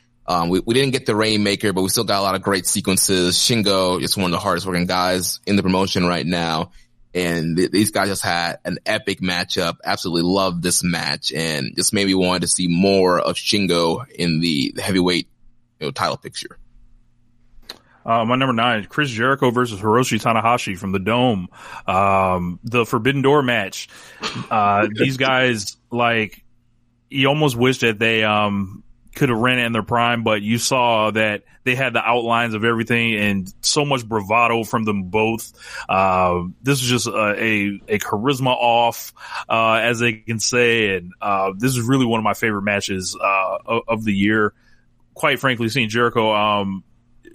We didn't get the Rainmaker, but we still got a lot of great sequences. Shingo is one of the hardest working guys in the promotion right now. And these guys just had an epic matchup. Absolutely loved this match, and just made me want to see more of Shingo in the heavyweight title picture. My number 9, Chris Jericho versus Hiroshi Tanahashi from the Dome. The Forbidden Door match. These guys, like, you almost wish that they could have ran it in their prime, but you saw that they had the outlines of everything and so much bravado from them both. This is just a charisma off, as they can say, and this is really one of my favorite matches of the year. Quite frankly, seeing Jericho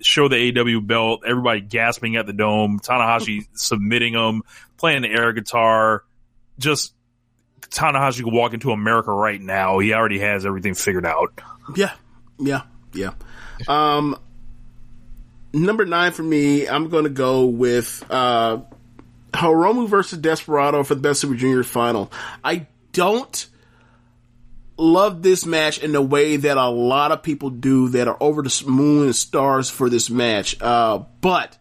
show the AEW belt, everybody gasping at the Dome, Tanahashi submitting him, playing the air guitar. Just Tanahashi could walk into America right now. He already has everything figured out. Yeah. Number 9 for me, I'm going to go with Hiromu versus Desperado for the Best Super Juniors final. I don't love this match in the way that a lot of people do that are over the moon and stars for this match. But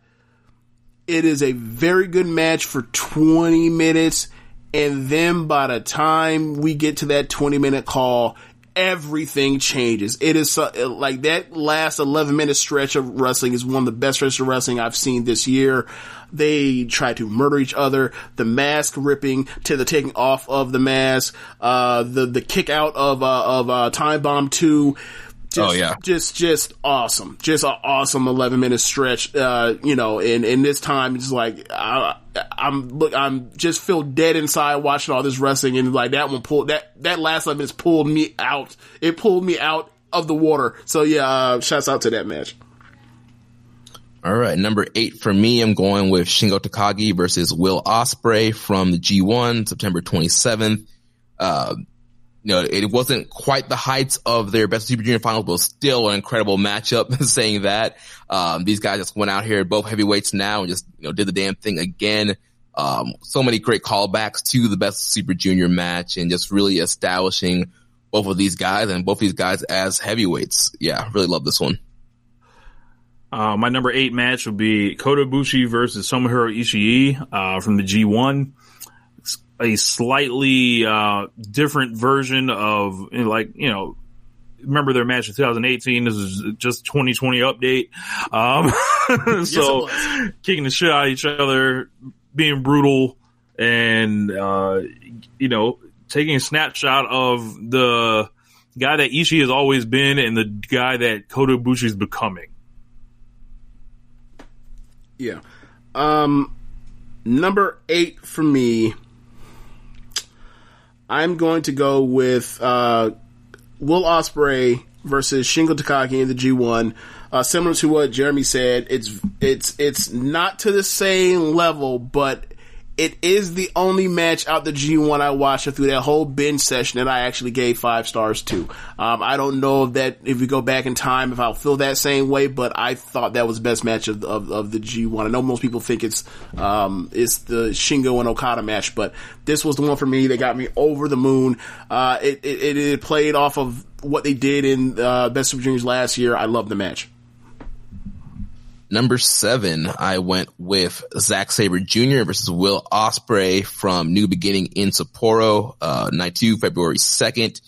it is a very good match for 20 minutes. And then by the time we get to that 20-minute call, everything changes. It is like that last 11-minute stretch of wrestling is one of the best stretches of wrestling I've seen this year. They try to murder each other, the mask ripping to the taking off of the mask, the kick out of Time Bomb 2. Just awesome. Just an awesome 11-minute stretch, and this time it's like, I'm just feel dead inside watching all this wrestling, and like that last 11 minutes pulled me out. It pulled me out of the water. So yeah, shouts out to that match. All right. Number 8 for me, I'm going with Shingo Takagi versus Will Ospreay from the G1, September 27th. It wasn't quite the heights of their Best Super Junior finals, but still an incredible matchup. Saying that, these guys just went out here, both heavyweights now, and just did the damn thing again. So many great callbacks to the Best Super Junior match, and just really establishing both of these guys and both these guys as heavyweights. Yeah, really love this one. My number 8 match would be Kota Ibushi versus Tomohiro Ishii from the G1. a slightly different version of, like, you know, remember their match in 2018. This is just 2020 update. So kicking the shit out of each other, being brutal, and you know, taking a snapshot of the guy that Ishii has always been and the guy that Kota Ibushi is becoming. Yeah. Number 8 for me, I'm going to go with Will Ospreay versus Shingo Takagi in the G1. Similar to what Jeremy said, it's not to the same level, but it is the only match out the G1 I watched through that whole binge session that I actually gave 5 stars to. I don't know if we go back in time, if I'll feel that same way, but I thought that was the best match of the G1. I know most people think it's the Shingo and Okada match, but this was the one for me that got me over the moon. It played off of what they did in Best Super Juniors last year. I love the match. Number 7, I went with Zack Sabre Jr. versus Will Ospreay from New Beginning in Sapporo, night 2, February 2nd.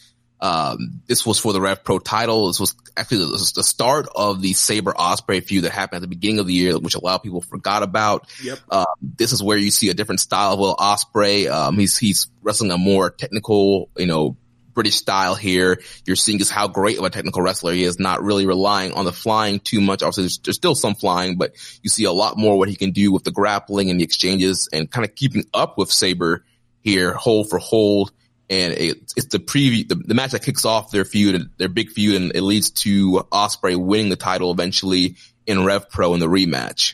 This was for the Rev Pro title. This was actually the start of the Sabre Ospreay feud that happened at the beginning of the year, which a lot of people forgot about. Yep. This is where you see a different style of Will Ospreay. He's wrestling a more technical, you know, British style here. You're seeing just how great of a technical wrestler he is, not really relying on the flying too much. Obviously, there's still some flying, but you see a lot more what he can do with the grappling and the exchanges and kind of keeping up with Sabre here, hold for hold. And it's the preview, the match that kicks off their feud, their big feud, and it leads to Ospreay winning the title eventually in Rev Pro in the rematch.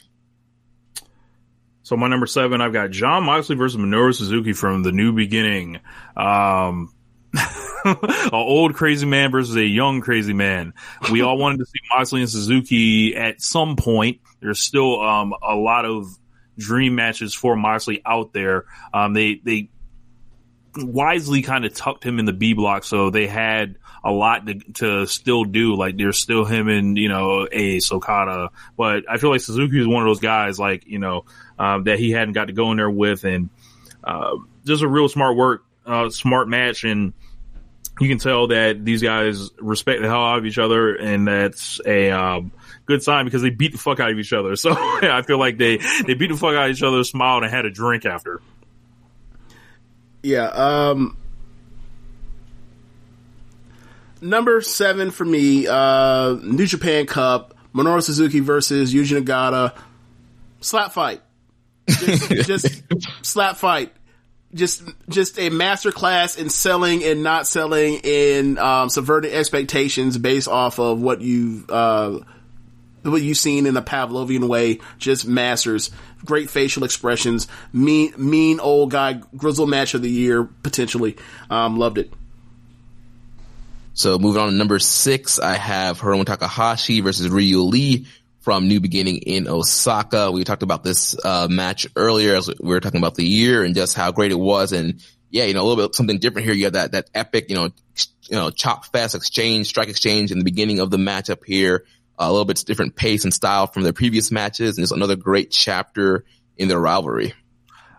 So my number 7, I've got Jon Moxley versus Minoru Suzuki from the New Beginning. An old crazy man versus a young crazy man. We all wanted to see Moxley and Suzuki at some point. There's still a lot of dream matches for Moxley out there. They wisely kind of tucked him in the B block, so they had a lot to still do. Like, there's still him and, you know, Ace, Okada. But I feel like Suzuki is one of those guys, like, you know, that he hadn't got to go in there with, and just a real smart match, and you can tell that these guys respect the hell out of each other, and that's a good sign because they beat the fuck out of each other. So I feel like they beat the fuck out of each other, smiled, and had a drink after. Yeah. Number 7 for me, New Japan Cup, Minoru Suzuki versus Yuji Nagata. Slap fight. Just slap fight. Just a masterclass in selling and not selling, in subverting expectations based off of what you've seen in a Pavlovian way. Just masters. Great facial expressions. Mean old guy. Grizzle match of the year, potentially. Loved it. So moving on to number 6, I have Hiromu Takahashi versus Ryu Lee from New Beginning in Osaka. We talked about this match earlier as we were talking about the year and just how great it was. And yeah, you know, a little bit something different here. You have that epic, you know, chop fast exchange, strike exchange in the beginning of the match up here. A little bit different pace and style from their previous matches, and it's another great chapter in their rivalry.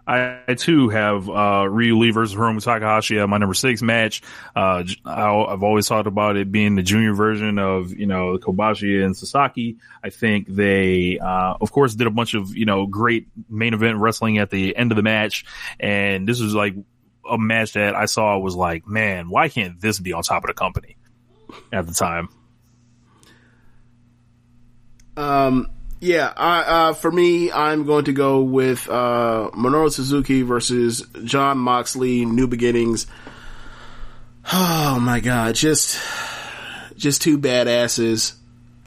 I too have Ryu Lee versus Hiromu Takahashi at my number 6 match. I've always talked about it being the junior version of, you know, Kobashi and Sasaki. I think they, of course, did a bunch of, you know, great main event wrestling at the end of the match, and this was like a match that I saw was like, man, why can't this be on top of the company at the time? Yeah, for me, I'm going to go with Minoru Suzuki versus Jon Moxley, New Beginnings. Oh my god, just two badasses.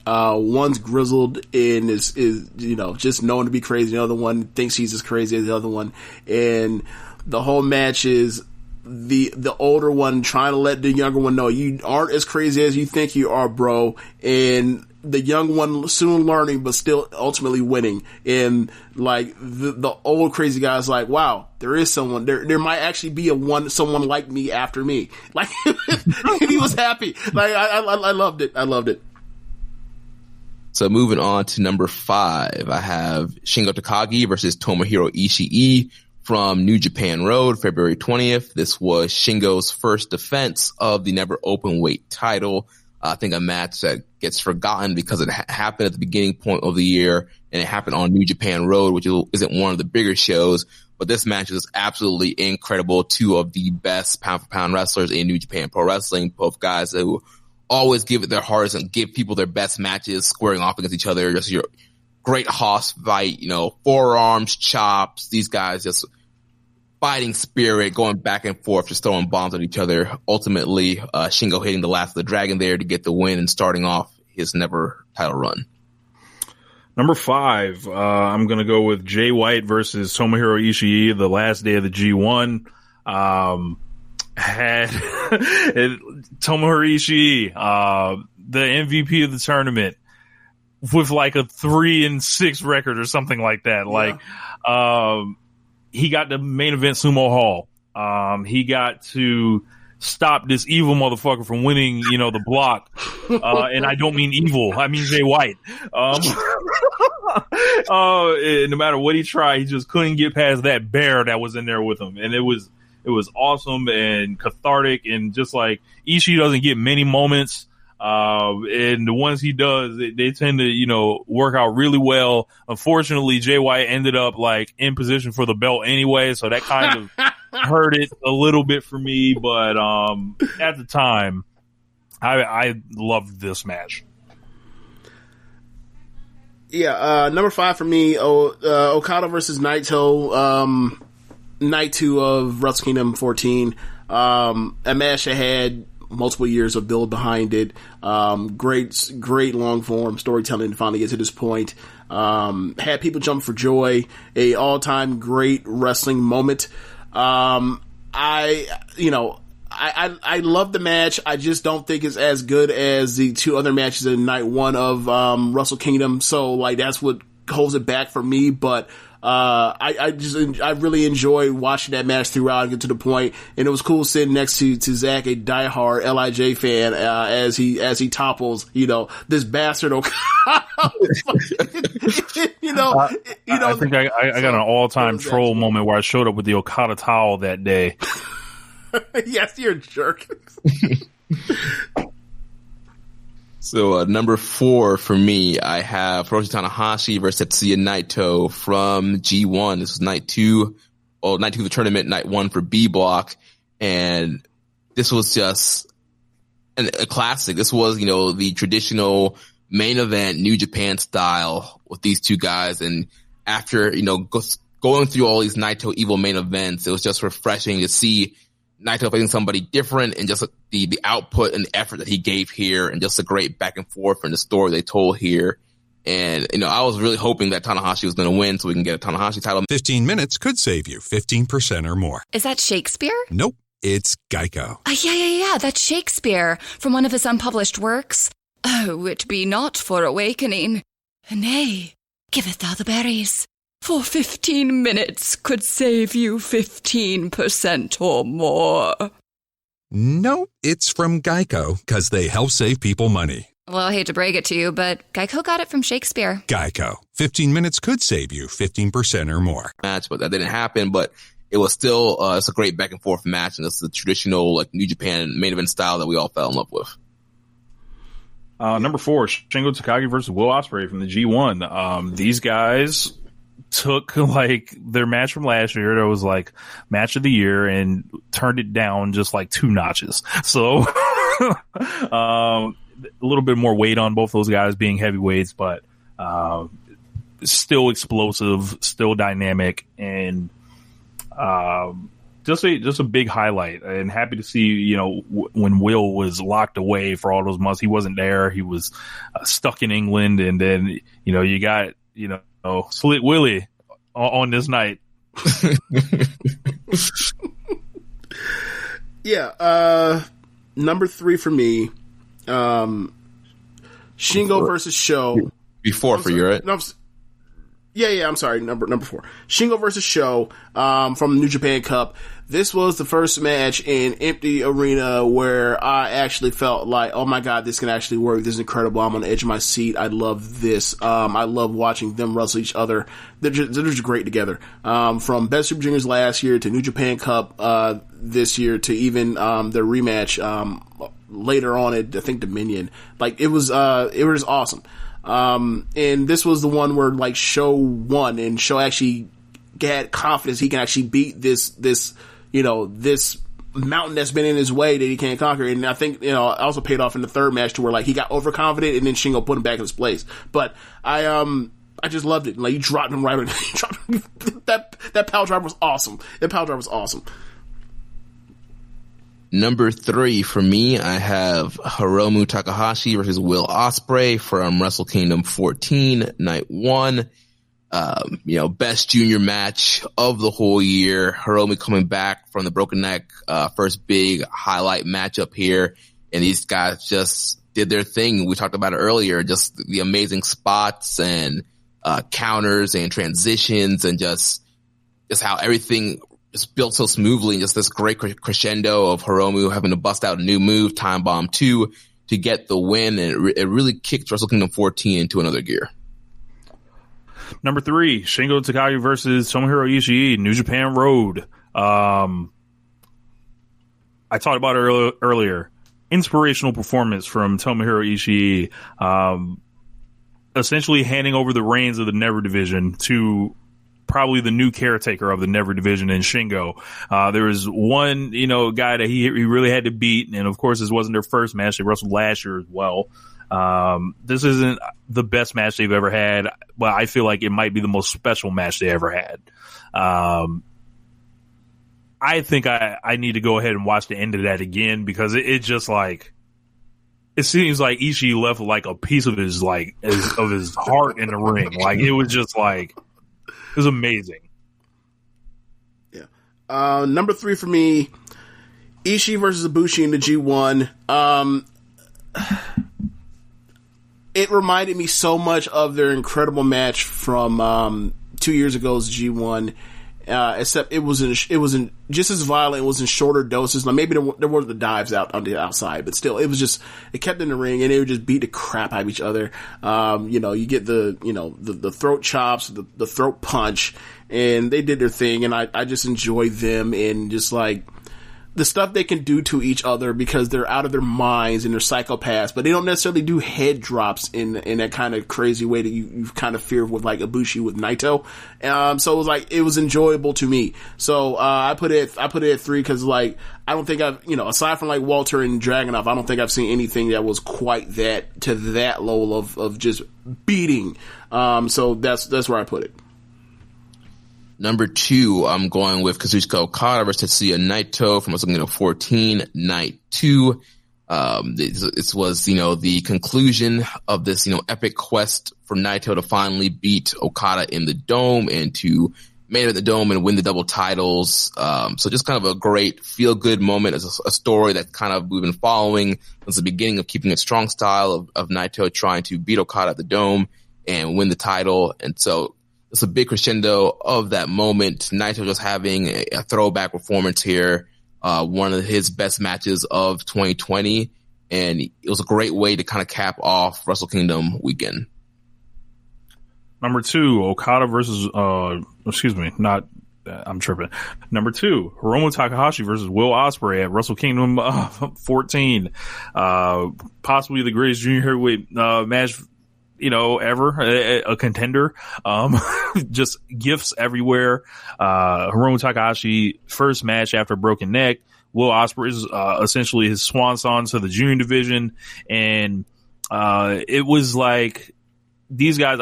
One's grizzled and is you know, just known to be crazy. The other one thinks he's as crazy as the other one, and the whole match is the older one trying to let the younger one know you aren't as crazy as you think you are, bro, and the young one soon learning, but still ultimately winning. And like the old crazy guy's like, wow, there is someone there might actually be someone like me after me. Like, he was happy. Like, I loved it. I loved it. So moving on to number 5, I have Shingo Takagi versus Tomohiro Ishii from New Japan Road, February 20th. This was Shingo's first defense of the never open weight title. I think a match that gets forgotten because it happened at the beginning point of the year, and it happened on New Japan Road, which isn't one of the bigger shows. But this match is absolutely incredible. Two of the best pound-for-pound wrestlers in New Japan Pro Wrestling, both guys who always give it their hearts and give people their best matches, squaring off against each other. Just your great hoss fight, forearms, chops. These guys just fighting spirit, going back and forth, just throwing bombs at each other. Ultimately, Shingo hitting the last of the dragon there to get the win and starting off his never title run. Number 5, I'm going to go with Jay White versus Tomohiro Ishii, the last day of the G1. Had Tomohiro Ishii, the MVP of the tournament, with like a 3-6 record or something like that. Yeah. He got the main event Sumo Hall. He got to stop this evil motherfucker from winning, the block. And I don't mean evil. I mean Jay White. No matter what he tried, he just couldn't get past that bear that was in there with him. And it was awesome and cathartic, and just like Ishii doesn't get many moments. And the ones he does, they tend to, work out really well. Unfortunately, Jay White ended up in position for the belt anyway, so that kind of hurt it a little bit for me. But at the time, I loved this match. Yeah, number 5 for me, Okada versus Naito, night 2 of Wrestle Kingdom 14. A match that had multiple years of build behind it. Great long form storytelling to finally get to this point. Had people jump for joy. A all-time great wrestling moment. I love the match. I just don't think it's as good as the 2 other matches in night 1 of Wrestle Kingdom. So that's what holds it back for me. But I really enjoyed watching that match throughout and get to the point, and it was cool sitting next to Zach, a diehard LIJ fan, as he topples, this bastard Okada. I think I got an all-time troll moment where I showed up with the Okada towel that day. Yes, you're a jerk. So number 4 for me, I have Hiroshi Tanahashi versus Tetsuya Naito from G1. This was night 2 of the tournament, night 1 for B Block, and this was just a classic. This was, the traditional main event, New Japan style with these two guys, and after going through all these Naito Evil main events, it was just refreshing to see Naito facing somebody different, and just the output and the effort that he gave here, and just a great back and forth and the story they told here. And, I was really hoping that Tanahashi was going to win so we can get a Tanahashi title. 15 minutes could save you 15% or more. Is that Shakespeare? Nope, it's Geico. Yeah, that's Shakespeare from one of his unpublished works. Oh, it be not for awakening. Nay, giveth thou the berries. For 15 minutes could save you 15% or more. Nope, it's from Geico, because they help save people money. Well, I hate to break it to you, but Geico got it from Shakespeare. Geico. 15 minutes could save you 15% or more. Match, but that didn't happen, but it was still it's a great back and forth match, and it's the traditional New Japan main event style that we all fell in love with. Number 4, Shingo Takagi versus Will Ospreay from the G1. These guys took their match from last year that was match of the year and turned it down just 2 notches. So a little bit more weight on both those guys being heavyweights, but still explosive, still dynamic, and just a big highlight. And happy to see when Will was locked away for all those months, he wasn't there. He was stuck in England, and then you got Slit Willie on this night. Yeah, number 3 for me, Shingo versus Sho. Before for you, right? No, I'm sorry. Number 4, Shingo versus Sho from the New Japan Cup. this was the first match in empty arena where I actually felt like, oh my god, this can actually work. This is incredible. I'm on the edge of my seat. I love this. I love watching them wrestle each other. They're just great together. From Best Super Juniors last year to New Japan Cup this year to even their rematch later on at, I think, Dominion. Like, it was awesome. And this was the one where, like, Show won, and Show actually had confidence he can actually beat this mountain that's been in his way that he can't conquer. And I think, it also paid off in the third match to where, like, he got overconfident and then Shingo put him back in his place. But I just loved it. Like, you dropped him right on that power driver was awesome. That power driver was awesome. Number 3 for me, I have Hiromu Takahashi versus Will Ospreay from Wrestle Kingdom 14, Night 1. Best junior match of the whole year. Hiromu coming back from the broken neck, first big highlight matchup here. And these guys just did their thing. We talked about it earlier, just the amazing spots and counters and transitions and just how everything is built so smoothly, and just this great crescendo of Hiromu having to bust out a new move, Time Bomb 2, to get the win. And it really kicked Wrestle Kingdom 14 into another gear. Number 3, Shingo Takagi versus Tomohiro Ishii, New Japan Road. I talked about it earlier. Inspirational performance from Tomohiro Ishii, essentially handing over the reins of the Never Division to probably the new caretaker of the Never Division in Shingo. There was one, guy that he really had to beat, and of course this wasn't their first match. They wrestled last year as well. This isn't the best match they've ever had, but I feel like it might be the most special match they ever had. I think I need to go ahead and watch the end of that again, because it just like, it seems like Ishii left like a piece of his of his heart in the ring. Like, it was just like, it was amazing. Yeah. Number 3 for me, Ishii versus Ibushi in the G1. It reminded me so much of their incredible match from 2 years ago's G1, except it wasn't just as violent. It was in shorter doses. Like, maybe there weren't the dives out on the outside, but still, it kept in the ring, and they would just beat the crap out of each other. You get the throat chops, the throat punch, and they did their thing, and I just enjoyed them, and just like the stuff they can do to each other, because they're out of their minds and they're psychopaths, but they don't necessarily do head drops in that kind of crazy way that you kind of fear with, like, Ibushi with Naito. So it was enjoyable to me. So, I put it at 3, cause like, I don't think I've, aside from like Walter and Dragunov, I don't think I've seen anything that was quite that, to that level of just beating. So that's where I put it. Number 2, I'm going with Kazuchika Okada versus Tetsuya Naito from Wrestle Kingdom 14, Night 2. This was, the conclusion of this, epic quest for Naito to finally beat Okada in the Dome and to make it at the Dome and win the double titles. So just kind of a great feel-good moment. It's a story that kind of we've been following since the beginning of Keepin It Strong Style of Naito trying to beat Okada at the Dome and win the title. And so it's a big crescendo of that moment. Naito just having a throwback performance here. One of his best matches of 2020. And it was a great way to kind of cap off Wrestle Kingdom weekend. Number 2, Okada versus, I'm tripping. Number 2, Hiromu Takahashi versus Will Ospreay at Wrestle Kingdom 14. Possibly the greatest junior heavyweight match ever, a contender. Just gifts everywhere. Hiromu Takahashi, first match after a broken neck. Will Ospreay is essentially his swan song to the junior division, and it was like, these guys,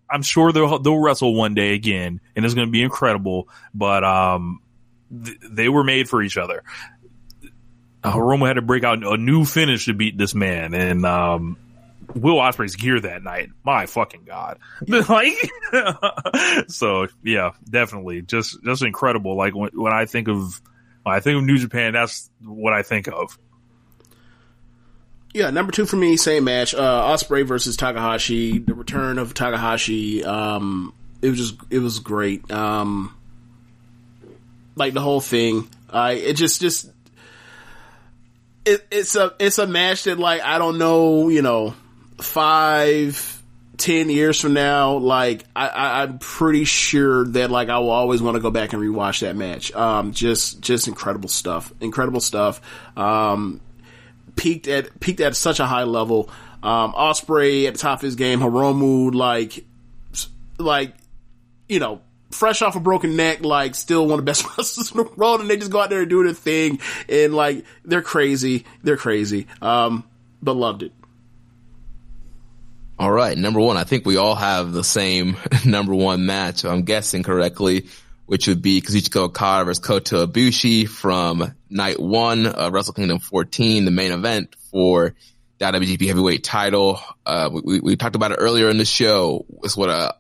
I'm sure they'll wrestle one day again, and it's going to be incredible. But they were made for each other. Hiromu had to break out a new finish to beat this man, and Will Ospreay's gear that night, my fucking god! Like, so yeah, definitely, just incredible. Like, when I think of New Japan, that's what I think of. Yeah, number 2 for me, same match. Ospreay versus Takahashi. The return of Takahashi. It was great. Like, the whole thing. It's a match that, like, I don't know, 5-10 years from now, like, I'm pretty sure that, like, I will always want to go back and rewatch that match. Just incredible stuff. Peaked at such a high level. Ospreay at the top of his game. Hiromu, fresh off a broken neck, like, still one of the best wrestlers in the world, and they just go out there and do their thing, and, like, they're crazy. But loved it. All right, number one. I think we all have the same number one match, if I'm guessing correctly, which would be Kazuchika Okada versus Kota Ibushi from night one of Wrestle Kingdom 14, the main event for the IWGP Heavyweight title. We talked about it earlier in the show. It's what a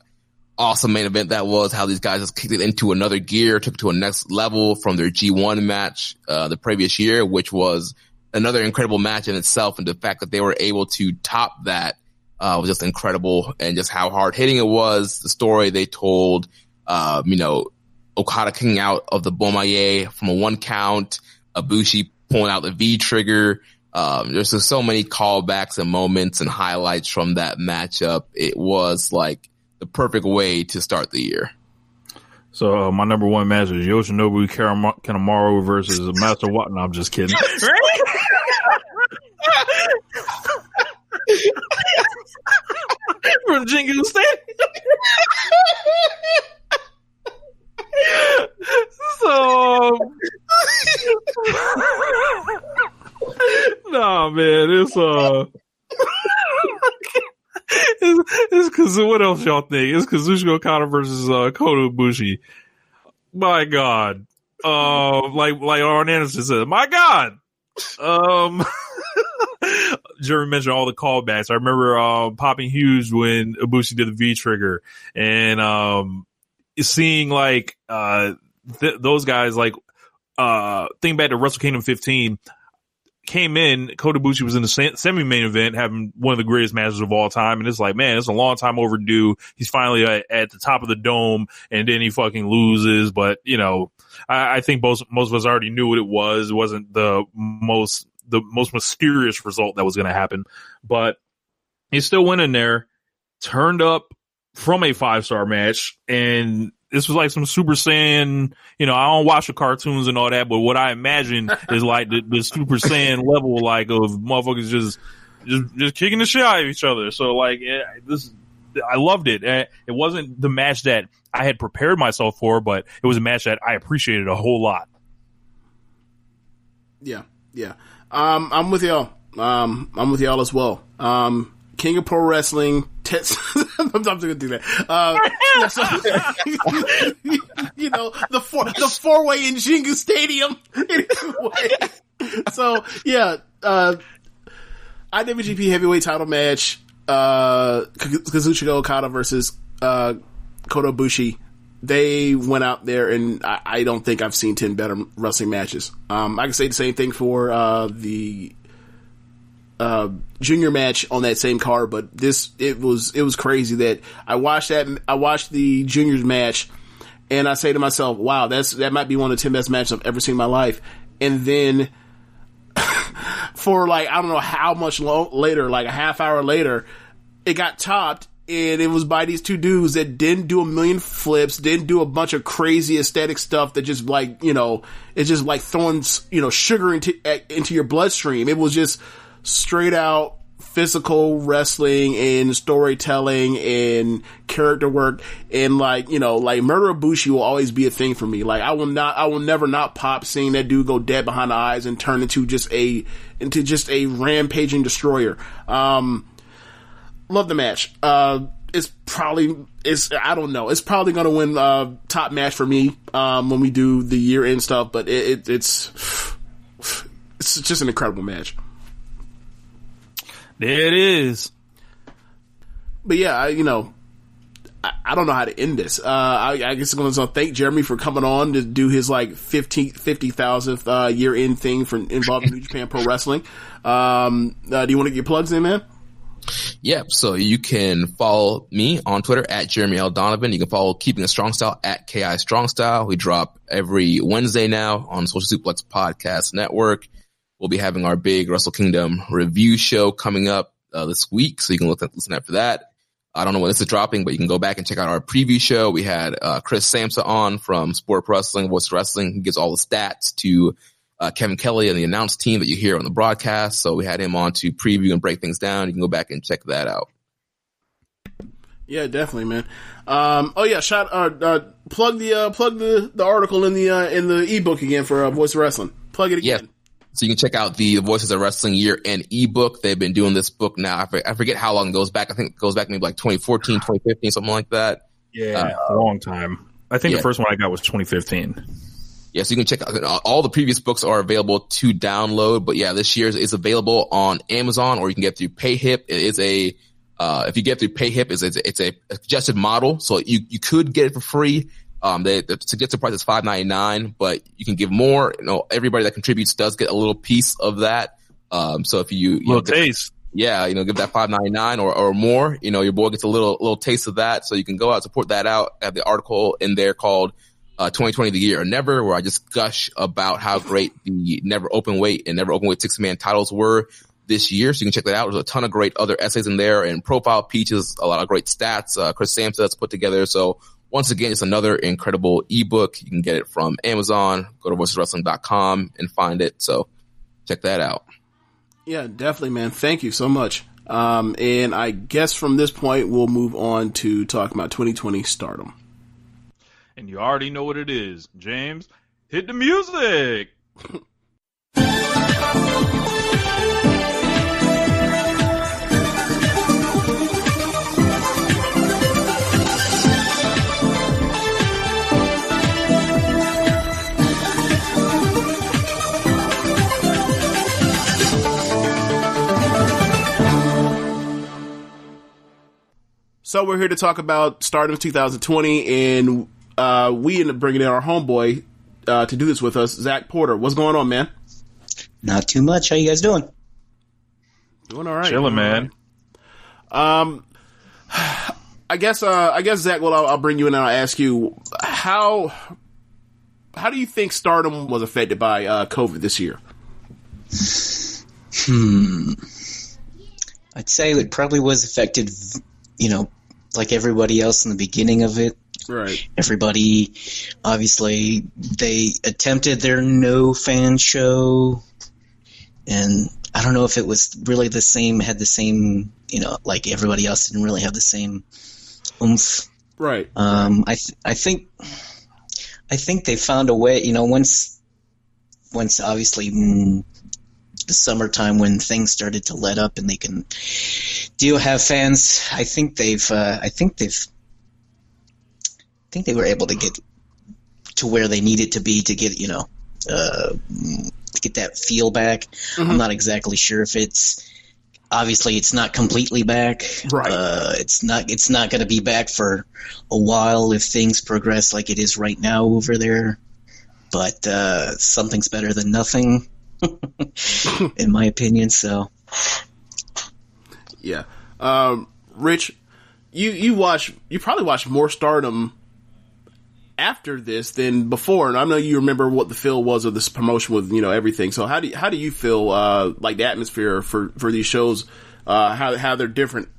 awesome main event that was, how these guys just kicked it into another gear, took it to a next level from their G1 match the previous year, which was another incredible match in itself, and the fact that they were able to top that was just incredible, and just how hard hitting it was, the story they told, Okada kicking out of the Bomaye from a 1 count, Ibushi pulling out the V trigger. There's just so many callbacks and moments and highlights from that matchup. It was like the perfect way to start the year. So my number one match is Yoshinobu Kanemaru versus Master Watt. No, I'm just kidding. From Jingu Stadium. So, nah, man, it's because what else y'all think? It's Kazuchika Okada versus Kota Ibushi. My God, like Arn Anderson said, my God. Jeremy mentioned all the callbacks. I remember popping huge when Ibushi did the V trigger, and seeing like those guys, like thinking back to Wrestle Kingdom 15, came in, Kota Ibushi was in the semi-main event having one of the greatest matches of all time, and it's like, man, it's a long time overdue. He's finally at the top of the dome, and then he fucking loses. But I think most of us already knew what it was. It wasn't the most mysterious result that was going to happen, but he still went in there, turned up from a 5-star match, and this was like some Super Saiyan, I don't watch the cartoons and all that, but what I imagine is like the Super Saiyan level, like, of motherfuckers just kicking the shit out of each other. So, like, I loved it. It wasn't the match that I had prepared myself for, but it was a match that I appreciated a whole lot. Yeah. I'm with y'all. I'm with y'all as well. King of Pro Wrestling. I'm just gonna do that. The four-way in Jingu Stadium. Anyway. So yeah, IWGP Heavyweight Title match. Kazuchika Okada versus Kota Ibushi. They went out there, and I don't think I've seen 10 better wrestling matches. I can say the same thing for the junior match on that same card, but it was crazy that I watched the juniors match, and I say to myself, wow, that might be one of the 10 best matches I've ever seen in my life. And then for, like, I don't know how much later, like a half hour later, it got topped, and it was by these two dudes that didn't do a million flips, didn't do a bunch of crazy aesthetic stuff that just, like, it's just like throwing, sugar into your bloodstream. It was just straight out physical wrestling and storytelling and character work, and like Murder Ibushi will always be a thing for me. Like, I will never not pop seeing that dude go dead behind the eyes and turn into just a rampaging destroyer. Love the match. It's probably gonna win top match for me when we do the year end stuff, but it's just an incredible match. There it is. But yeah, I don't know how to end this. I guess I'm going to thank Jeremy for coming on to do his like 50,000th year end thing involving New Japan Pro Wrestling. Do you want to get your plugs in, man? Yep. So you can follow me on Twitter at Jeremy L. Donovan. You can follow Keepin It Strong Style at KI Strong Style. We drop every Wednesday now on Social Suplex Podcast Network. We'll be having our big Wrestle Kingdom review show coming up this week, so you can listen out for that. I don't know when this is dropping, but you can go back and check out our preview show. We had Chris Samsa on from Sport Wrestling, Voice Wrestling. He gives all the stats to Kevin Kelly and the announce team that you hear on the broadcast. So we had him on to preview and break things down. You can go back and check that out. Yeah, definitely, man. Plug the article in the ebook again for Voice of Wrestling. Plug it again. Yeah. So you can check out the Voices of Wrestling Year End ebook. They've been doing this book now. I forget how long it goes back. I think it goes back maybe like 2014, 2015, something like that. Yeah, a long time. I think the first one I got was 2015. Yeah, so you can check out all the previous books are available to download. But yeah, this year's is available on Amazon, or you can get through PayHip. It is if you get through PayHip, it's a suggested model, so you could get it for free. The suggested price is $5.99, but you can give more. Everybody that contributes does get a little piece of that. So if you taste, give that $5.99 or more, your boy gets a little taste of that. So you can go out, support that out. I have the article in there called 2020 the Year or Never, where I just gush about how great the Never Openweight and Never Openweight 6-man titles were this year. So you can check that out. There's a ton of great other essays in there and profile peaches, a lot of great stats. Chris Samsa that's put together. So once again, it's another incredible ebook. You can get it from Amazon. Go to voiceswrestling.com and find it. So check that out. Yeah, definitely, man. Thank you so much. And I guess from this point, we'll move on to talking about 2020 Stardom. And you already know what it is. James, hit the music. So we're here to talk about Stardom 2020, and we ended up bringing in our homeboy to do this with us, Zack Porter. What's going on, man? Not too much. How you guys doing? Doing all right. Chilling, man. I guess Zack. Well, I'll bring you in and I'll ask you how do you think Stardom was affected by COVID this year? I'd say it probably was affected, like everybody else in the beginning of it. Right. Everybody, obviously, they attempted their no fan show, and I don't know if it was really had the same, like everybody else didn't really have the same oomph. Right. I think they found a way, once obviously the summertime when things started to let up and they can have fans. I think they were able to get to where they needed to be to get to get that feel back. Mm-hmm. I'm not exactly sure if it's not completely back. Right. It's not going to be back for a while if things progress like it is right now over there. But something's better than nothing. In my opinion, so yeah. Rich, you probably watched more Stardom after this than before, and I know you remember what the feel was of this promotion with everything. So how do you feel like the atmosphere for these shows, how they're different?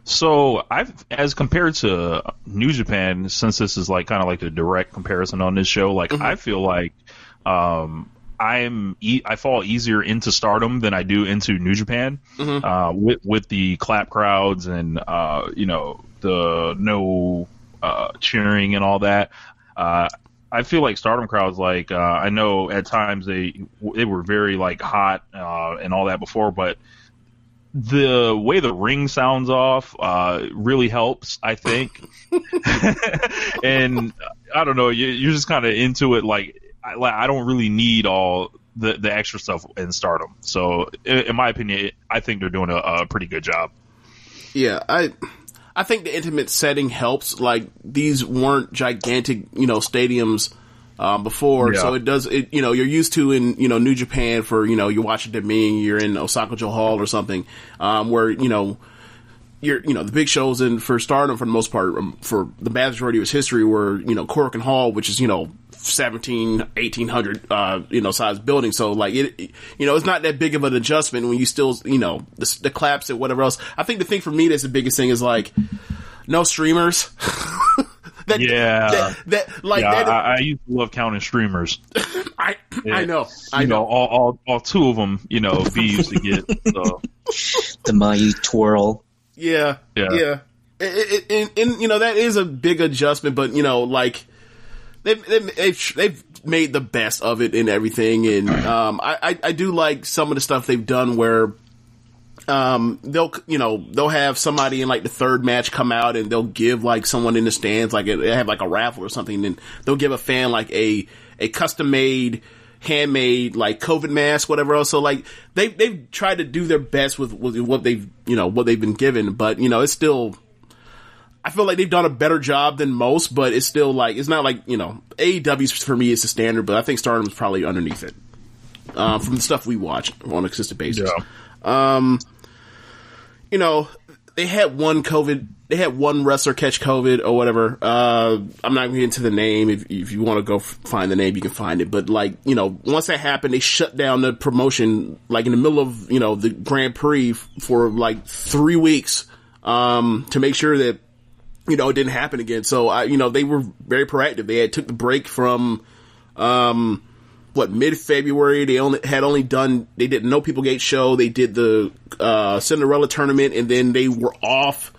So as compared to New Japan, since this is like kind of like the direct comparison on this show, like mm-hmm. I feel like I fall easier into Stardom than I do into New Japan, mm-hmm. With the clap crowds and the no cheering and all that. I feel like Stardom crowds, like I know at times they were very like hot and all that before, but the way the ring sounds off really helps, I think. And I don't know, you're just kind of into it. Like I don't really need all the extra stuff in Stardom. So in my opinion, I think they're doing a pretty good job. Yeah, I think the intimate setting helps. Like, these weren't gigantic, stadiums before. So it does, you're used to in, New Japan for, you're watching Dominion, you're in Osaka Joe Hall or something, where, you're, the big shows for Stardom for the most part, for the vast majority of its history were, Korakuen Hall, which is, 1800, size building. So like it's not that big of an adjustment when you still, the claps and whatever else. I think the thing for me that's the biggest thing is like, no streamers. I used to love counting streamers. I know. All two of them, V used to get the Mayu twirl. Yeah. And that is a big adjustment, but like they've made the best of it and everything, and I do like some of the stuff they've done where they'll have somebody in like the third match come out and they'll give like someone in the stands, like they have like a raffle or something, and they'll give a fan like a custom made, handmade like COVID mask, whatever else. So like they've tried to do their best with what they've been given, but it's still, I feel like they've done a better job than most, but it's still like, it's not like, AEW's for me is the standard, but I think Stardom's probably underneath it, from the stuff we watch on a consistent basis. They had one wrestler catch COVID or whatever. I'm not going to get into the name. If you want to go find the name, you can find it. But like, once that happened, they shut down the promotion, like in the middle of, the Grand Prix for like 3 weeks, to make sure that, it didn't happen again. So they were very proactive. They took the break from, mid-February. They did No People Gate show. They did the, Cinderella tournament, and then they were off,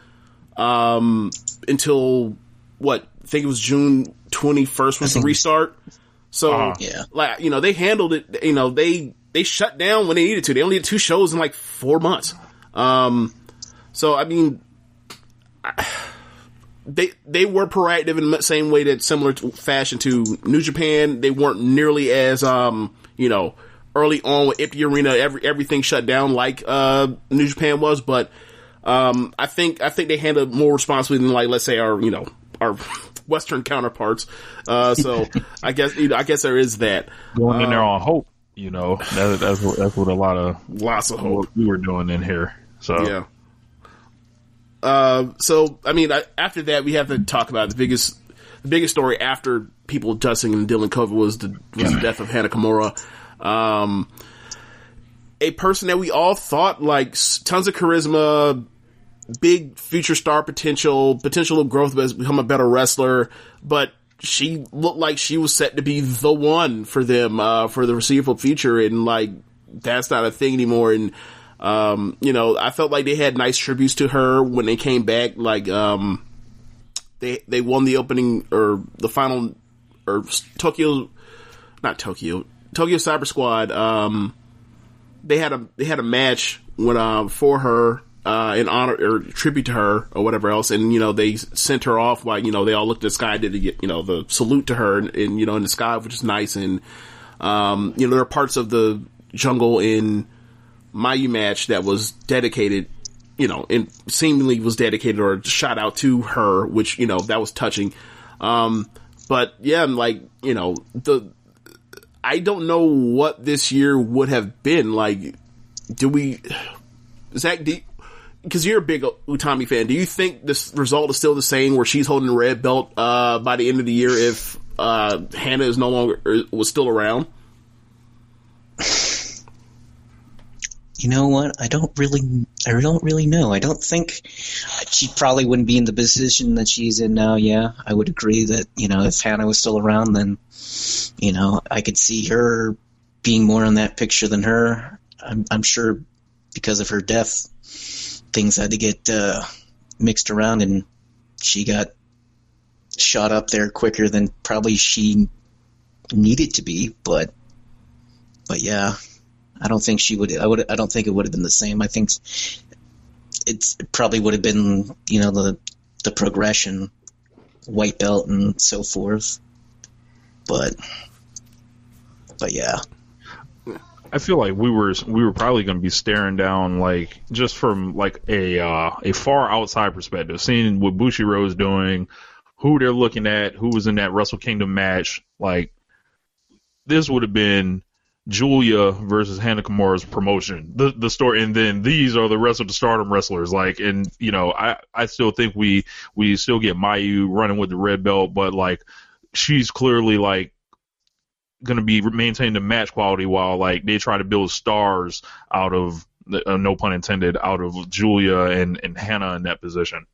until I think it was June 21st was the restart. So, they handled it, they shut down when they needed to. They only did 2 shows in like 4 months. So, I mean, they were proactive in the same way that similar fashion to New Japan. They weren't nearly as, early on with Ippi Arena, everything shut down like, New Japan was, but, I think they handled more responsibly than like, let's say our Western counterparts. So I guess there is that. Going in there on hope, that's what lots of hope what we were doing in here. So, yeah. So I mean, after that, we have to talk about the biggest story after people adjusting and dealing with COVID was the death of Hana Kimura. A person that we all thought like tons of charisma, big future star potential of growth, as become a better wrestler, but she looked like she was set to be the one for them, for the foreseeable future, and like that's not a thing anymore. And I felt like they had nice tributes to her when they came back. Like, they won the opening or the final or Tokyo Cyber Squad. They had a match for her, in honor or tribute to her or whatever else. And, they sent her off while, they all looked at the sky, did the salute to her and in the sky, which is nice. And, there are parts of the jungle in Mayu match that was dedicated, and seemingly was dedicated or shot out to her, which, that was touching. But yeah, like, I don't know what this year would have been like. Zach, because you're a big Utami fan, do you think this result is still the same where she's holding the red belt, by the end of the year if, Hannah is no longer, or was still around? You know what? I don't really know. I don't think she probably wouldn't be in the position that she's in now. Yeah, I would agree that, if Hannah was still around, then, I could see her being more in that picture than her. I'm sure because of her death, things had to get mixed around, and she got shot up there quicker than probably she needed to be. But yeah. I don't think she would. I don't think it would have been the same. I think it probably would have been, the progression, white belt and so forth. But yeah. I feel like we were probably going to be staring down, like, just from like a far outside perspective, seeing what Bushiroad's doing, who they're looking at, who was in that Wrestle Kingdom match, like. this would have been Julia versus Hana Kimura's promotion, the story, and then these are the rest of the Stardom wrestlers. Like, and you know, I still think we still get Mayu running with the red belt, but like she's clearly like going to be maintaining the match quality while like they try to build stars out of no pun intended, out of Julia and Hannah in that position.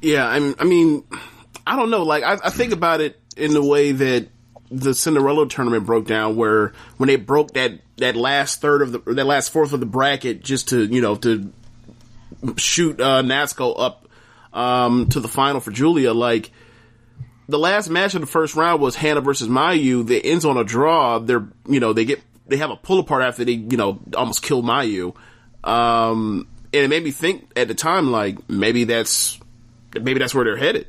Yeah, I mean, I don't know. Like, I think about it in the way that the Cinderella tournament broke down, where when they broke that last that last fourth of the bracket just to, you know, to shoot Natsuko up to the final for Julia. Like, the last match of the first round was Hannah versus Mayu. That ends on a draw. They're, you know, they have a pull apart after they, you know, almost killed Mayu. And it made me think at the time, like, maybe that's where they're headed.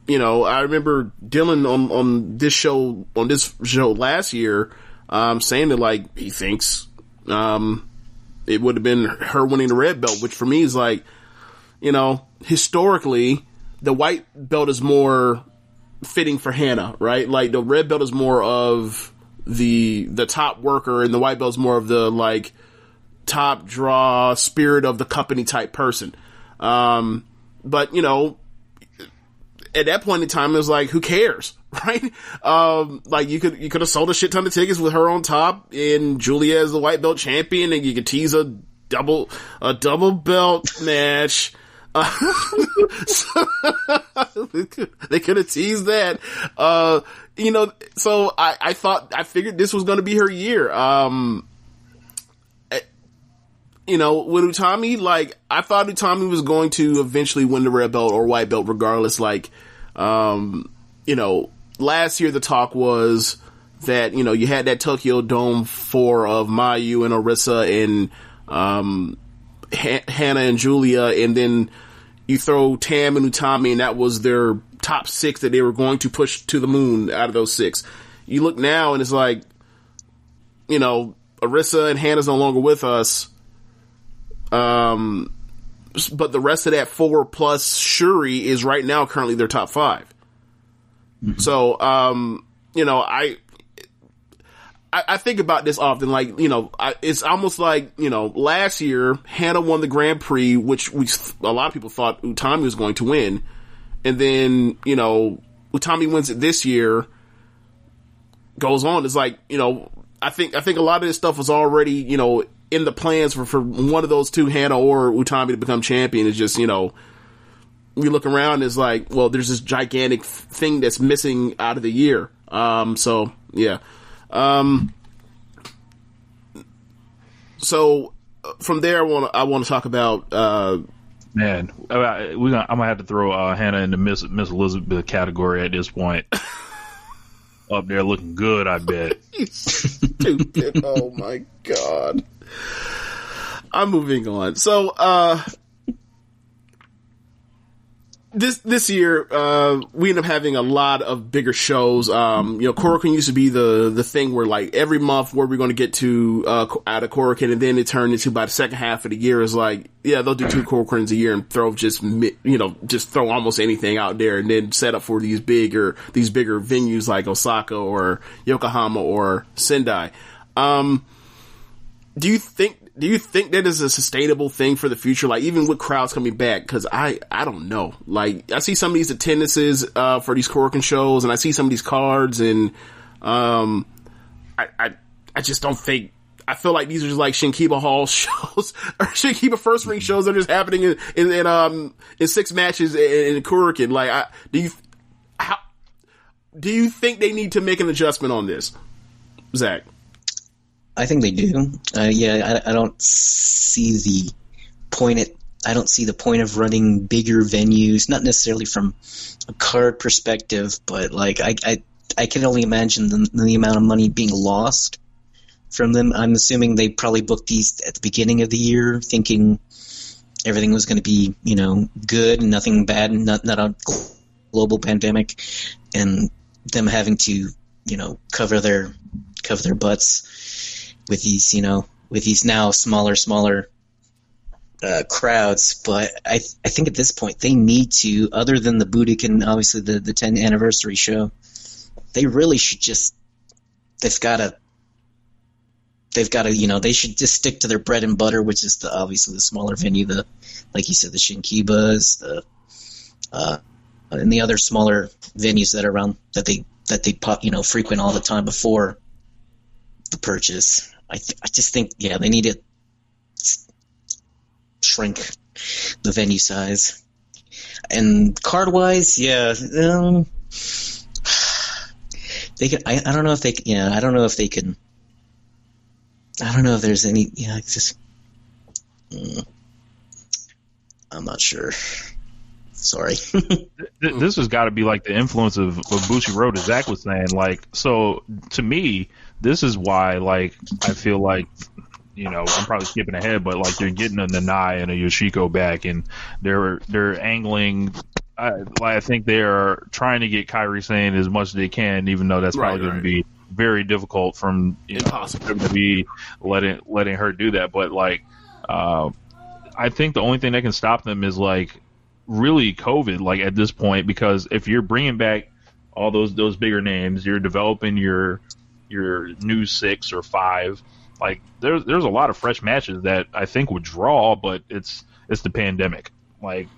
You know, I remember Dylan on this show last year, saying that, like, he thinks, it would have been her winning the red belt, which for me is like, you know, historically, the white belt is more fitting for Hannah, right? Like, the red belt is more of the top worker, and the white belt is more of the, like, top draw, spirit of the company type person. But, you know, at that point in time, it was like, who cares, right? Like, you could have sold a shit ton of tickets with her on top and Julia as the white belt champion, and you could tease a double belt match. They could have teased that. You know, so I figured this was going to be her year. You know, with Utami, like, I thought Utami was going to eventually win the red belt or white belt regardless. Like, you know, last year the talk was that, you know, you had that Tokyo Dome 4 of Mayu and Arisa and Hannah and Julia, and then you throw Tam and Utami, and that was their top 6 that they were going to push to the moon out of those 6. You look now and it's like, you know, Arisa and Hannah's no longer with us. But the rest of that 4 plus Shuri is right now currently their top 5. Mm-hmm. So, you know, I think about this often, like, you know, it's almost like, you know, last year Hannah won the Grand Prix, which a lot of people thought Utami was going to win. And then, you know, Utami wins it this year, goes on. It's like, you know, I think a lot of this stuff was already, you know, in the plans for one of those two, Hannah or Utami, to become champion. It's just, you know, we look around, it's like, well, there's this gigantic thing that's missing out of the year. So yeah. So from there, I want to talk about, man, I'm gonna have to throw Hannah in the Miss Elizabeth category at this point. Up there looking good, I bet. Stupid. Oh my God. I'm moving on. So, this year, we end up having a lot of bigger shows. You know, Korakuen used to be the thing where, like, every month where we're going to get to, out of Korakuen, and then it turned into, by the second half of the year, is like, yeah, they'll do 2 Korakuens a year and throw just throw almost anything out there, and then set up for these bigger venues like Osaka or Yokohama or Sendai. Do you think that is a sustainable thing for the future? Like, even with crowds coming back, cause I don't know. Like, I see some of these attendances, for these Korakuen shows, and I see some of these cards, and, I just don't think, I feel like these are just like Shinkiba Hall shows, or Shinkiba First Ring shows that are just happening in 6 matches in Korakuen. Like, do you think they need to make an adjustment on this, Zach? I think they do. Yeah, I don't see the point. I don't see the point of running bigger venues, not necessarily from a card perspective, but like I can only imagine the amount of money being lost from them. I'm assuming they probably booked these at the beginning of the year, thinking everything was going to be, you know, good and nothing bad, and not a global pandemic, and them having to, you know, cover their butts with these, you know, with these now smaller crowds. But I think at this point they need to, other than the Budokan, obviously the 10th anniversary show, they really should just, they've got to, they should just stick to their bread and butter, which is obviously the smaller venue, like you said, the Shinkibas, and the other smaller venues that are around that they frequent all the time before the purchase. I just think, they need to shrink the venue size. And card wise, they can. I don't know if they. I don't know if they can. I don't know if there's any. It's just. I'm not sure. Sorry. This has got to be like the influence of Bushiroad, as Zach was saying. Like, so to me, this is why, like, I feel like, I'm probably skipping ahead, but like they're getting a Nanai and a Yoshiko back, and they're angling. I think they are trying to get Kairi Sane as much as they can, even though that's probably going to be very difficult from impossible to be letting her do that. But like, I think the only thing that can stop them is like really COVID. Like at this point, because if you're bringing back all those bigger names, you're developing your new 6 or 5. Like there's a lot of fresh matches that I think would draw, but it's the pandemic. Like,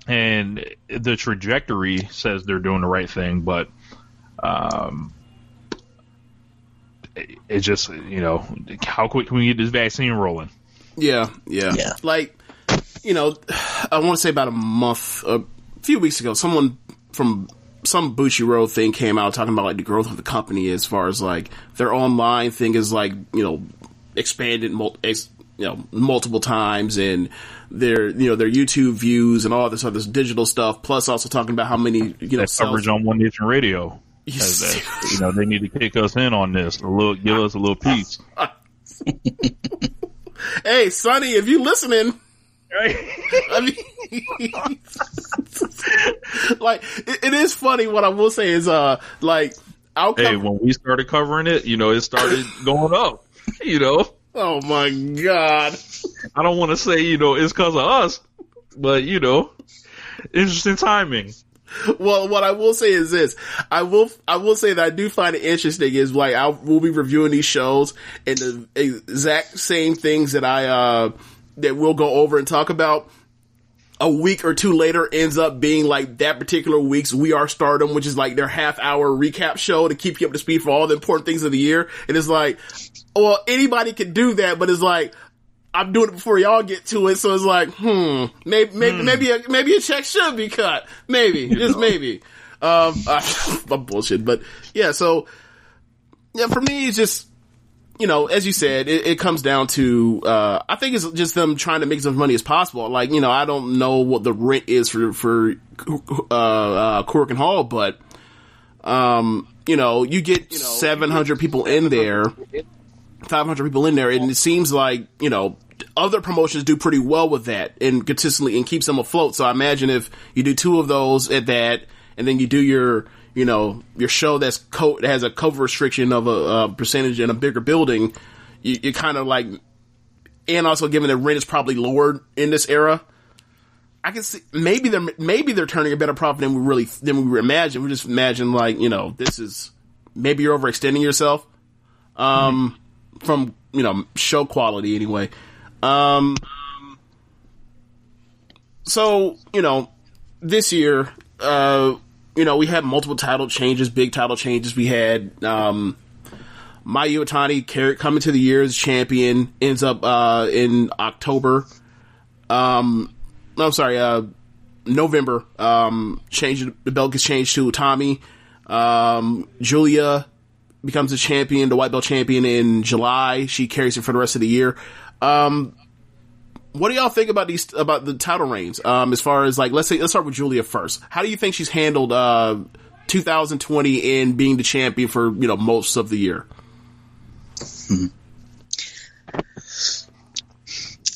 and the trajectory says they're doing the right thing, but it's just how quick can we get this vaccine rolling? Yeah. Like, I want to say about a few weeks ago, someone from some Bushiroad thing came out talking about like the growth of the company as far as like their online thing is like, expanded multiple times, and their YouTube views and all this other digital stuff, plus also talking about how many coverage on One Nation Radio. They need to kick us in on this give us a little piece. Hey, Sonny, if you listening, right? I mean, like it is funny. What I will say is, when we started covering it, it started going up. Oh my God! I don't want to say it's because of us, but interesting timing. Well, what I will say is this: I will say that I do find it interesting is like we'll be reviewing these shows, and the exact same things that that we'll go over and talk about a week or two later ends up being like that particular week's We Are Stardom, which is like their half-hour recap show to keep you up to speed for all the important things of the year. And it's like, well, anybody could do that, but it's like, I'm doing it before y'all get to it, so it's like, maybe a check should be cut. Maybe. Just maybe. I'm bullshit. But yeah, so yeah, for me it's just, as you said, it comes down to, I think it's just them trying to make as much money as possible. Like, I don't know what the rent is for Korakuen Hall, but, you get 700 people in there, 500 people in there, and it seems like, other promotions do pretty well with that and consistently and keeps them afloat. So I imagine if you do 2 of those at that, and then you do your show that has a cover restriction of a percentage in a bigger building, you kind of like, and also given that rent is probably lower in this era, I can see maybe they're turning a better profit than we imagine. We just imagine like, this is, maybe you're overextending yourself, from, show quality anyway. So, this year, we had multiple title changes, big title changes. We had, Mayu Iwatani coming to the year as champion, ends up, in October. November, the belt gets changed to Utami. Julia becomes a champion, the white belt champion in July. She carries it for the rest of the year. What do y'all think about the title reigns? As far as like, let's start with Julia first. How do you think she's handled 2020 in being the champion for most of the year? I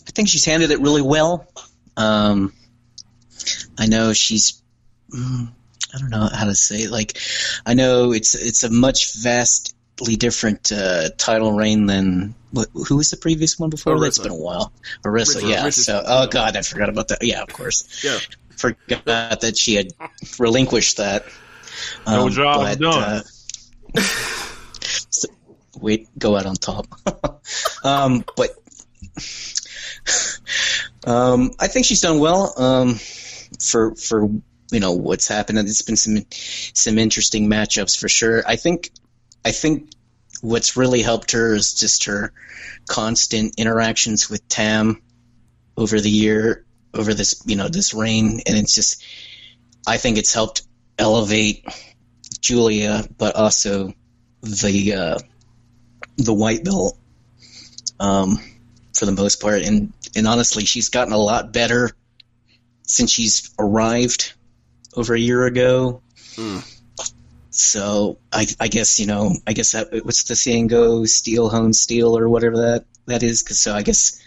think she's handled it really well. I know she's, I don't know how to say it. Like, I know it's a much vastly different title reign than who was the previous one before? That's been a while. Arisa, yeah. So, oh God, I forgot about that. Yeah, of course. Yeah, forgot that she had relinquished that. No job done. So, go out on top. But I think she's done well for what's happened. It's been some interesting matchups for sure. I think what's really helped her is just her constant interactions with Tam over the year, over this this reign, and it's just, I think it's helped elevate Julia, but also the white belt for the most part, and honestly, she's gotten a lot better since she's arrived over a year ago. So I guess that, what's the saying go, steel hone steel, or whatever that is. So I guess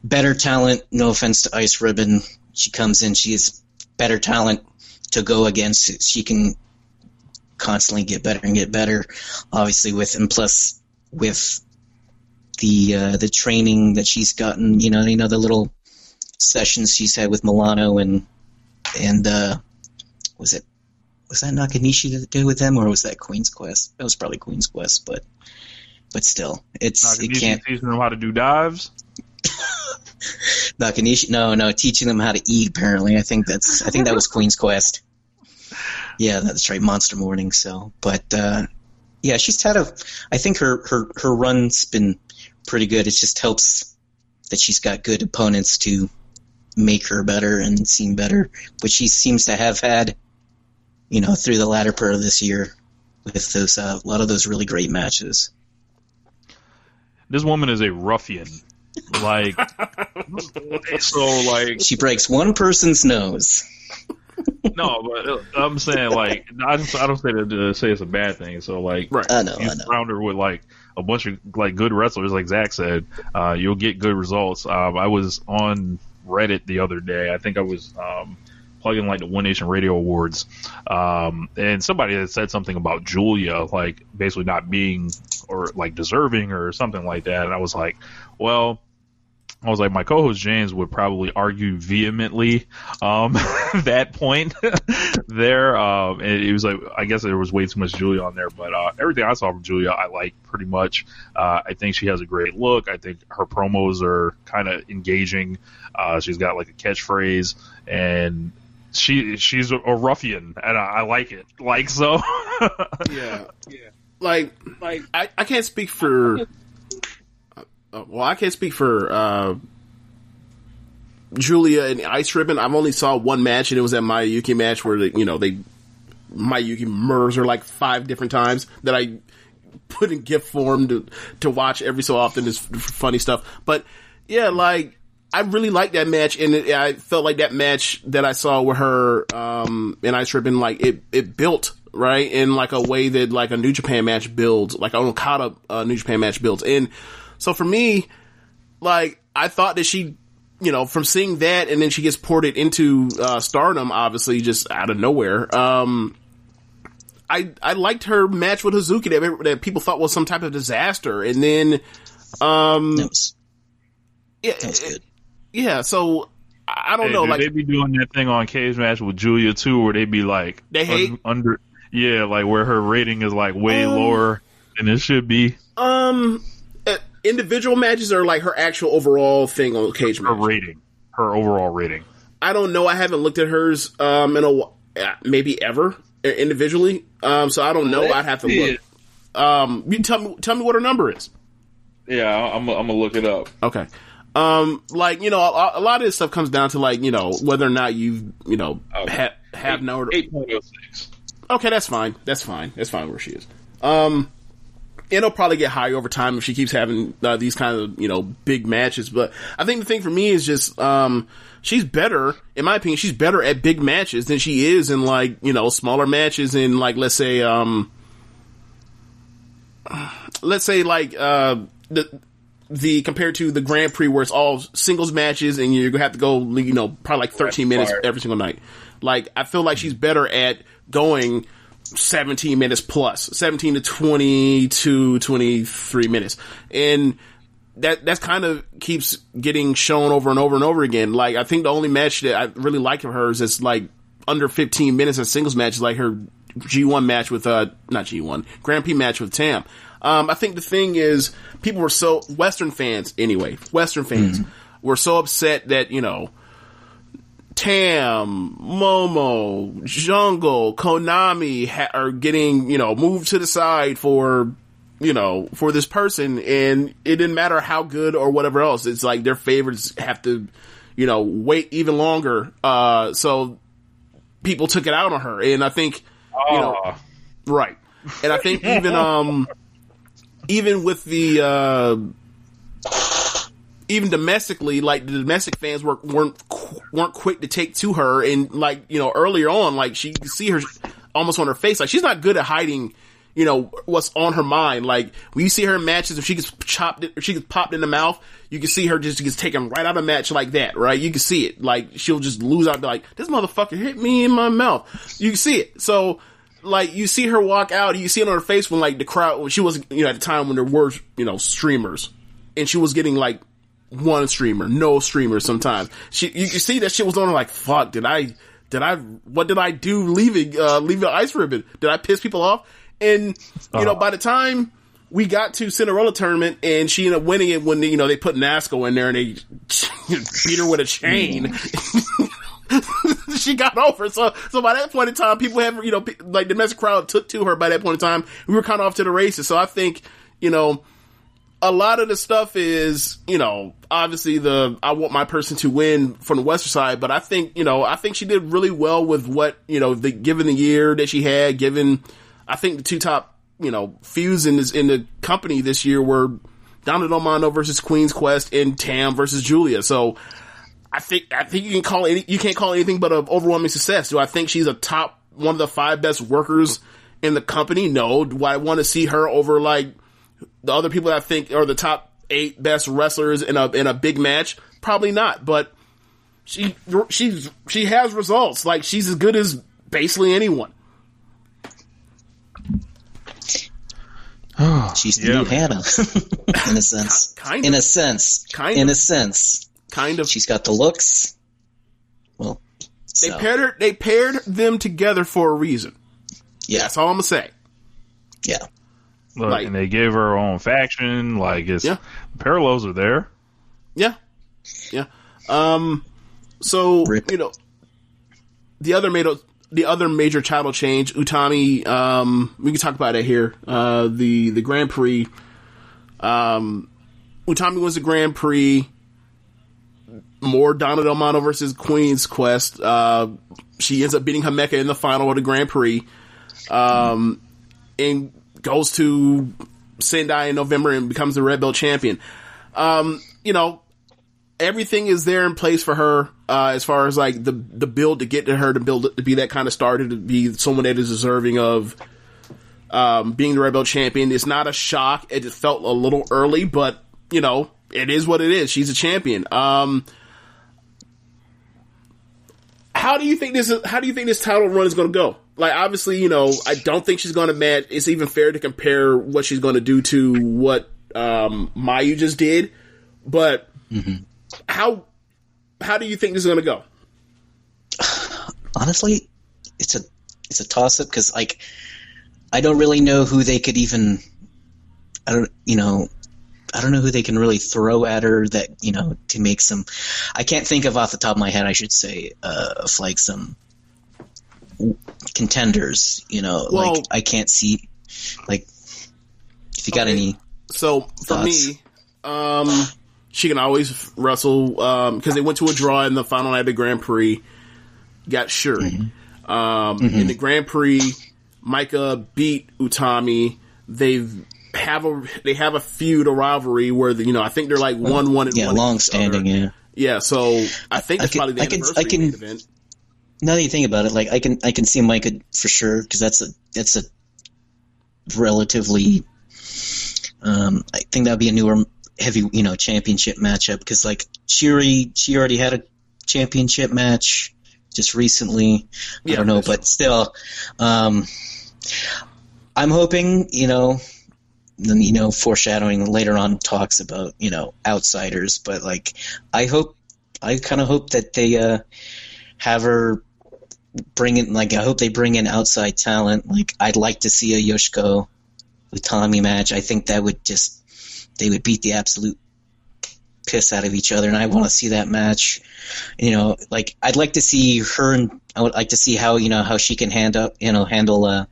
better talent. No offense to Ice Ribbon, she comes in, she has better talent to go against. She can constantly get better and get better, obviously, plus with the training that she's gotten, the little sessions she's had with Milano and was that Nakanishi that did with them, or was that Queen's Quest? That was probably Queen's Quest, but still, it can't teaching them how to do dives. Nakanishi, no, teaching them how to eat. Apparently, I think that was Queen's Quest. Yeah, that's right, Monster Morning. So, but yeah, she's had I think her run's been pretty good. It just helps that she's got good opponents to make her better and seem better, which she seems to have had, through the latter part of this year with those a lot of those really great matches. This woman is a ruffian. Like, so like she breaks one person's nose. No, but I'm saying, like, I don't say that to say it's a bad thing. So, like, right. I know. Surround her with like a bunch of like good wrestlers, like Zach said, you'll get good results. I was on Reddit the other day. I think I was plugging like the One Nation Radio Awards, and somebody had said something about Julia, like basically not being or like deserving or something like that. And I was like, my co-host James would probably argue vehemently that point there. And it was like, I guess there was way too much Julia on there, but everything I saw from Julia, I like pretty much. I think she has a great look. I think her promos are kind of engaging. She's got like a catchphrase, and she's a ruffian, and I like it. Like, so. Yeah. Like I can't speak for. Well, I can't speak for Julia and Ice Ribbon. I've only saw one match, and it was that Mayuki match where Mayuki murders her like 5 different times that I put in GIF form to watch every so often. Is funny stuff. But yeah, like I really liked that match, and I felt like that match that I saw with her and Ice Ribbon, like it built right in like a way that like a New Japan match builds, like an Okada New Japan match builds. And so for me, like, I thought that she, from seeing that and then she gets ported into Stardom, obviously, just out of nowhere. I liked her match with Hazuki that people thought was some type of disaster. And then, so I don't know. Like, they be doing that thing on Cage Match with Julia too, where they be like, they hate like where her rating is like way lower than it should be. Individual matches or like her actual overall thing on Cage Match? Her overall rating. I don't know. I haven't looked at hers maybe ever individually. So I don't know. I'd have to look. You tell me what her number is. Yeah, I'm gonna look it up. Okay. Like, a lot of this stuff comes down to like, whether or not you've, have known 8.06. Okay, that's fine. That's fine where she is. It'll probably get higher over time if she keeps having these kind of, big matches. But I think the thing for me is just, she's better, in my opinion, she's better at big matches than she is in like, smaller matches in like, let's say like, the compared to the Grand Prix where it's all singles matches and you're gonna have to go, probably like 13 minutes every single night. Like, I feel like she's better at going 17 minutes plus, 17 to 22, 23 minutes. And that's kind of keeps getting shown over and over and over again. Like, I think the only match that I really like of hers is like under 15 minutes in singles matches, like her G1 match with not G1 Grand Prix match with Tam. I think the thing is, people were so Western fans were so upset that Tam, Momo, Jungle, Konami are getting moved to the side for this person, and it didn't matter how good or whatever else. It's like their favorites have to wait even longer. So people took it out on her, and I think right. And I think even with the even domestically, like the domestic fans weren't quick to take to her, and earlier on, you could see her almost on her face, like she's not good at hiding what's on her mind. Like when you see her in matches, if she gets popped in the mouth, you can see her just gets taken right out of match like that, right? You can see it. Like she'll just lose out, like, this motherfucker hit me in my mouth. You can see it. So you see her walk out, you see it on her face when the crowd, when she wasn't, at the time when there were, streamers, and she was getting one streamer, no streamers sometimes. You can see that shit was on her like, fuck, what did I do leaving the ice ribbon? Did I piss people off? And, by the time we got to Cinderella tournament and she ended up winning it when, they put Nasco in there and they beat her with a chain. She got over. So by that point in time, people have, the domestic crowd took to her by that point in time. We were kind of off to the races. So I think, a lot of the stuff is, obviously I want my person to win from the Western side, but I think she did really well with what, given the year that she had, I think the two top, feuds in the company this year were Donna Del Mondo versus Queen's Quest and Tam versus Julia. So I think you can't call anything but an overwhelming success. Do I think she's one of the 5 best workers in the company? No. Do I want to see her over the other people that I think are the top 8 best wrestlers in a big match? Probably not. But she has results. She's as good as basically anyone. She's the new Hannah, in a sense. In a sense. Kind of. She's got the looks. Well, they paired them together for a reason. Yeah, that's all I'm gonna say. Yeah. Look, and they gave her her own faction. The parallels are there. Yeah. Yeah. So Rip. the other major title change, Utami, we can talk about it here. The Grand Prix. Utami wins the Grand Prix. More Donna Del Mondo versus Queen's Quest. She ends up beating Himeka in the final of the Grand Prix. And goes to Sendai in November and becomes the Red Belt champion. Everything is there in place for her, as far as the build to get to her, to be that kind of starter, to be someone that is deserving of being the Red Belt champion. It's not a shock. It just felt a little early, but it is what it is. She's a champion. How do you think this title run is going to go? Obviously, I don't think she's going to match. It's even fair to compare what she's going to do to what Mayu just did. But how do you think this is going to go? Honestly, it's a toss up because I don't really know who they could even. I don't know who they can really throw at her that, to make some. I can't think of off the top of my head, I should say, of some contenders, I can't see, if you got any. So for me, she can always wrestle, because they went to a draw in the final night of the Grand Prix, got Shuri. In the Grand Prix, Micah beat Utami. They have a feud, a rivalry where I think they're 1-1 and 1 long standing. Yeah. So I think that's probably the anniversary event. Now that you think about it, I can see Micah for sure, because that's a relatively. I think that'd be a newer heavy championship matchup, because Shuri, she already had a championship match just recently. I don't know, but still, I'm hoping foreshadowing later on talks about outsiders, but I kind of hope that they have her I hope they bring in outside talent. Like, I'd like to see a Yoshiko Utami match. I think they would beat the absolute piss out of each other, and I want to see that match. Like, I'd like to see her, and I would like to see how she can handle Iroha,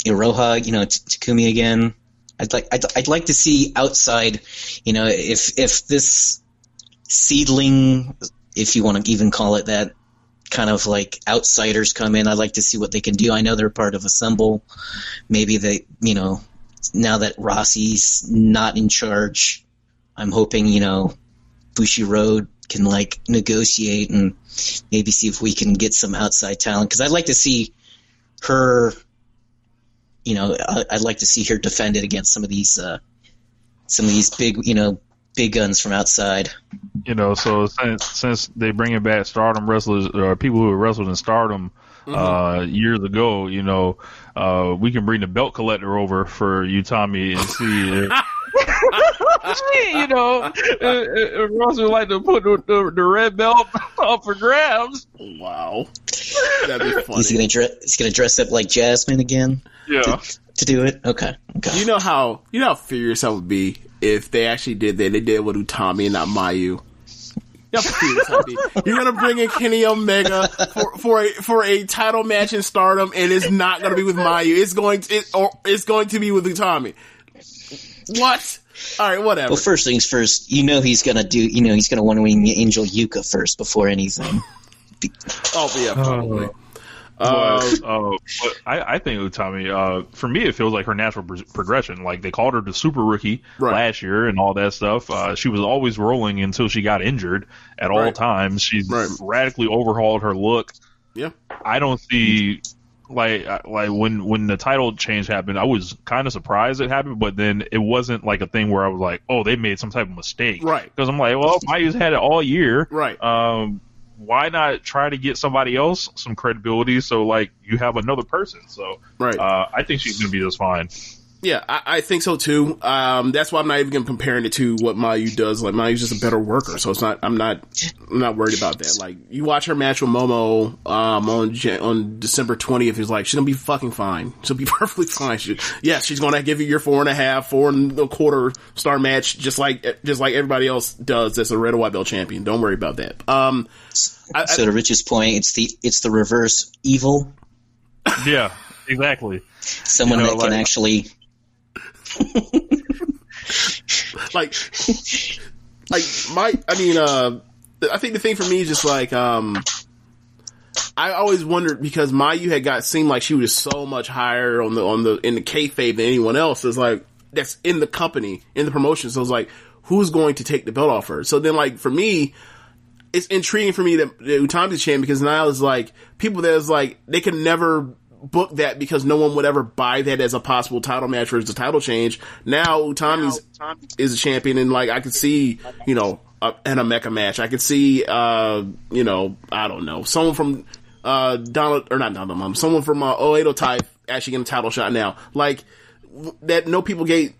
Takumi again. I'd like to see outside, if this seedling, if you want to even call it that, kind of like outsiders come in, I'd like to see what they can do. I know they're part of Assemble. Maybe they, now that Rossi's not in charge, I'm hoping, Bushiroad can like negotiate and maybe see if we can get some outside talent. Because I'd like to see her, I'd like to see her defend it against some of these big, big guns from outside. So since they bringing back Stardom wrestlers or people who wrestled in Stardom years ago, we can bring the belt collector over for Utami and see if Russell would like to put the red belt up for grabs. Wow, that'd be funny. He's gonna dress up like Jasmine again. Yeah, to do it. Okay. You know how furious I would be if they actually did that. They did with Utami and not Mayu. You're gonna bring in Kenny Omega for a title match in Stardom, and it's not gonna be with Mayu. It's going to be with Utami. What? All right, whatever. Well, first things first. He's gonna want to win Angel Yuka first before anything. Oh yeah, probably. But I think Utami, for me, it feels like her natural progression. Like, they called her the super rookie last year and all that stuff. She was always rolling until she got injured at all times. She's radically overhauled her look. Yeah. I don't see, like when the title change happened, I was kind of surprised it happened, but then it wasn't like a thing where I was like, oh, they made some type of mistake. Right. Because I'm like, well, Mayu's had it all year. Right. Why not try to get somebody else some credibility so, like, you have another person? So, I think she's going to be just fine. Yeah, I think so too. That's why I'm not even going to compare it to what Mayu does. Like, Mayu's just a better worker, so it's not. I'm not worried about that. Like, you watch her match with Momo on December 20th. It's like, she's gonna be fucking fine. She'll be perfectly fine. She's gonna give you your 4.5, 4.25 star match, just like everybody else does. That's a red or white belt champion. Don't worry about that. To Rich's point, it's the reverse evil. Yeah, exactly. Someone that can actually. I think the thing for me is just like, I always wondered, because Mayu seemed like she was so much higher in the kayfabe than anyone else. It's like, that's in the company, in the promotion. So it's like, who's going to take the belt off her? So then, like, for me, it's intriguing for me that Utami's champion, because now it's like, people that is like, they can never book that because no one would ever buy that as a possible title match or as a title change. Now Utami is a champion, and like, I could see, in a mecha match, I could see, I don't know, someone from someone from Oedo type actually getting a title shot now. Like, that no people get,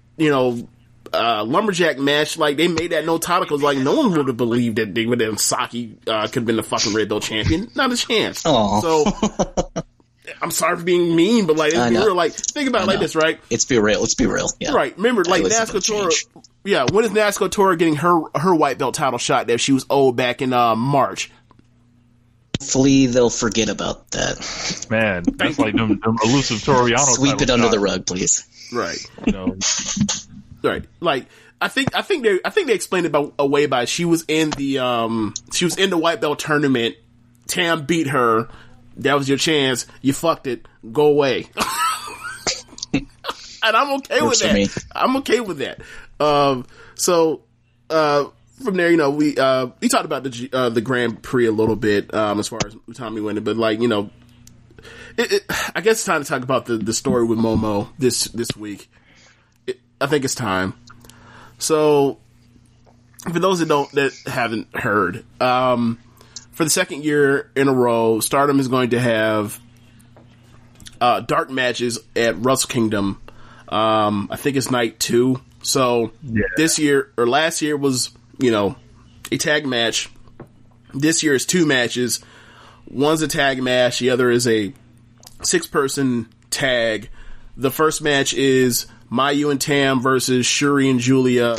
lumberjack match, like, they made that no title because, like, no one would have believed that Saki could have been the fucking red belt champion. Not a chance. Aww. So I'm sorry for being mean, but like, let's be real. Like, think about it like this, right? Let's be real. Yeah. Right. Remember, like, Natsuko Tora. Yeah. When is Natsuko Tora getting her white belt title shot that she was owed back in March? Hopefully they'll forget about that. Man, that's like them elusive Toriano. Sweep it under the rug, please. Right. Right. Like, I think they explained it away by she was in the white belt tournament. Tam beat her. That was your chance. You fucked it. Go away. And I'm okay with that. I'm okay with that. So from there, we talked about the Grand Prix a little bit, as far as Utami winning, but like, I guess it's time to talk about the story with Momo this week. I think it's time. So, for those that haven't heard, for the second year in a row, Stardom is going to have dark matches at Wrestle Kingdom. I think it's night 2. So this year, or last year was, a tag match. This year is 2 matches. One's a tag match. The other is a 6-person tag. The first match is Mayu and Tam versus Shuri and Julia.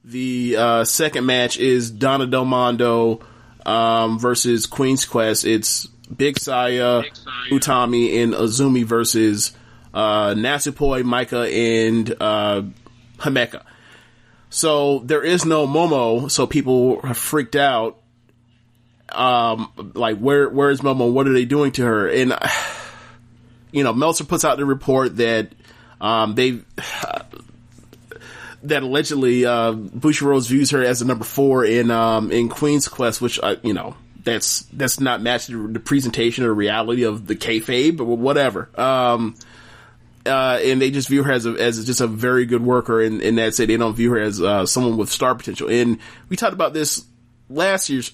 The second match is Donna Del Mondo versus Queen's Quest. It's Big Saya, Utami, and Azumi versus Natsupoi, Maika, and Himeka. So there is no Momo, so people have freaked out. Like, where is Momo? What are they doing to her? And Meltzer puts out the report that that allegedly Bushiroad views her as the number 4 in Queen's Quest, which that's not matching the presentation or reality of the kayfabe, but whatever. And they just view her as just a very good worker, and that's it. They don't view her as someone with star potential. And we talked about this last year's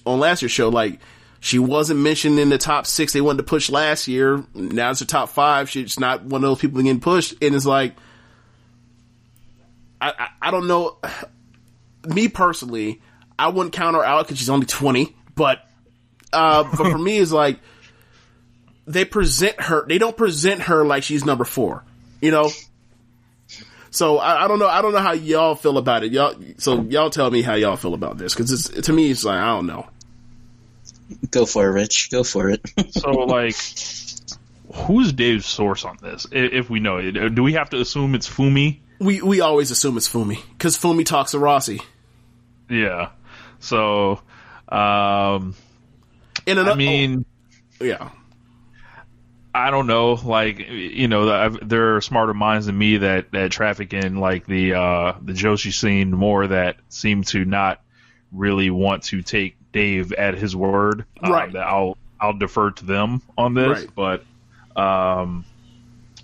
show. Like, she wasn't mentioned in the top 6 they wanted to push last year. Now it's the top 5. She's not one of those people getting pushed. And it's like, I don't know. Me personally, I wouldn't count her out because she's only 20. But for me, it's like, they don't present her like she's number 4. So I don't know. I don't know how y'all feel about it. Y'all tell me how y'all feel about this, because to me, it's like, I don't know. Go for it, Rich. Go for it. So, like, who's Dave's source on this? If we know it, do we have to assume it's Fumi? We always assume it's Fumi because Fumi talks to Rossi. Yeah. So, yeah. I don't know. Like, there are smarter minds than me that traffic in like the Joshi scene more, that seem to not really want to take Dave at his word. Right. That I'll defer to them on this, right. But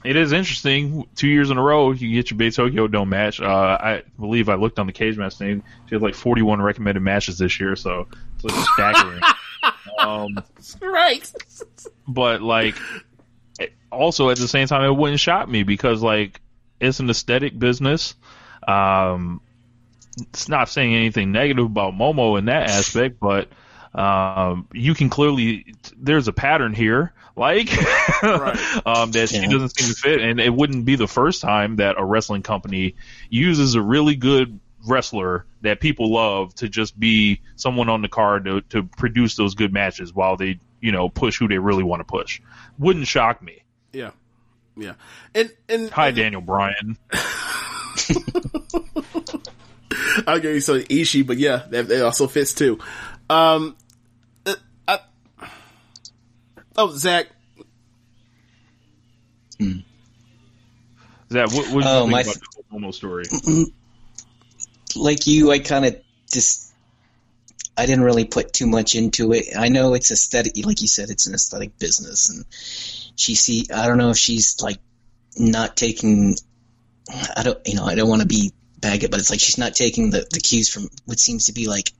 it is interesting. 2 years in a row, you get your Bay Tokyo Dome match. I believe I looked on the cage match thing. She had like 41 recommended matches this year, so it's staggering. Right. But like, also at the same time, it wouldn't shock me because like, it's an aesthetic business. It's not saying anything negative about Momo in that aspect, but you can clearly, there's a pattern here, like right. that she doesn't seem to fit, and it wouldn't be the first time that a wrestling company uses a really good wrestler that people love to just be someone on the card to produce those good matches while they push who they really want to push. Wouldn't shock me. Yeah. And hi, Daniel Bryan. I'll give you some Ishii, but yeah, that also fits too. Zach. Zach, what do you think about the Momo story? Like you, I kind of I didn't really put too much into it. I know it's aesthetic, like you said, it's an aesthetic business, and I don't know if she's like not taking. I don't want to be bag it, but it's like she's not taking the cues from what seems to be like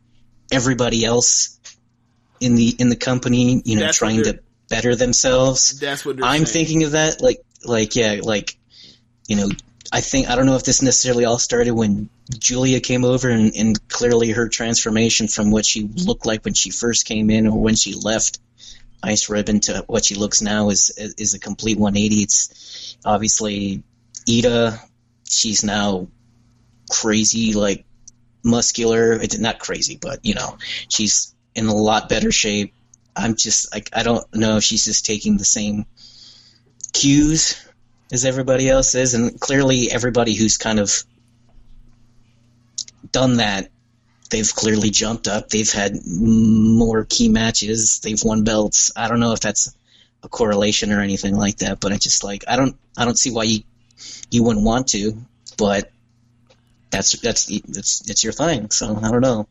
everybody else in the company, trying to better themselves. That's what I'm thinking of that. I don't know if this necessarily all started when Julia came over and clearly her transformation from what she looked like when she first came in or when she left Ice Ribbon to what she looks now is a complete 180. It's obviously Ida. She's now crazy, like muscular. It's not crazy, but she's in a lot better shape. I'm just like, I don't know if she's just taking the same cues as everybody else is, and clearly everybody who's kind of done that, they've clearly jumped up. They've had more key matches. They've won belts. I don't know if that's a correlation or anything like that, but I just like, I don't see why you wouldn't want to, but that's your thing. So I don't know.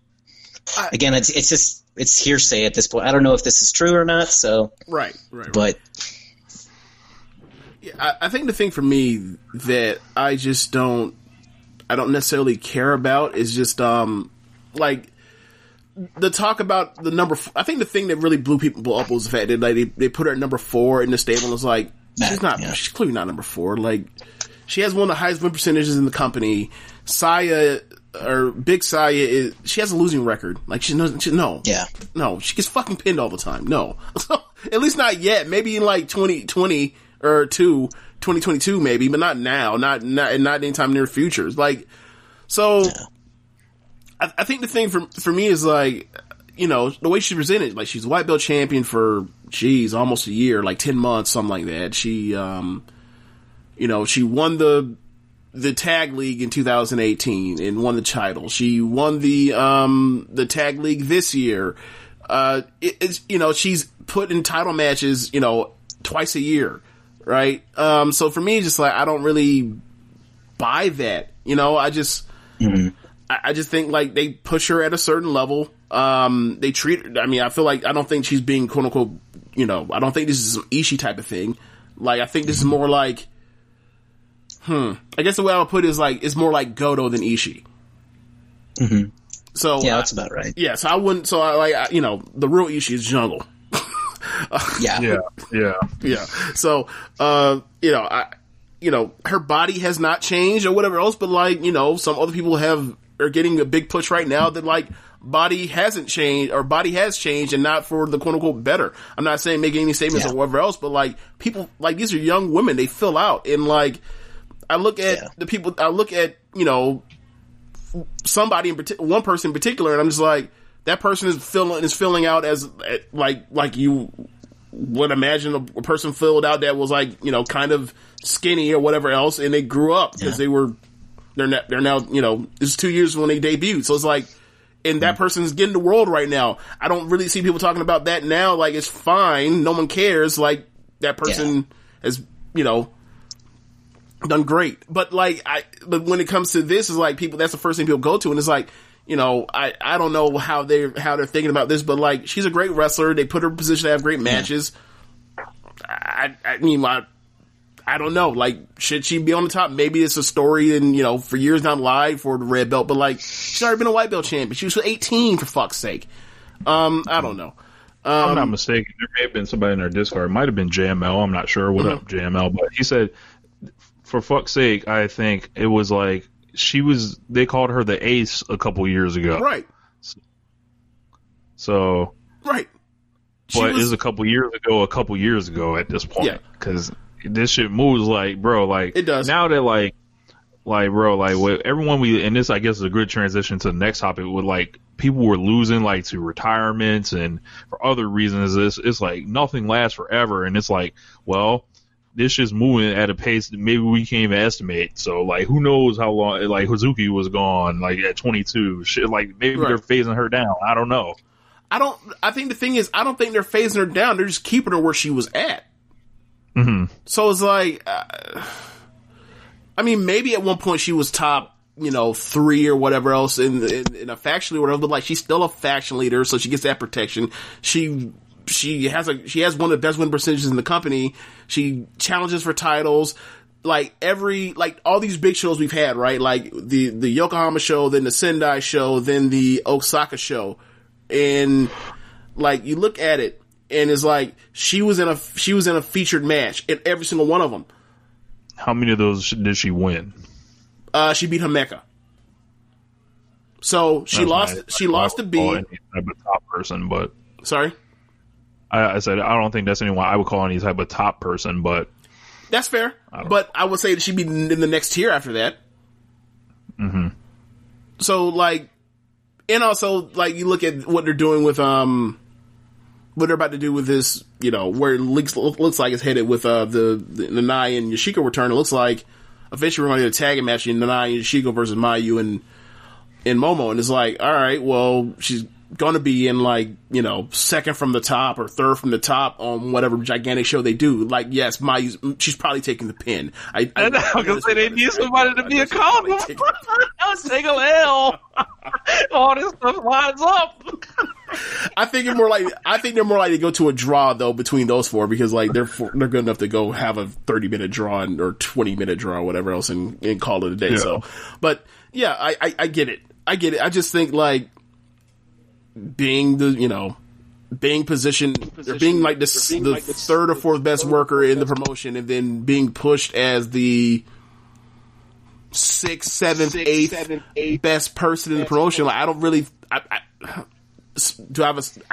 Again, it's hearsay at this point. I don't know if this is true or not. So right. But yeah, I think the thing for me that I don't necessarily care about is just like the talk about the number. I think the thing that really blew people up was the fact that like they put her at number 4 in the stable. And it's like she's clearly not number 4. Like, she has one of the highest win percentages in the company. Saya or Big Saya she has a losing record. Like, she gets fucking pinned all the time. No. At least not yet. Maybe in like 2020 or 2022 maybe, but not now. Not anytime near future. Like, so I think the thing for me is like, you know, the way she presented, like she's a white belt champion for, almost a year, like 10 months, something like that. She, you know, she won the tag league in 2018 and won the title. She won the tag league this year. It's, you know, she's put in title matches, you know, twice a year, right? So for me, just like, I don't really buy that, you know, I just think like they push her at a certain level. They treat her, I mean, I feel like, I don't think she's being quote unquote, you know, I don't think this is some Ishii type of thing. Like, I think this is more like, I guess the way I would put it is like, it's more like Goto than Ishii. So yeah, that's about right. Yeah, so I wouldn't. So you know, the real Ishii is Jungle. Yeah. So, you know, her body has not changed or whatever else, but like, you know, some other people are getting a big push right now that like body hasn't changed or body has changed and not for the quote unquote better. I'm not saying making any statements or whatever else, but like people, like these are young women, they fill out and like, I look at the people, you know, somebody one person in particular, and I'm just like, that person is filling out as like you would imagine a person filled out that was like, you know, kind of skinny or whatever else, and they grew up because they're now, you know, it's 2 years when they debuted, so it's like, and that person's getting the world right now. I don't really see people talking about that now. Like, it's fine, no one cares. Like, that person has, you know, done great. But like, but when it comes to this, is like people, that's the first thing people go to, and it's like, you know, I don't know how they're thinking about this, but like, she's a great wrestler. They put her in a position to have great matches. I mean, I don't know. Like, should she be on the top? Maybe it's a story, and you know, for years down the line for the red belt. But like, she's already been a white belt champion. She was 18 for fuck's sake. I don't know. If I'm not mistaken, there may have been somebody in our Discord. It might have been JML. I'm not sure. What up, JML? But he said, for fuck's sake, I think it was like they called her the ace a couple years ago. Right. So. Right. But is a couple years ago at this point. Yeah. Because this shit moves like, bro, like. It does. Now that like, bro, like, with everyone and this, I guess, is a good transition to the next topic with like, people were losing like to retirements and for other reasons. It's like nothing lasts forever. And it's like, well, this shit's moving at a pace that maybe we can't even estimate. So, like, who knows how long, like, Hazuki was gone, like, at 22. Shit, like, maybe they're phasing her down. I don't know. I think the thing is, I don't think they're phasing her down. They're just keeping her where she was at. So it's like, I mean, maybe at one point she was top, you know, 3 or whatever else in a faction or whatever, but like, she's still a faction leader, so she gets that protection. She has one of the best win percentages in the company. She challenges for titles. Like all these big shows we've had, right? Like the Yokohama show, then the Sendai show, then the Osaka show. And like, you look at it and it's like, she was in a featured match in every single one of them. How many of those did she win? She beat Himeka. So she lost to B. Type of top person, but sorry. I said I don't think that's anyone I would call any type of top person, but that's fair. But I would say that she'd be in the next tier after that. So like, and also like, you look at what they're doing with what they're about to do with this, you know, where it looks like it's headed with the Nanai and Yoshiko return. It looks like eventually we're going to get a tag match in Nanai and Yoshiko versus Mayu and Momo, and it's like, all right, well, she's going to be in like, you know, second from the top or third from the top on whatever gigantic show they do. Like, yes, she's probably taking the pin. I was going to say they need somebody to be a combo. I was taking a L. All this stuff lines up. I think they're more likely to go to a draw though between those four, because like they're good enough to go have a 30-minute draw or 20-minute draw or whatever else and call it a day. Yeah. So, but yeah, I get it. I just think like, being positioned, or being like the third or fourth best worker in the promotion, and then being pushed as the 6th, 7th, 8th best person in the promotion. Like, I don't really, I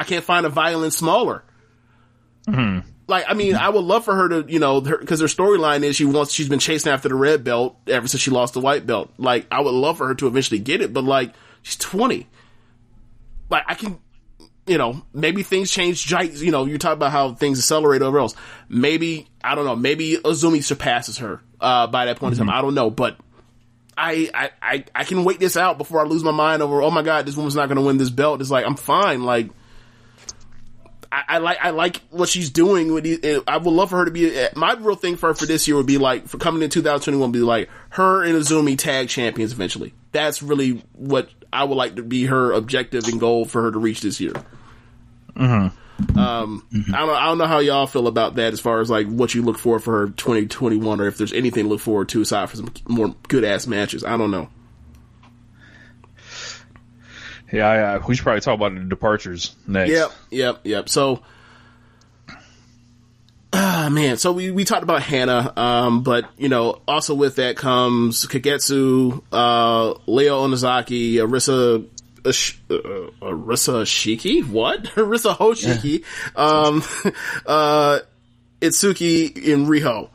can't find a violin smaller. Mm-hmm. Like, I mean, I would love for her to, because her storyline is she's been chasing after the red belt ever since she lost the white belt. Like, I would love for her to eventually get it, but like, she's 20. Like, I can, maybe things change. You talk about how things accelerate over else. Maybe, I don't know, maybe Azumi surpasses her, by that point in time. I don't know, but I can wait this out before I lose my mind over, oh my God, this woman's not going to win this belt. It's like, I'm fine. Like, I like what she's doing. I would love for her to be. My real thing for her for this year would be like, for coming in 2021, be like her and Azumi tag champions eventually. That's really what I would like to be her objective and goal for her to reach this year. Mm-hmm. I don't know how y'all feel about that as far as like what you look for her 2021, or if there's anything to look forward to aside for some more good ass matches. I don't know. Yeah, we should probably talk about the departures next. Yep. So, man, so we talked about Hannah, but, also with that comes Kagetsu, Leo Onozaki, Arisa Shiki? What? Arisa Hoshiki, Itsuki, and Riho.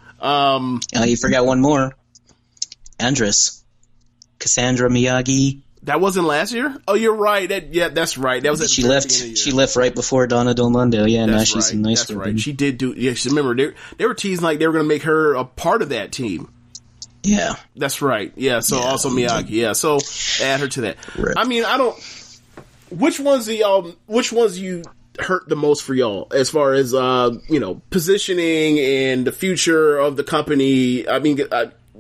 You forgot one more. Andress. Cassandra Miyagi. That wasn't last year? Oh, you're right. That's right. That was she left. She left right before Donna Del Mondo. Yeah, now she's in nice. That's right. She did do. Yeah, remember they were teasing like they were going to make her a part of that team. Yeah, that's right. Yeah. So also Miyagi. Yeah. So add her to that. Right. I mean, I don't. Which ones you hurt the most for y'all as far as positioning and the future of the company? I mean.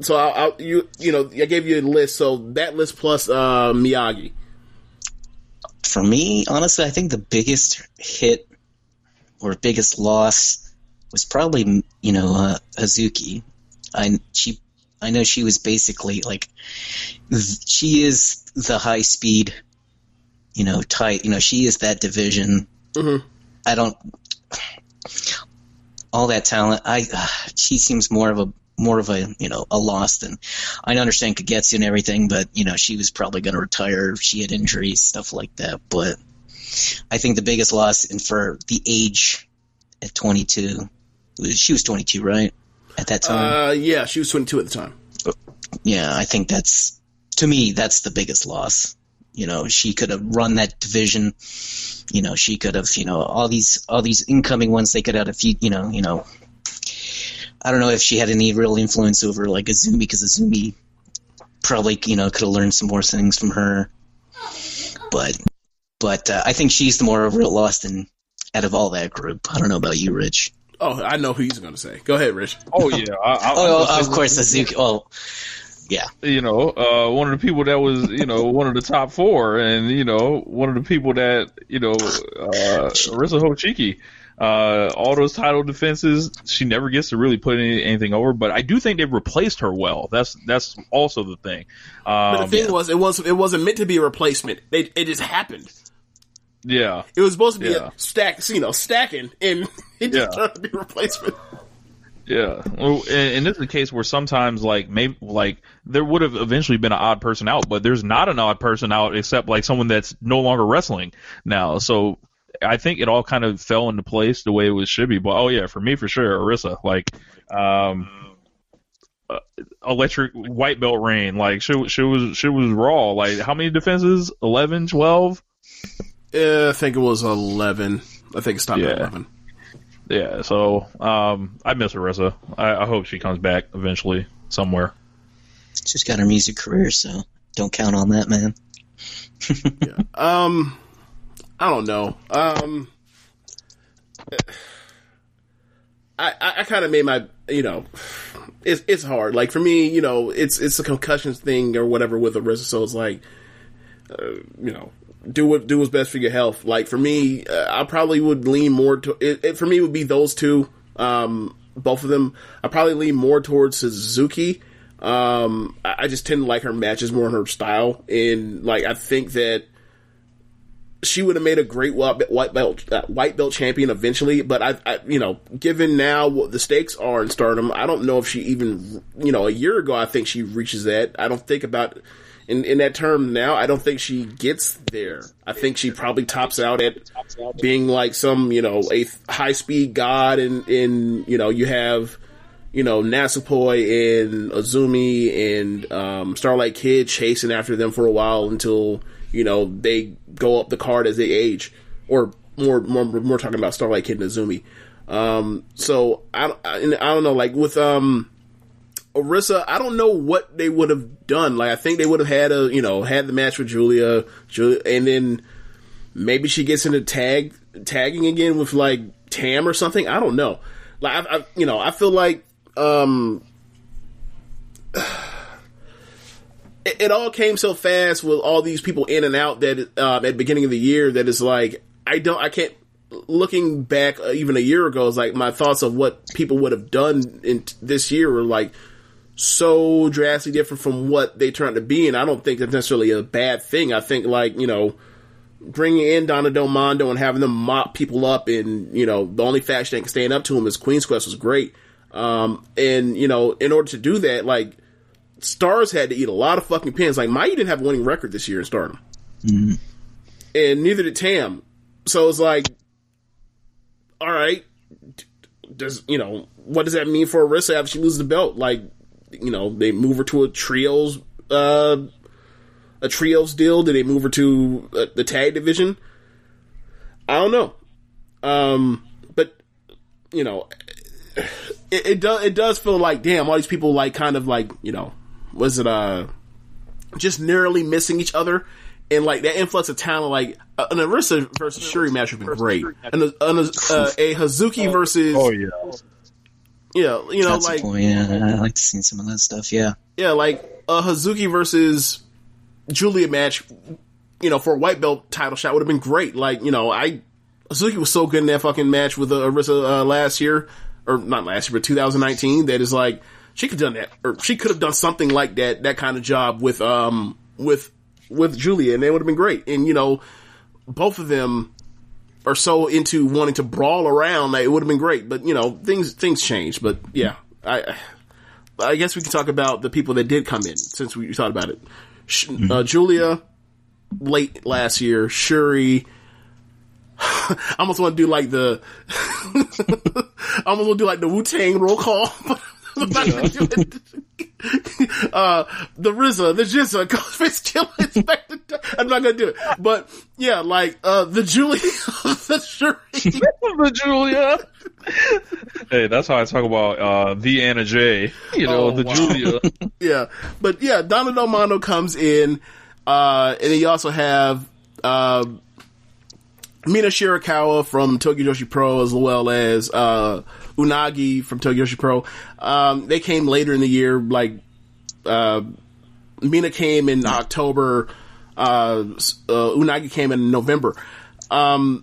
So I gave you a list. So that list plus Miyagi. For me, honestly, I think the biggest hit or biggest loss was probably Hazuki. I know she was basically like she is the high speed, tight. She is that division. Mm-hmm. I don't all that talent. She seems more of a a loss than I understand Kagetsu and everything, but she was probably going to retire. She had injuries, stuff like that. But I think the biggest loss, and for the age at 22, she was 22, right, at that time? Yeah, she was 22 at the time. Yeah, I think that's the biggest loss. She could have run that division. She could have, all these incoming ones. They could have a few, I don't know if she had any real influence over like Azumi, because Azumi probably could have learned some more things from her. But I think she's the more real loss out of all that group. I don't know about you, Rich. Oh, I know who he's going to say. Go ahead, Rich. Oh yeah, of course, Azuki. Oh, yeah. One of the people that was one of the top four, and one of the people that Arisa Hoshiki. All those title defenses, she never gets to really put anything over. But I do think they replaced her well. That's also the thing. But the thing was, it wasn't meant to be a replacement. It just happened. Yeah, it was supposed to be a stacking, and it just turned to be a replacement. Yeah, well, and this is the case where sometimes maybe there would have eventually been an odd person out, but there's not an odd person out except like someone that's no longer wrestling now. So I think it all kind of fell into place the way it should be. But for me, for sure, Arisa, electric white belt reign, she was raw. Like, how many defenses? 11, 12? I think it was 11. I think it stopped at 11. Yeah, so I miss Arisa. I hope she comes back eventually somewhere. She's got her music career, so don't count on that, man. Yeah. I don't know. I kind of made my, it's hard. Like for me, it's a concussion thing or whatever with Arisa. So it's like, do what's best for your health. Like for me, I probably would lean more to it. For me, it would be those two, both of them. I probably lean more towards Suzuki. I just tend to like her matches more in her style, and I think that she would have made a great white belt champion eventually, but I given now what the stakes are in Stardom, I don't know if she even, a year ago, I think she reaches that. I don't think about in that term now, I don't think she gets there. I think she probably tops out at being like some, a high-speed god, and you have, Natsupoi and Azumi and Starlight Kid chasing after them for a while until, they go up the card as they age. Or more talking about Starlight Kid and Azumi. So I don't know, like with Orisa, I don't know what they would have done. Like, I think they would have had had the match with Julia, and then maybe she gets into tagging again with like Tam or something. I don't know. Like, I feel like it all came so fast with all these people in and out that at the beginning of the year that it's like I can't. Looking back even a year ago, is like my thoughts of what people would have done in this year were like so drastically different from what they turned to be, and I don't think that's necessarily a bad thing. I think like bringing in Donna Del Mondo and having them mop people up, and the only faction that can stand up to them is Queen's Quest was great. And in order to do that, like Stars had to eat a lot of fucking pins. Like Mayu didn't have a winning record this year in Stardom, and neither did Tam. So it's like, all right, what does that mean for Orisa after she loses the belt? Like, they move her to a trios deal. Do they move her to the tag division? I don't know. But it does feel like, damn, all these people like kind of like, was it just narrowly missing each other? And like that influx of talent, like an Orisa versus Shuri match would have been great, and a Hazuki versus That's like I like to see some of that stuff. Yeah, like a Hazuki versus Julia match, for a white belt title shot would have been great. Like Hazuki was so good in that fucking match with Orisa last year, or not last year, but 2019. That is like she could have done that, or she could have done something like that kind of job with Julia, and they would have been great. And both of them are so into wanting to brawl around that it would have been great. But things changed. But yeah, I guess we can talk about the people that did come in since we thought about it. Julia late last year, Shuri. I almost want to do like the Wu-Tang roll call. I'm not gonna do it. The RZA, the Jizza, Ghostface Killer, Inspector. I'm not gonna do it, but yeah, like the Julia, the Shuri, the Julia. Hey, that's how I talk about the Anna J. Julia. Yeah, but yeah, Donna Del Mondo comes in, and then you also have Mina Shirakawa from Tokyo Joshi Pro, as well as Unagi from Tokyo Joshi Pro. They came later in the year, like Mina came in October, Unagi came in November. I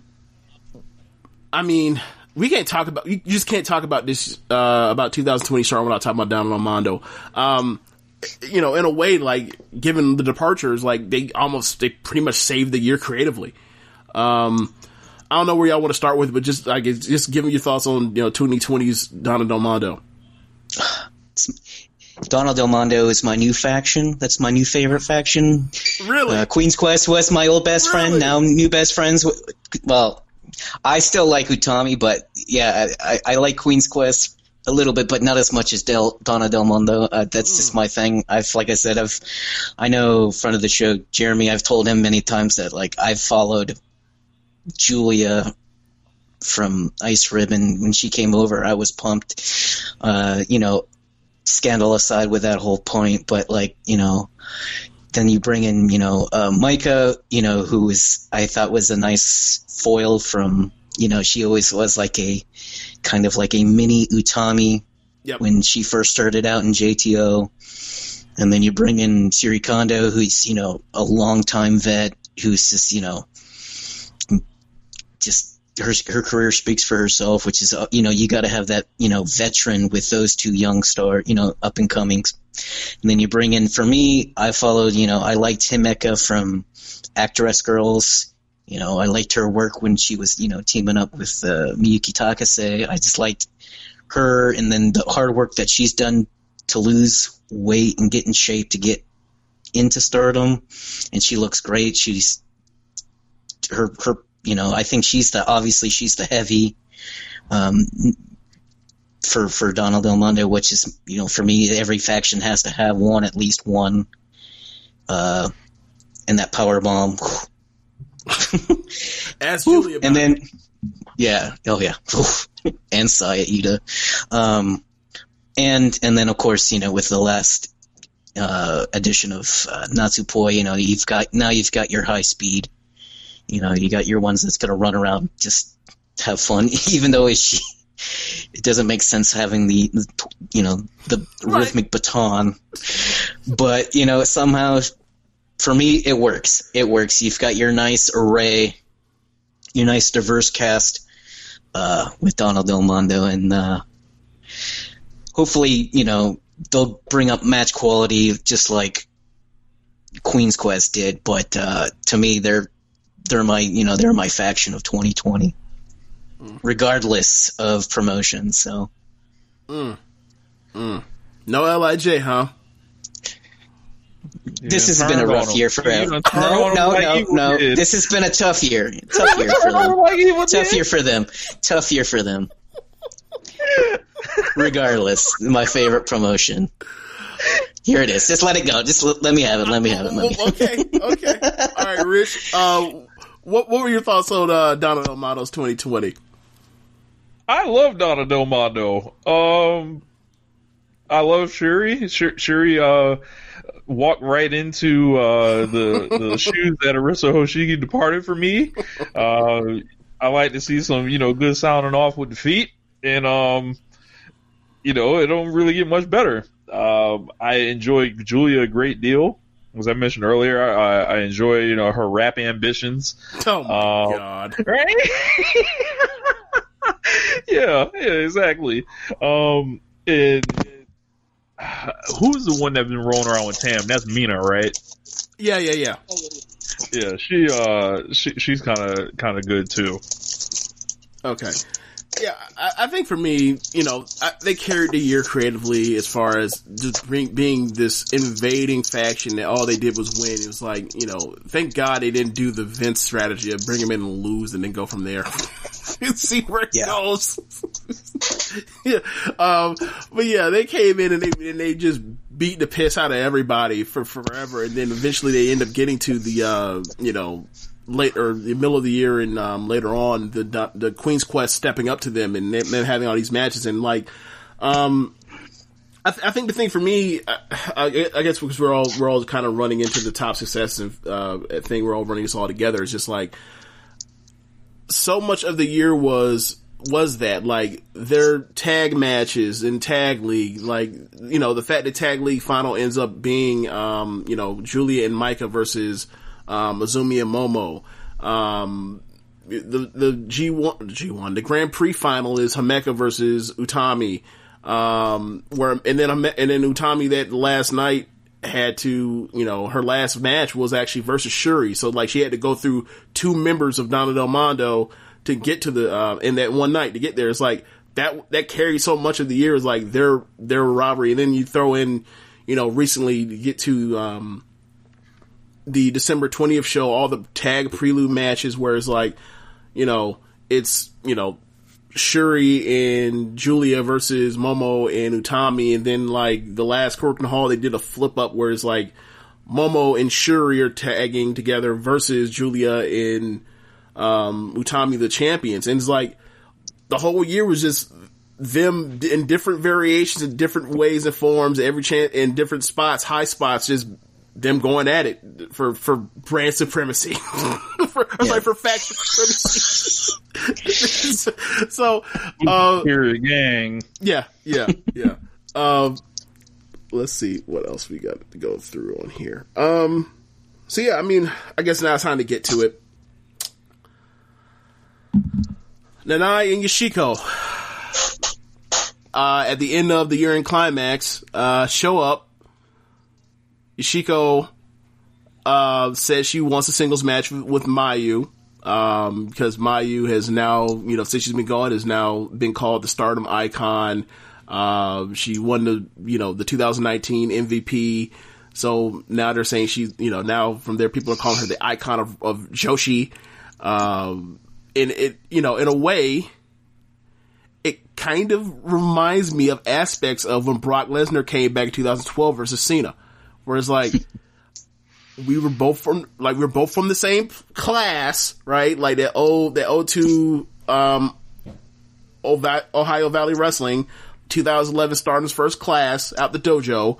mean, we can't talk about, you just can't talk about this, about 2020 Charlotte without talking about Donna Del Mondo. In a way, like, given the departures, like, they pretty much saved the year creatively. I don't know where y'all want to start with, but just give me your thoughts on 2020's Donna Del Mondo. Donna Del Mondo is my new faction. That's my new favorite faction. Really? Queen's Quest was my old best friend. Now new best friends. Well, I still like Utami, but yeah, I like Queen's Quest a little bit, but not as much as Donna Del Mondo. That's just my thing. I know front of the show, Jeremy, I've told him many times that like I've followed Julia from Ice Ribbon. When she came over, I was pumped. Scandal aside with that whole point, but then you bring in, Micah, who I thought was a nice foil from, she always was like a kind of like a mini Utami when she first started out in JTO. And then you bring in Siri Kondo, who's, a longtime vet, who's just her career speaks for herself, which is, you got to have that, veteran with those two young star, up and comings. And then you bring in, for me, I followed, I liked Himeka from Actress Girls. I liked her work when she was, teaming up with Miyuki Takase. I just liked her, and then the hard work that she's done to lose weight and get in shape to get into Stardom, and she looks great. She's her I think she's the heavy for Donna Del Mondo, which is, for me, every faction has to have at least one, and that power bomb. Ask Julia about and then and Saya Ida, and then of course, with the last edition of Natsupoi, you've got your high speed, you got your ones that's gonna run around, just have fun, even though it doesn't make sense having the rhythmic baton, but somehow for me it works. You've got your nice array, your nice diverse cast with Donna Del Mondo, and hopefully they'll bring up match quality just like Queen's Quest did, but to me they're my faction of 2020. Regardless of promotion, so. No LIJ, huh? This has been a rough year for them. No. This has been a tough year. Tough year for them. Regardless, my favorite promotion. Here it is. Just let it go. Just let me have it. Okay. All right, Rich. What were your thoughts on Donna Del Mondo's 2020? I love Donna Del Mondo. I love Shuri. Shuri walked right into the shoes that Arisa Hoshiki departed for me. I like to see some, good sounding off with the feet, and it don't really get much better. I enjoy Julia a great deal. As I mentioned earlier, I enjoy, her rap ambitions. Oh my God. Right? yeah, exactly. And who's the one that's been rolling around with Tam? That's Mina, right? Yeah. Yeah, she's kind of good too. Okay. Yeah, I think for me, they carried the year creatively as far as just being this invading faction that all they did was win. It was like, thank God they didn't do the Vince strategy of bring them in and lose and then go from there. See where it goes. Yeah. But yeah, they came in and they just beat the piss out of everybody for forever. And then eventually they end up getting to the, later, the middle of the year and later on, the Queen's Quest stepping up to them and then having all these matches. And like, I think the thing for me, I guess because we're all kind of running into the top success and thing, we're all running this all together. It's just like, so much of the year was that, like, their tag matches in Tag League, like, the fact that Tag League final ends up being, Julia and Micah versus Azumi and Momo. The G1, the Grand Prix final is Himeka versus Utami. And then Utami that last night had to, her last match was actually versus Shuri. So like she had to go through two members of Donna Del Mondo to get to the, in that one night to get there. It's like that carries so much of the year is like their rivalry. And then you throw in, recently to get to, the December 20th show, all the tag prelude matches where it's like, it's, Shuri and Julia versus Momo and Utami, and then like the last Cork Hall, they did a flip up where it's like Momo and Shuri are tagging together versus Julia and Utami, the champions, and it's like the whole year was just them in different variations, in different ways and forms, in different spots, high spots, just them going at it for brand supremacy, for faction supremacy. So, period gang. Yeah. Let's see what else we got to go through on here. So yeah, I mean, I guess now it's time to get to it. Nanai and Yoshiko, at the end of the year-end climax, show up. Yoshiko says she wants a singles match with Mayu, because Mayu has now, since she's been gone, has now been called the Stardom icon. She won the 2019 MVP, So now they're saying she's, now from there people are calling her the icon of Joshi. And it, in a way, it kind of reminds me of aspects of when Brock Lesnar came back in 2012 versus Cena, where it's like, we were both from the same class, right? Like that 02, Ohio Valley Wrestling, 2011 Stardom's first class out the dojo.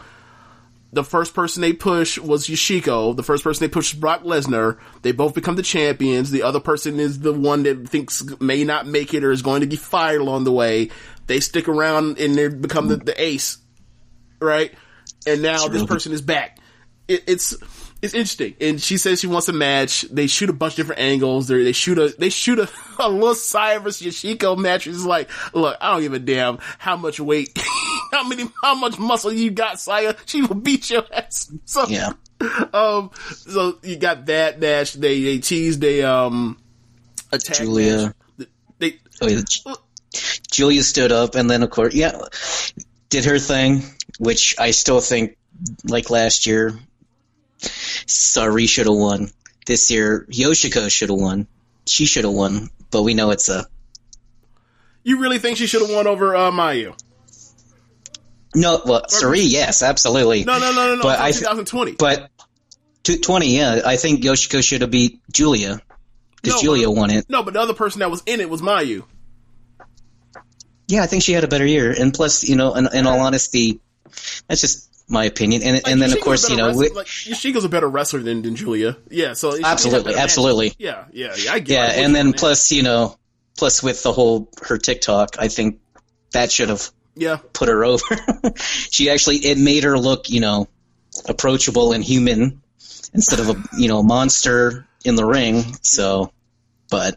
The first person they push was Yoshiko. The first person they push is Brock Lesnar. They both become the champions. The other person is the one that thinks may not make it or is going to get fired along the way. They stick around and they become the ace, right? And now this person is back. It's interesting. And she says she wants a match. They shoot a bunch of different angles. They shoot a little Saya versus Yoshiko match. It's like, look, I don't give a damn how much weight, how much muscle you got, Saya. She will beat your ass. So, yeah. So you got that match. They teased a attack Julia. Match. Julia stood up and then, of course, did her thing, which I still think, like last year, Sari should have won. This year, Yoshiko should have won. She should have won, but we know it's a... You really think she should have won over Mayu? No, well, Sari, yes, absolutely. No. But 2020. But 2020, yeah. I think Yoshiko should have beat Julia, because Julia won it. No, but the other person that was in it was Mayu. Yeah, I think she had a better year. And plus, in all honesty, that's just my opinion. And then, of course, Yoshiko's a better wrestler than Julia. Yeah, so absolutely. Yeah, I get it. Yeah, and then plus with the whole her TikTok, I think that should have put her over. It made her look, approachable and human instead of a monster in the ring. So, but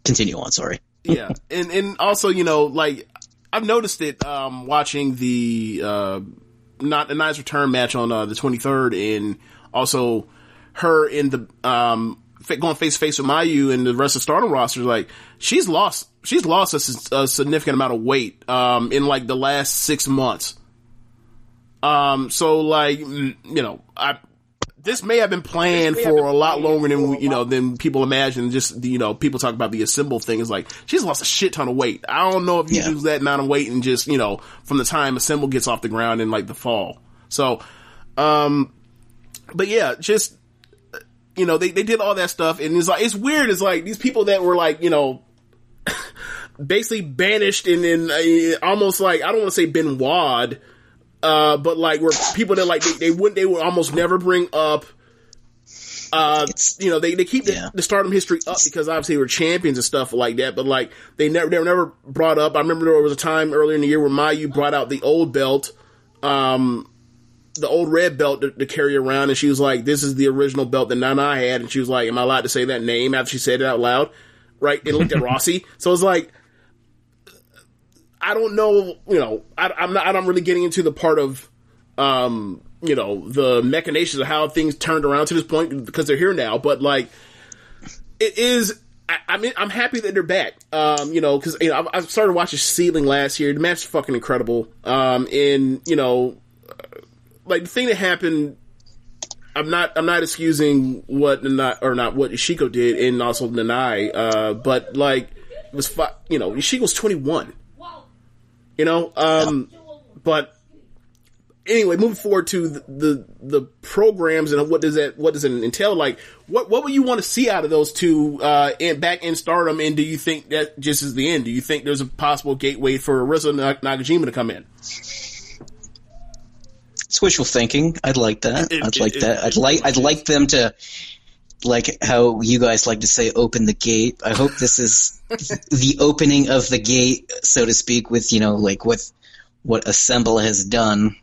continue on. Sorry. Yeah, and also, I've noticed it watching the not a nice return match on the 23rd, and also her in the going face to face with Mayu and the rest of Stardom roster. Like she's lost a significant amount of weight in like the last 6 months. This may have been planned for a lot longer than people imagine. Just people talk about the Assemble thing. Is like she's lost a shit ton of weight. I don't know if you lose that amount of weight and just from the time Assemble gets off the ground in like the fall. So, but yeah, just they did all that stuff, and it's weird. It's like these people that were like basically banished and then almost like, I don't want to say Benoit. But like were people that like they would almost never bring up. They keep the Stardom history up because obviously they were champions and stuff like that. But like they were never brought up. I remember there was a time earlier in the year where Mayu brought out the old belt, the old red belt to carry around, and she was like, "This is the original belt that Nana had," and she was like, "Am I allowed to say that name?" After she said it out loud, right? And looked at Rossi, so it's like. I don't know, I'm not really getting into the part of, the machinations of how things turned around to this point because they're here now. But like, it is, I'm happy that they're back. Cause, I started watching Seedling last year. The match is fucking incredible. Like the thing that happened, I'm not excusing what Yoshiko did and also Nanai, but like, it was, Yoshiko's 21. But anyway, moving forward to the programs and what does it entail? Like, what would you want to see out of those two, back in Stardom? And do you think that just is the end? Do you think there's a possible gateway for Arisa Nakajima to come in? It's wishful thinking. I'd like that. I'd like them to, like how you guys like to say, open the gate. I hope this is the opening of the gate, so to speak, with, like with what Assemble has done.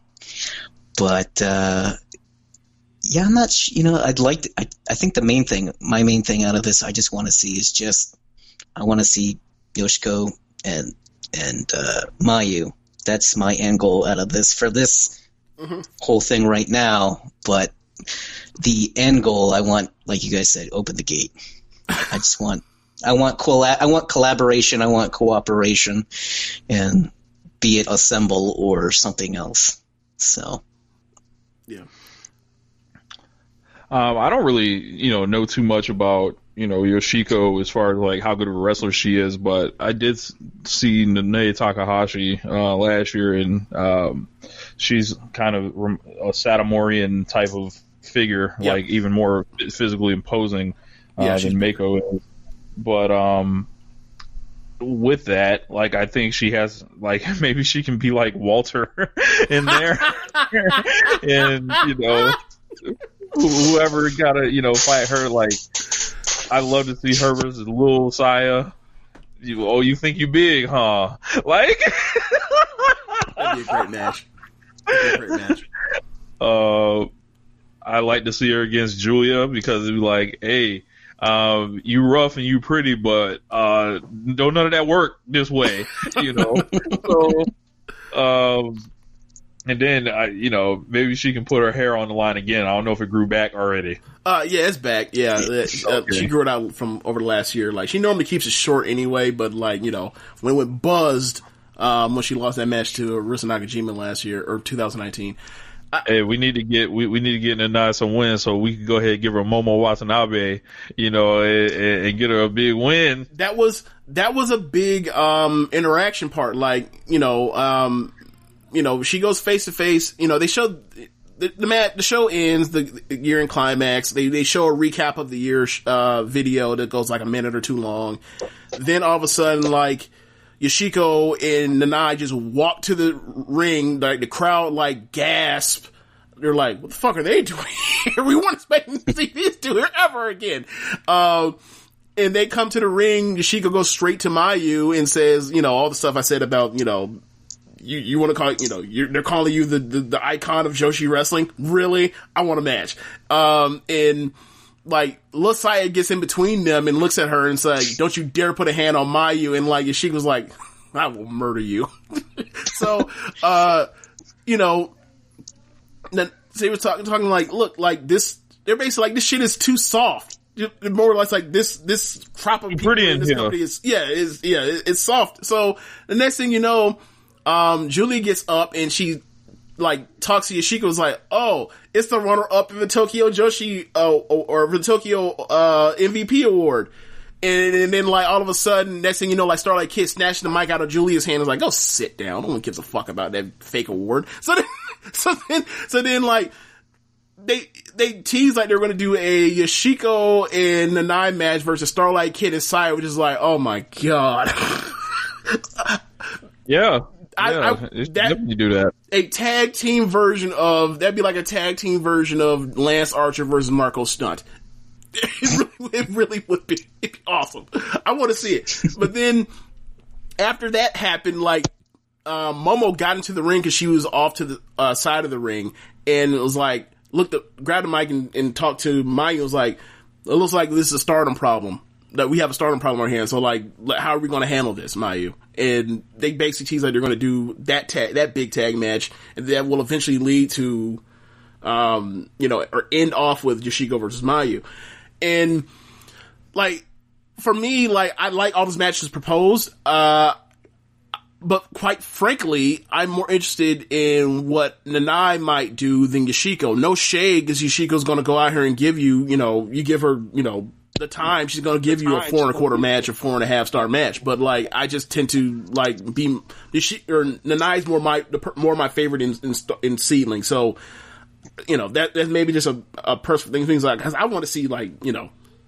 But, I'm not, I'd like to, I think my main thing out of this, I just want to see is I want to see Yoshiko and Mayu. That's my end goal out of this for this whole thing right now. But the end goal, I want, like you guys said, open the gate. I want collaboration. I want cooperation, and be it Assemble or something else. So, yeah. I don't really, know too much about, Yoshiko as far as like how good of a wrestler she is, but I did see Nanae Takahashi last year, and she's kind of a Satomorian type of figure, like even more physically imposing than Mako is. But with that, like, I think she has, like, maybe she can be like Walter in there, and whoever gotta fight her. Like, I love to see her versus Lil Saya. You think you big, huh? Like, that'd be a great match. I like to see her against Julia, because it'd be like, hey, you rough and you pretty, but don't none of that work this way, So, and then maybe she can put her hair on the line again. I don't know if it grew back already. Yeah, it's back. Yeah, okay. She grew it out from over the last year. Like, she normally keeps it short anyway, but like, when it went buzzed, when she lost that match to Arisa Nakajima last year, or 2019. Hey, we need to get Nanai some wins, so we can go ahead and give her Momo Watanabe, and get her a big win. That was a big interaction part. Like, she goes face to face. They showed the show ends, the year in climax. They show a recap of the year video that goes like a minute or two long. Then all of a sudden, like, Yoshiko and Nanai just walk to the ring, like the crowd like gasp. They're like, what the fuck are they doing here? We weren't expecting to see these two here ever again. And they come to the ring. Yoshiko goes straight to Mayu and says, all the stuff I said about, you want to call it, they're calling you the icon of Joshi wrestling. Really? I want a match. And like, Lil Saya gets in between them and looks at her and says, don't you dare put a hand on Mayu. And like, she was like, I will murder you. So, then they were talking like, look, like this, they're basically like, this shit is too soft. More or less like this crop of people in this company is, it's soft. So the next thing you know, Julie gets up and she like talks to Yoshiko, was like, oh, it's the runner up in the Tokyo Joshi or the Tokyo MVP award. And then like all of a sudden, next thing you know, like Starlight Kid snatching the mic out of Julia's hand and was like, go sit down. No one gives a fuck about that fake award. So then like they tease like they're going to do a Yoshiko and Nanai match versus Starlight Kid and Saya, which is like, oh my god. Yeah. Definitely do that. A tag team version of, that'd be like a tag team version of Lance Archer versus Marco Stunt. It really would be. It'd be awesome. I want to see it. But then after that happened, like, Momo got into the ring because she was off to the side of the ring, and it was like, grabbed the mic and talked to Mayu. It was like, it looks like this is a Stardom problem. That we have a Stardom problem on our hands. So like, how are we going to handle this, Mayu? And they basically tease like they're going to do that big tag match, and that will eventually lead to, or end off with Yoshiko versus Mayu. And like, for me, like, I like all those matches proposed, but quite frankly, I'm more interested in what Nanai might do than Yoshiko. No shade, because Yoshiko's going to go out here and give you, you give her, the time, she's going to give you a 4.25 match, a 4.5 star match. But like, I just tend to like Nanai's more my favorite in Seedling. So, that's maybe just a personal thing. Like, cause I want to see like, you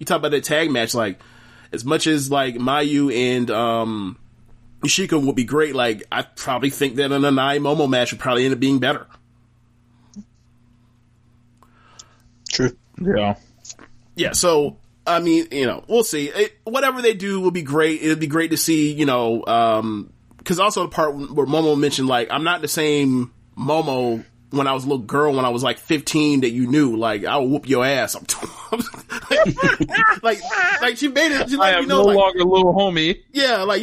talk about that tag match, like, as much as like Mayu and, Yoshiko would be great. Like, I probably think that a Nanai Momo match would probably end up being better. True. Yeah. So, I mean, we'll see. Whatever they do will be great. It'll be great to see, cause also the part where Momo mentioned, like, I'm not the same Momo when I was a little girl, when I was like 15, that you knew, like, I'll whoop your ass. like she made it. She, like, I am no longer little homie. Yeah. Like,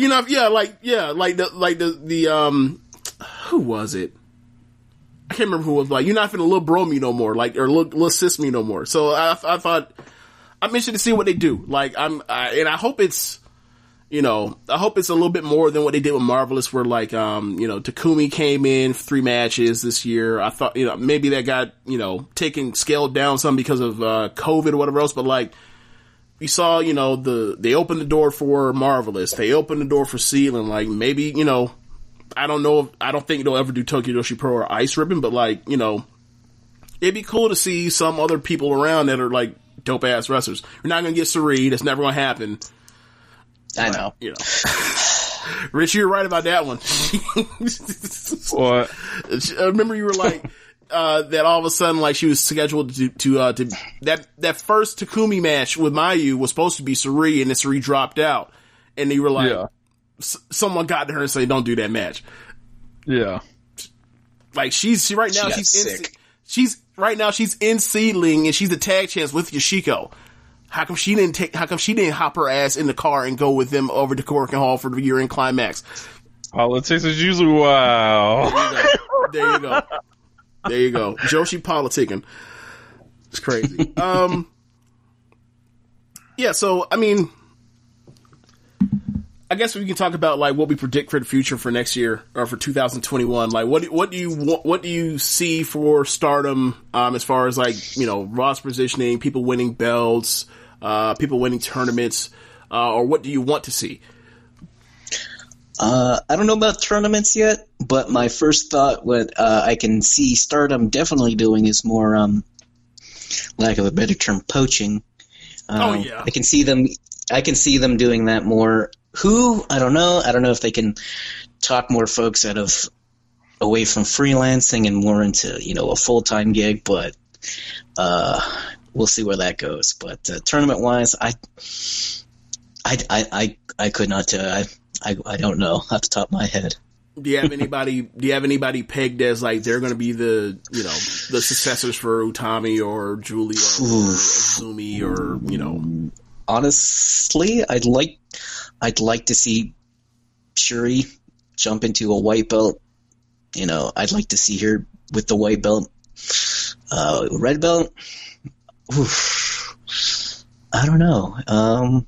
who was it? I can't remember who was like, you're not finna little bro me no more, like, or little sis me no more. So I thought, I'm interested to see what they do. Like, and I hope it's, I hope it's a little bit more than what they did with Marvelous, where like, Takumi came in for 3 matches this year. I thought, maybe that got, scaled down some because of, COVID or whatever else, but like, we saw, they opened the door for Marvelous. They opened the door for Sealand. Like, maybe, I don't know. I don't think they'll ever do Tokyo Joshi Pro or Ice Ribbon, but like, it'd be cool to see some other people around that are like dope ass wrestlers. You're not going to get Suri. That's never going to happen. I know. Rich, you're right about that one. What? I remember you were like, that all of a sudden, like, she was scheduled to that first Takumi match with Mayu was supposed to be Suri, and then Suri dropped out. And you were like, someone got to her and said, don't do that match. Yeah. Like, she's in Seedling, and she's the tag champ with Yoshiko. How come she didn't hop her ass in the car and go with them over to Korakuen Hall for the year-end climax? Politics is usually wild. There you go. Joshi politicking. It's crazy. So, I mean, I guess we can talk about like what we predict for the future for next year or for 2021. Like, what do you see for Stardom, as far as like, roster positioning, people winning belts, people winning tournaments, or what do you want to see? I don't know about tournaments yet, but my first thought, what I can see Stardom definitely doing is more, lack of a better term, poaching. I can see them doing that more. Who? I don't know. I don't know if they can talk more folks away from freelancing and more into, a full-time gig, but we'll see where that goes. But tournament-wise, I could not. I don't know off the top of my head. Do you have anybody pegged as like they're going to be the the successors for Utami or Julia or Azumi or Honestly, I'd like to see Shuri jump into a white belt. I'd like to see her with the white belt. Red belt. I don't know.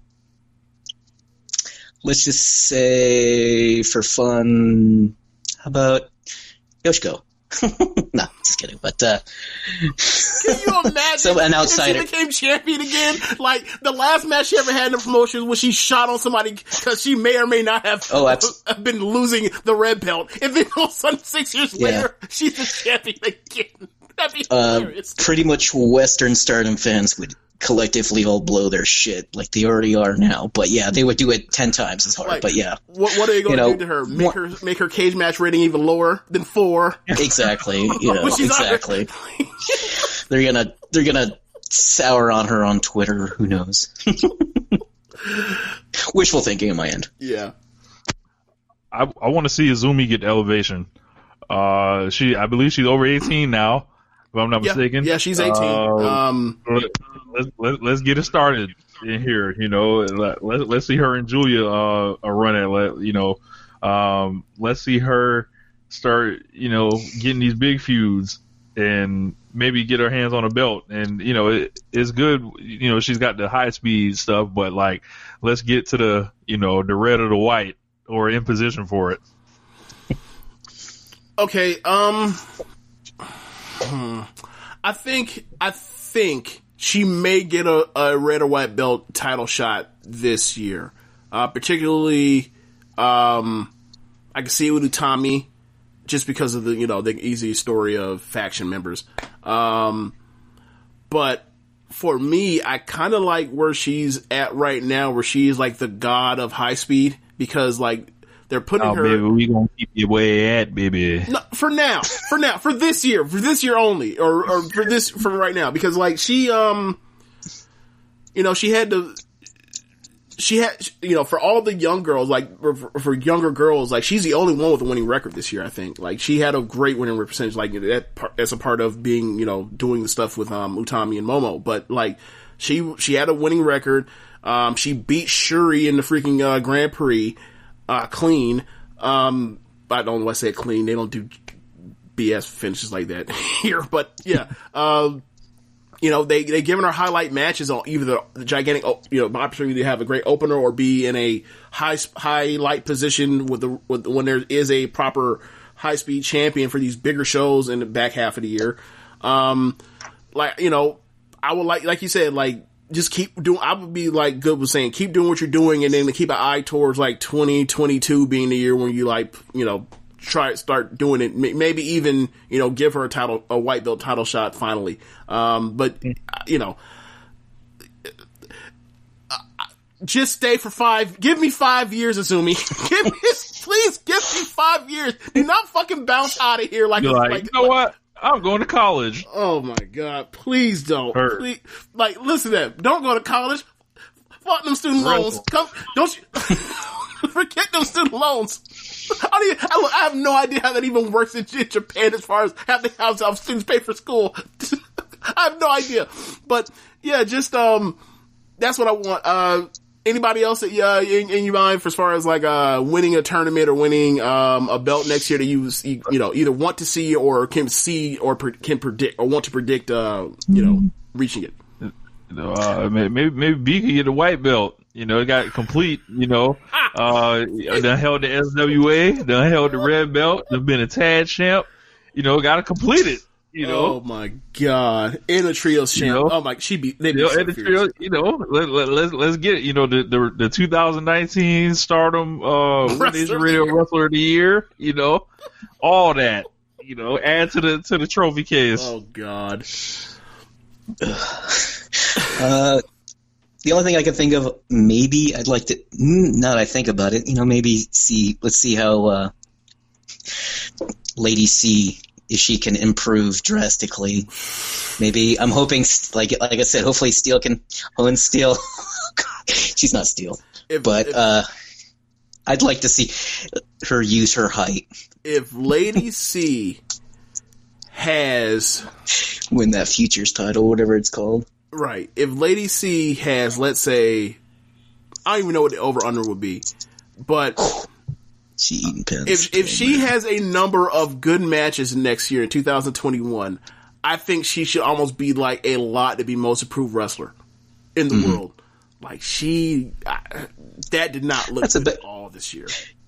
Let's just say, for fun, how about Yoshiko? No, just kidding. But can you imagine an outsider if she became champion again? Like the last match she ever had in the promotion was she shot on somebody because she may or may not have been losing the red belt, and then all of a sudden 6 years later she's the champion again. That'd be hilarious. Pretty much Western Stardom fans would collectively all blow their shit like they already are now. But yeah, they would do it 10 times as hard. Like, but yeah, what are they going to do to her? Make her cage match rating even lower than 4? Exactly. Exactly. They're gonna sour on her on Twitter. Who knows? Wishful thinking on my end. Yeah. I want to see Azumi get elevation. I believe she's over 18 now, if I'm not mistaken. Yeah, she's 18. Let's get it started in here. Let's see her and Julia run it. Let's see her start. Getting these big feuds and maybe get her hands on a belt. And it's good. She's got the high speed stuff, but like let's get to the the red or the white or in position for it. Okay. I think she may get a red or white belt title shot this year. Particularly, I can see it with Utami, just because of the easy story of faction members. But for me, I kind of like where she's at right now, where she is like the god of high speed, because like they're putting her. Baby, we gonna keep you where at, baby. No, for this year only, or for right now, because like she for all the young girls, like for younger girls, like she's the only one with a winning record this year. I think like she had a great winning percentage, like that's a part of being doing the stuff with Utami and Momo. But like she had a winning record. She beat Shuri in the freaking Grand Prix. Clean. I don't want to say clean. They don't do BS finishes like that here, but yeah. they giving her highlight matches on either the gigantic, opportunity to have a great opener or be in a highlight position when there is a proper high speed champion for these bigger shows in the back half of the year. I would like you said, like, just keep doing, I would be like good with saying, keep doing what you're doing, and then to keep an eye towards like 2022 being the year when you start doing it. Maybe even, give her a white belt title shot finally. Just stay for give me 5 years, Azumi. Please give me 5 years. Do not fucking bounce out of here you know what? I'm going to college. Oh my God. Please don't. Please, listen to them. Don't go to college. Fuck them student loans. Don't you forget those student loans. I have no idea how that even works in Japan as far as having how students pay for school. I have no idea. But yeah, just, that's what I want. Anybody else in your mind as far as like winning a tournament or winning a belt next year that you either want to see or can see or can predict or want to predict reaching it? Maybe B can get a white belt. It got complete. Done held the SWA, done held the red belt, done been a tag champ. Got to complete it. Oh my God! In a trios champ. Oh my, they be so in the trio, let's get it. The 2019 Stardom Radio Wrestler of the Year. All that. Add to the trophy case. Oh God. The only thing I can think of, maybe I'd like to. Now that I think about it, maybe let's see how Lady C. If she can improve drastically. Maybe I'm hoping, like I said, hopefully Steel can own Steel. She's not Steel, but I'd like to see her use her height. If Lady C has win that Futures title, whatever it's called, right? If Lady C has, let's say, I don't even know what the over under would be, but. If she has a number of good matches next year in 2021, I think she should almost be like a lot to be most improved wrestler in the world. Like that did not look good at all this year.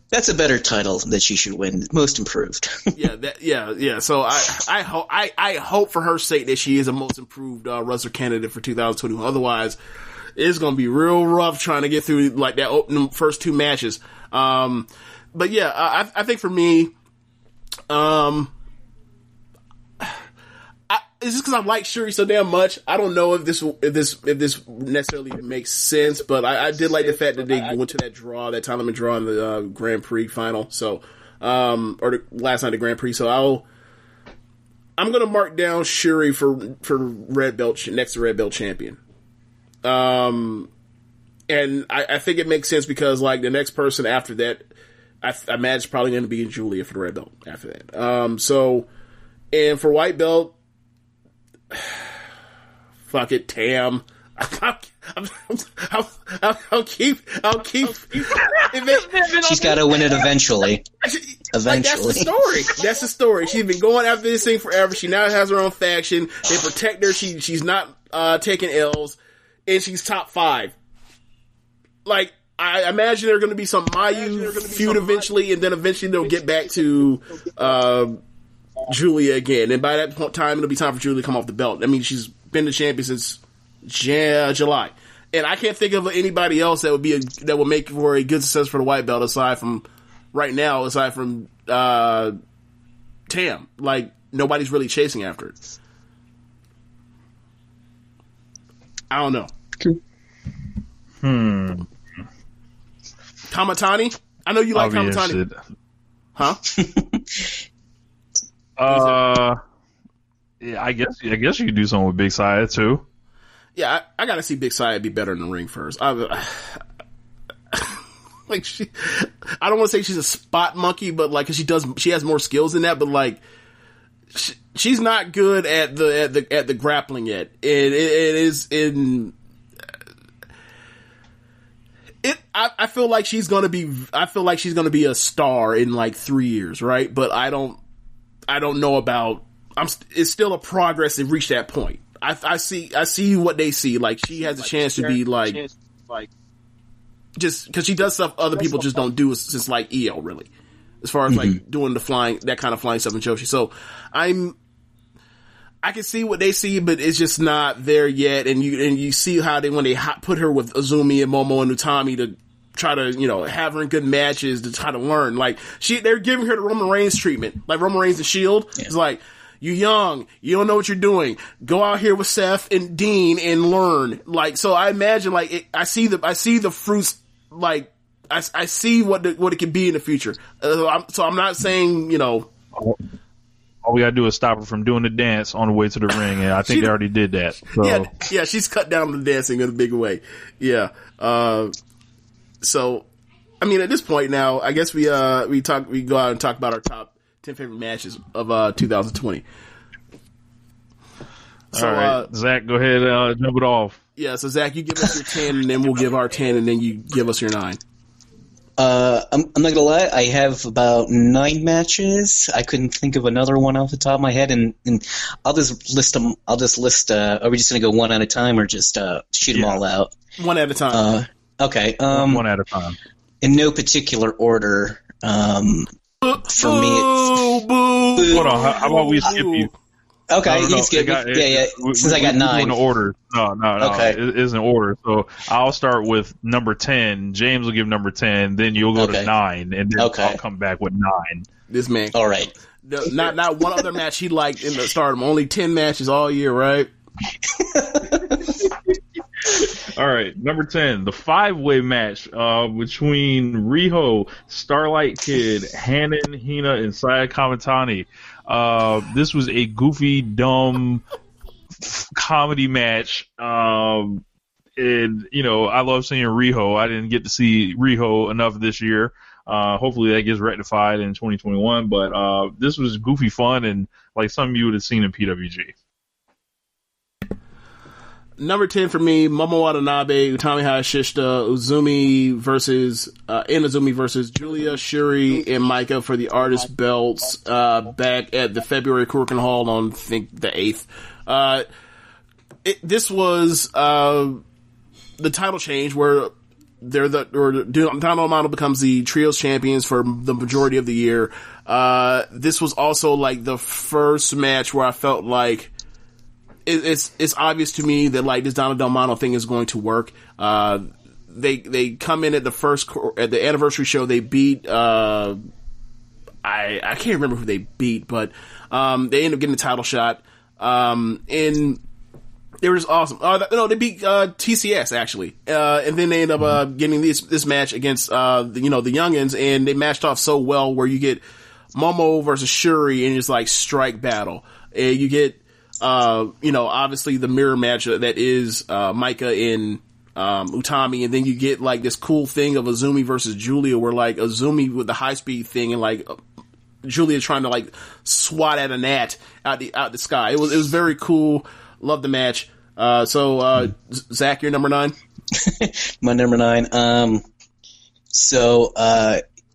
That's a better title that she should win, most improved. Yeah. So I hope for her sake that she is a most improved wrestler candidate for 2021. Otherwise, it's gonna be real rough trying to get through like that first two matches. But yeah, I think for me, it's just because I like Shuri so damn much. I don't know if this necessarily makes sense, but I did like the fact that they went to that tournament draw in the Grand Prix final. So, or last night the Grand Prix. So I'm gonna mark down Shuri for red belt next to red belt champion. And I think it makes sense because like the next person after that, I imagine it's probably going to be Julia for the red belt after that. And for white belt, fuck it, Tam. I'll keep. She's got to win it eventually. Like, that's the story. She's been going after this thing forever. She now has her own faction. They protect her. She's not taking L's, and she's top 5. Like, I imagine there's going to be some Mayu feud eventually, and then eventually they'll get back to Julia again. And by that time, it'll be time for Julia to come off the belt. I mean, she's been the champion since July, and I can't think of anybody else that would make for a good success for the white belt aside from Tam. Like, nobody's really chasing after it. I don't know. Kamatani? I know you like Kamatani. Huh? Yeah, I guess you could do something with Big Saya too. Yeah, I gotta see Big Saya be better in the ring first. I don't want to say she's a spot monkey, but like, 'cause she has more skills in that, but like, she's not good at the grappling yet. It is in. I feel like she's gonna be a star in like 3 years, right? But I don't know about. It's still a progress to reach that point. I see what they see. Like, she has a chance to be like, just because she does stuff other people just don't do, since like EO, really, as far as like doing the flying, that kind of flying stuff in Joshi. So I can see what they see, but it's just not there yet. And you see how when they put her with Azumi and Momo and Utami to try to, have her in good matches to try to learn. Like, they're giving her the Roman Reigns treatment, like Roman Reigns and Shield. Yeah. It's like, you're young, you don't know what you're doing. Go out here with Seth and Dean and learn. Like, so I imagine, like, I see the fruits. Like, I see what it can be in the future. So I'm not saying, All we gotta do is stop her from doing the dance on the way to the ring, and I think they already did that. So. Yeah, she's cut down on the dancing in a big way. Yeah. So, I mean, at this point now, I guess we go out and talk about our top 10 favorite matches of 2020. So, all right, Zach, go ahead, jump it off. Yeah, so Zach, you give us your 10, and then we'll give our 10, and then you give us your 9. I'm not gonna lie, I have about 9 matches. I couldn't think of another one off the top of my head, and I'll just list them. Are we just gonna go one at a time, or just shoot them all out? One at a time. Okay. One at a time. In no particular order. For me, it's... Hold on. How about we skip you? Okay, you can skip it. Since I got 9. In order. No. Okay. It isn't order. So I'll start with number 10. James will give number 10. Then you'll go to 9, and then I'll come back with 9. This man. All right. Not one other match he liked in the Stardom. Only 10 matches all year, right? All right, number 10, the 5-way match between Riho, Starlight Kid, Hanan, Hina, and Saya Kamitani. This was a goofy, dumb comedy match. And, I love seeing Riho. I didn't get to see Riho enough this year. Hopefully that gets rectified in 2021. But this was goofy fun and like something you would have seen in PWG. Number 10 for me, Momo Watanabe, Utami Hayashishita, Inazumi versus Julia, Shuri, and Maika for the artist belts back at the February Korakuen Hall on, I think, the 8th. This was the title change where Dano becomes the Trios champions for the majority of the year. This was also like the first match where I felt like it's obvious to me that like this Donna Del Mono thing is going to work. They come in at the anniversary show. They beat I can't remember who they beat, but they end up getting a title shot. And they were just awesome. No, they beat TCS actually, and then they end up getting this match against the youngins, and they matched off so well where you get Momo versus Shuri and it's like strike battle, and you get obviously the mirror match that is Maika and Utami, and then you get like this cool thing of Azumi versus Julia, where like Azumi with the high speed thing and like Julia trying to like swat at a gnat out the sky. It was very cool. Love the match. So Zach, your number 9. My number 9. So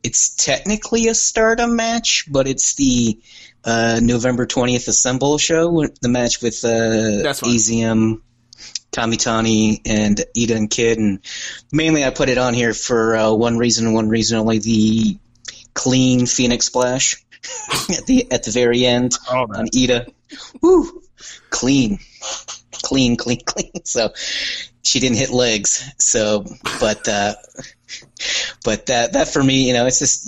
it's technically a Stardom match, but it's the November 20th Assemble show, the match with EZM, Kamitani, and Ida and Kid. And mainly I put it on here for one reason only, the clean Phoenix Splash at the very end on Ida. Woo! Clean. So she didn't hit legs. So, but that for me, it's just,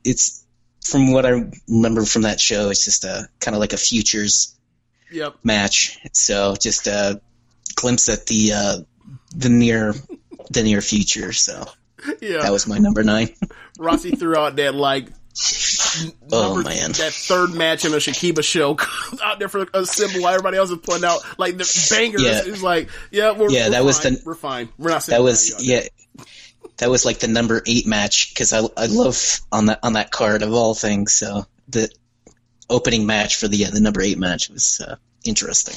it's from what I remember from that show, it's just a kind of like a futures match. So just a glimpse at the near future. So that was my number 9. Rossi threw out that like. That third match in a Shakiba show out there for a symbol while everybody else is putting out like the bangers. It's like, we're fine. We're not saying that was like the number 8 match because I love on that card of all things. So the opening match for the number 8 match was interesting.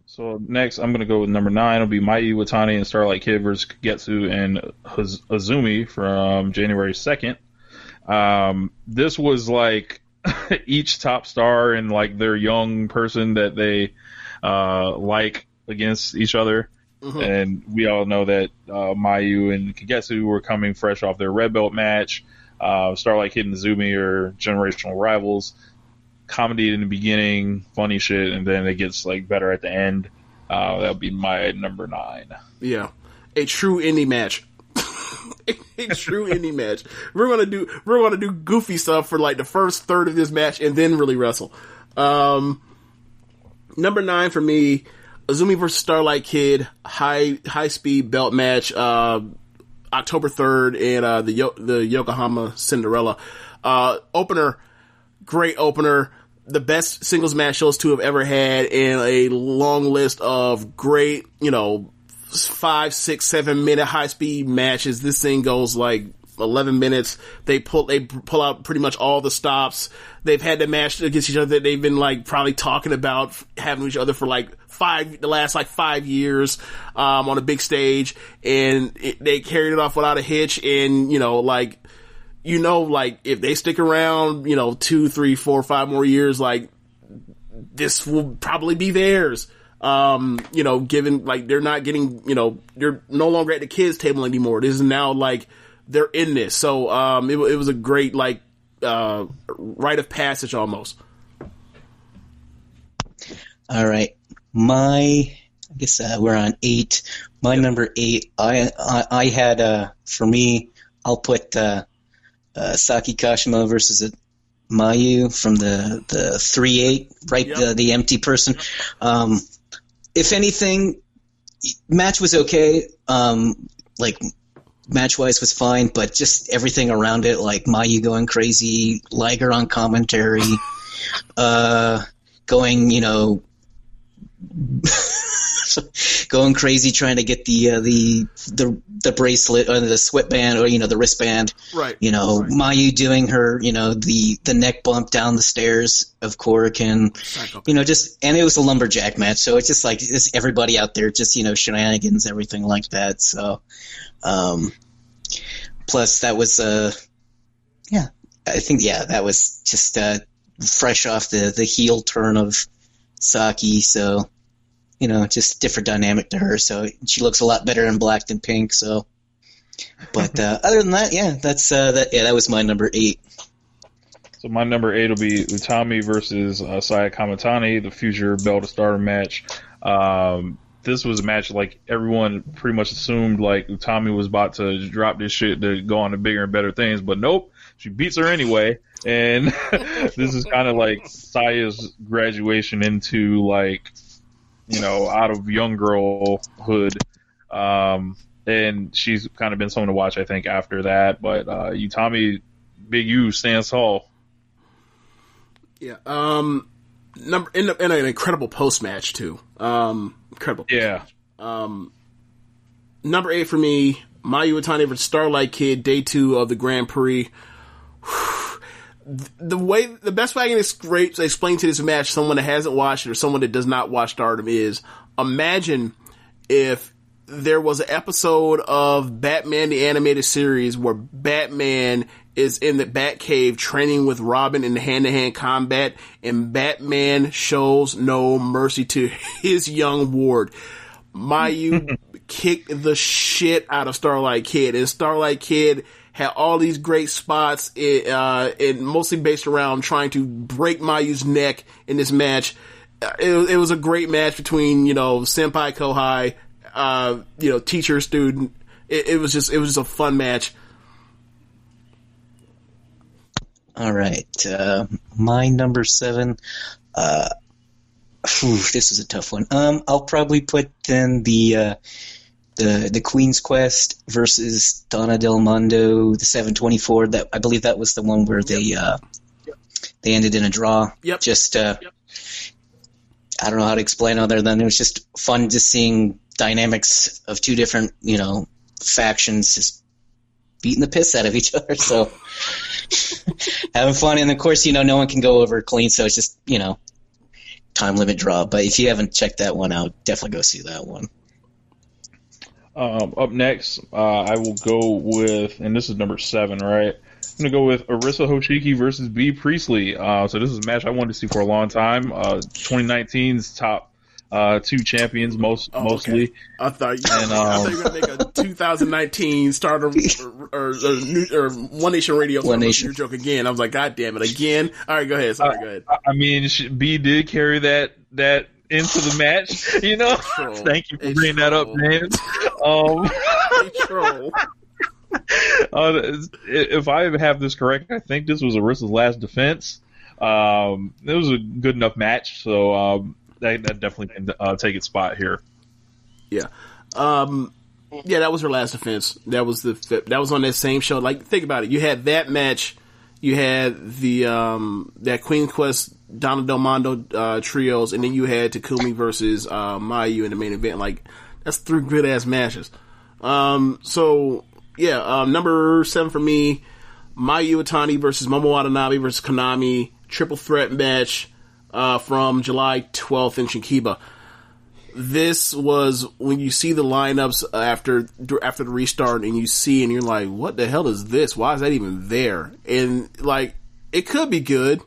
So next, I'm going to go with number 9. It'll be Mai Iwatani and Starlight Kid versus Kagetsu and Azumi from January 2nd. This was like each top star and like their young person that they like against each other. Mm-hmm. And we all know that Mayu and Kagetsu were coming fresh off their red belt match. Starlight Kid and Izumi are generational rivals. Comedy in the beginning, funny shit, and then it gets like better at the end. That'll be my number 9. Yeah, a true indie match. A true indie match. We're gonna do goofy stuff for like the first third of this match, and then really wrestle. Number 9 for me, Izumi versus Starlight Kid, high speed belt match. October 3rd in the Yokohama Cinderella opener. Great opener. The best singles match those two have ever had, and a long list of great, 5, 6, 7 minute high speed matches. This thing goes like 11 minutes. They pull out pretty much all the stops. They've had the match against each other that they've been like probably talking about having each other for like the last 5 years, on a big stage, and they carried it off without a hitch. And, if they stick around, 2, 3, 4, 5 more years, like this will probably be theirs. Given like they're not getting, they're no longer at the kids table anymore. This is now like they're in this. So, it was a great, rite of passage almost. All right. I guess we're on 8. My number 8, I had, for me, I'll put Saki Kashima versus Mayu from the 3-8, right? Yep. The empty person. If anything, match was okay. Match-wise was fine, but just everything around it, like Mayu going crazy, Liger on commentary, going crazy trying to get the bracelet or the sweatband or the wristband. Right. Right. Mayu doing her the neck bump down the stairs of Korakuen. And it was a lumberjack match, so it's just like just everybody out there just shenanigans, everything like that. So plus that was that was just fresh off the heel turn of Saki, so just different dynamic to her. So she looks a lot better in black than pink. So, but other than that, that was my number 8. So my number 8 will be Utami versus Saya Kamitani, the future Belt of Stardom match. This was a match like everyone pretty much assumed like Utami was about to drop this shit to go on to bigger and better things, but nope, she beats her anyway. And this is kind of like Saya's graduation into like, out of young girlhood. And she's kind of been someone to watch, I think, after that. But Utami, Big U stands tall. Yeah. In an incredible post match too. Incredible. Yeah. Number 8 for me, Mayu Iwatani versus Starlight Kid, day 2 of the Grand Prix. The best way I can explain to this match someone that hasn't watched it or someone that does not watch Stardom is, imagine if there was an episode of Batman the Animated Series where Batman is in the Batcave training with Robin in hand-to-hand combat, and Batman shows no mercy to his young ward. Mayu kicked the shit out of Starlight Kid, and Starlight Kid had all these great spots, and mostly based around trying to break Mayu's neck in this match. It was a great match between, senpai, kohai, teacher, student. It was just a fun match. All right. My number 7, this is a tough one. I'll probably put in the Queen's Quest versus Donna Del Mondo, the 724. That I believe that was the one where they ended in a draw. Yep. Just I don't know how to explain other than it was just fun just seeing dynamics of two different factions just beating the piss out of each other. So having fun, and of course no one can go over clean, so it's just time limit draw. But if you haven't checked that one out, definitely go see that one. Up next, I will go with, and this is number 7, right? I'm going to go with Arisa Hoshiki versus Bea Priestley. So this is a match I wanted to see for a long time. 2019's top 2 champions, mostly. Okay. I thought you were going to make a 2019 Stardom or One Nation Radio. One Nation. Your joke again. I was like, God damn it, again. All right, go ahead. Sorry, go ahead. I mean, B did carry that into the match, you know. Thank you for bringing that up, man. If I have this correct, I think this was Arisa's last defense. It was a good enough match, so that definitely can take its spot here. Yeah. Yeah, that was her last defense. That was on that same show. Like, think about it. You had that match. You had the that Queen Quest Donna Del Mondo trios, and then you had Takumi versus Mayu in the main event. Like, that's 3 good ass matches. So yeah, number 7 for me, Mayu Iwatani versus Momo Watanabe versus Konami, triple threat match from July 12th in Shinkiba. This was when you see the lineups after the restart, and you see, and you're like, what the hell is this? Why is that even there? And like, it could be good.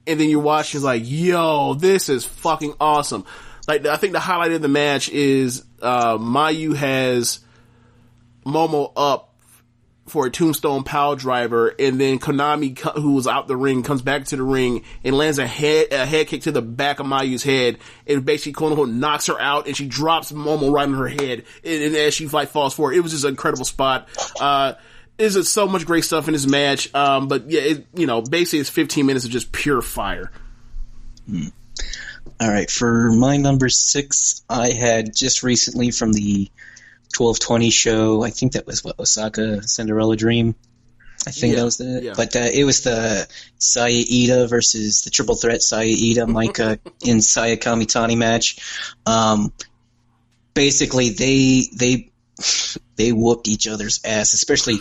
And then you watch, it's like, yo, this is fucking awesome. Like, I think the highlight of the match is Mayu has Momo up for a tombstone pile driver, and then Konami, who was out the ring, comes back to the ring and lands a head kick to the back of Mayu's head, and basically quote unquote knocks her out, and she drops Momo right on her head, and as she like falls forward, it was just an incredible spot. There's so much great stuff in this match, but yeah, basically it's 15 minutes of just pure fire. All right, for my number 6, I had just recently from the 12/20 show. I think that was Osaka Cinderella Dream. I think that was it. Yeah. But it was the Saya Ida versus the triple threat Saya Ida Maika in Saya Kamitani match. Basically, they whooped each other's ass, especially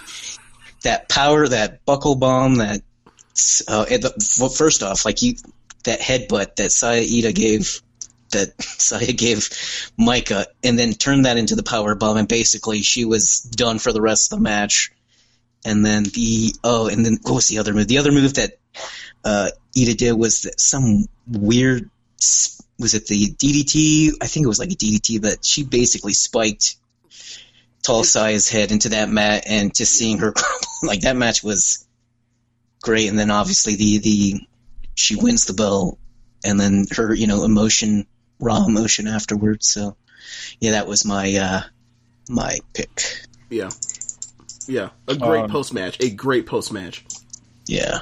that power, that buckle bomb, that first off, like that headbutt that Saya Ida gave. That Saya gave Maika, and then turned that into the power bomb, and basically she was done for the rest of the match. And then what was the other move? The other move that Ida did was some weird. Was it the DDT? I think it was like a DDT, but she basically spiked Tall Saya's head into that mat, and just seeing her like that match was great. And then obviously she wins the belt, and then her raw emotion afterwards. So yeah, that was my my pick. Yeah, a great post match. Yeah.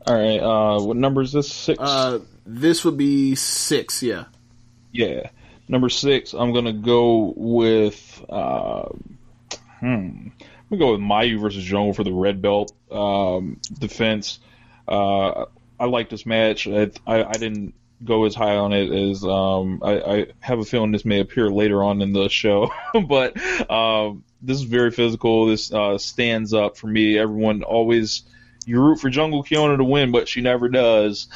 All right, what number is this? 6? This would be 6. Yeah. Number 6. I'm gonna go with I'm gonna go with Mayu versus Joan for the red belt defense. I like this match. I didn't go as high on it as I have a feeling this may appear later on in the show, but this is very physical. This stands up for me. Everyone always, you root for Jungle Kiona to win, but she never does.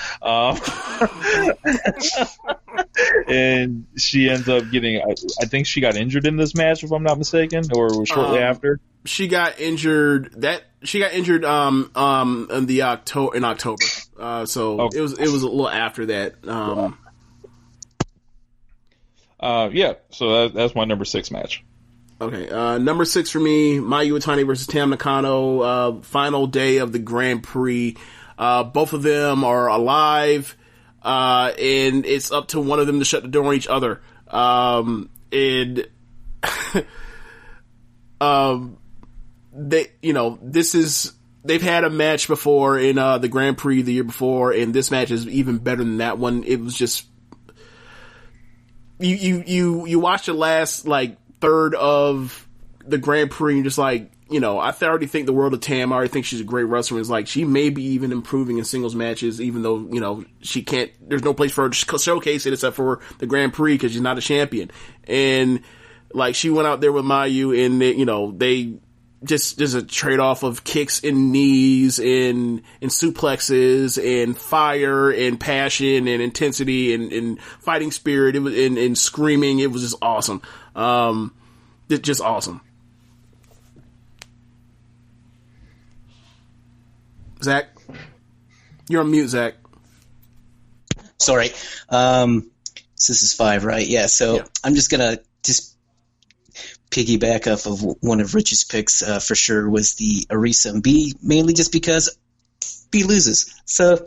And she ends up getting, I think she got injured in this match, if I'm not mistaken, or shortly after. She got injured in October. So okay. It was a little after that. So that's my number 6 match. Okay. Number 6 for me, Mayu Iwatani versus Tam Nakano, final day of the Grand Prix. Both of them are alive, and it's up to one of them to shut the door on each other. They've had a match before in the Grand Prix the year before, and this match is even better than that one. It was just you watch the last like third of the Grand Prix, and just like, I already think the world of Tam. I already think she's a great wrestler. It's like she may be even improving in singles matches, even though she can't. There's no place for her to showcase it except for the Grand Prix because she's not a champion. And like she went out there with Mayu, and they just a trade off of kicks and knees and suplexes and fire and passion and intensity and fighting spirit. It was and screaming. It was just awesome. It's just awesome. Zach, you're on mute, Zach. Sorry. So this is 5, right? Yeah. So I'm just gonna piggyback off of one of Rich's picks. For sure was the Arisa and B, mainly just because B loses. So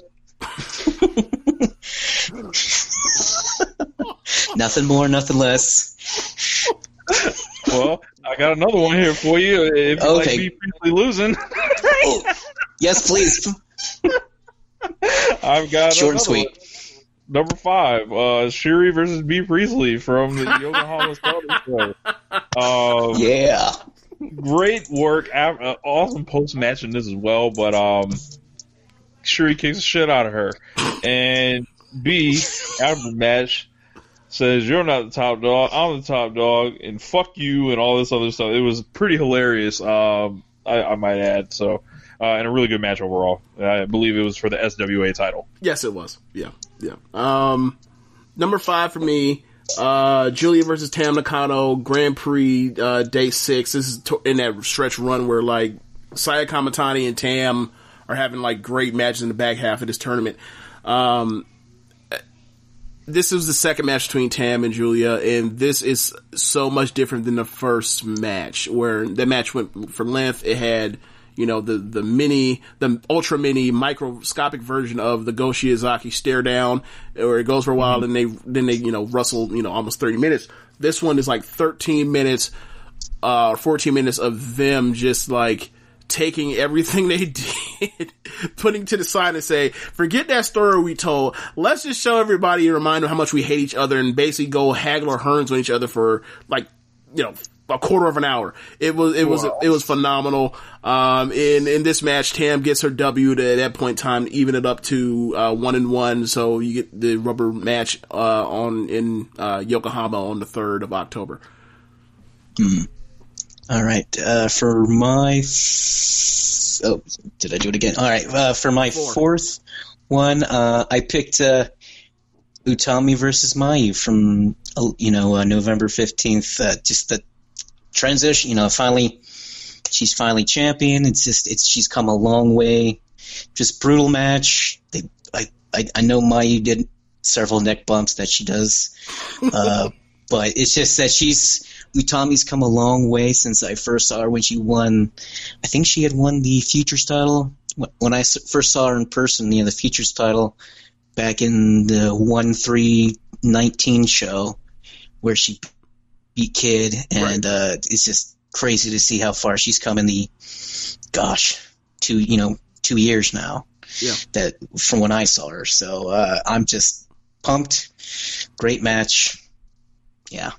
nothing more, nothing less. Well, I got another one here for you. If you like B Priestley losing. Yes, please. I've got short and sweet. One. Number 5, Shuri versus B Priestley from the Yokohama Stardom show. Yeah. Great work. Awesome post-match in this as well, but Shuri kicks the shit out of her. And B, after the match, says, "You're not the top dog, I'm the top dog, and fuck you," and all this other stuff. It was pretty hilarious, I might add. So, and a really good match overall. I believe it was for the SWA title. Yes, it was. Yeah. Number 5 for me, Julia versus Tam Nakano, Grand Prix, day 6. This is in that stretch run where, like, Saya Kamatani and Tam are having, like, great matches in the back half of this tournament. This was the second match between Tam and Julia, and this is so much different than the first match, where the match went for length. It had, you know, the ultra mini microscopic version of the Go Shiozaki stare down, where it goes for a while and then they, you know, wrestle, you know, almost 30 minutes. This one is like 13 minutes, 14 minutes of them just like taking everything they did, putting to the side and say, forget that story we told. Let's just show everybody and remind them how much we hate each other and basically go haggle or Hearns on each other for, like, you know, a quarter of an hour. It was phenomenal. In this match, Tam gets her W to, at that point in time, even it up to 1-1. So you get the rubber match in Yokohama on the 3rd of October. All right. For my did I do it again? All right. For my fourth one, I picked Utami versus Mayu from November 15th. Just the transition, she's finally champion. She's come a long way. Just brutal match. I know Mayu did several neck bumps that she does, but it's just that Utami's come a long way since I first saw her when she won. I think she had won the Futures title when I first saw her in person. The Futures title back in the 1-3-19 show where she beat Kid, and it's just crazy to see how far she's come in the 2 years now. Yeah, that from when I saw her. So I'm just pumped. Great match. Yeah.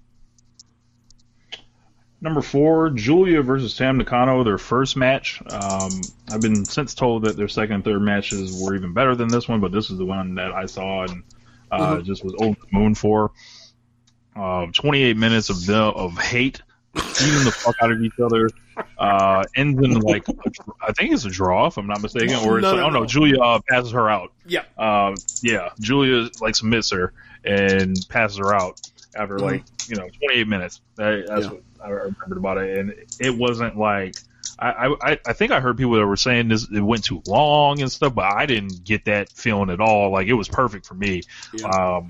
Number 4, Julia versus Tam Nakano, their first match. I've been since told that their second and third matches were even better than this one, but this is the one that I saw and just was over the moon for. 28 minutes of hate, beating the fuck out of each other. Ends in like I think it's a draw, if I'm not mistaken, or it's Julia passes her out. Yeah, Julia like submits her and passes her out after 28 minutes. That's what I remembered about it, and it wasn't like I think I heard people that were saying this it went too long and stuff, but I didn't get that feeling at all. Like it was perfect for me. Yeah.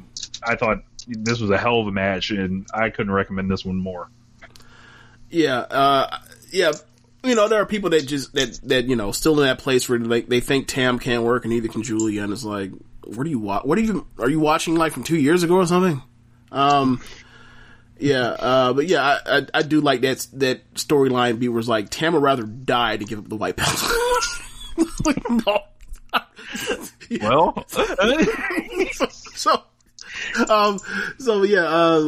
I thought this was a hell of a match, and I couldn't recommend this one more. Yeah, there are people that just that still in that place where they think Tam can't work and neither can Julia, and it's like, are you watching like from 2 years ago or something? But I do like that storyline. B was like, Tam would rather die to give up the white belt. Like, no. Well,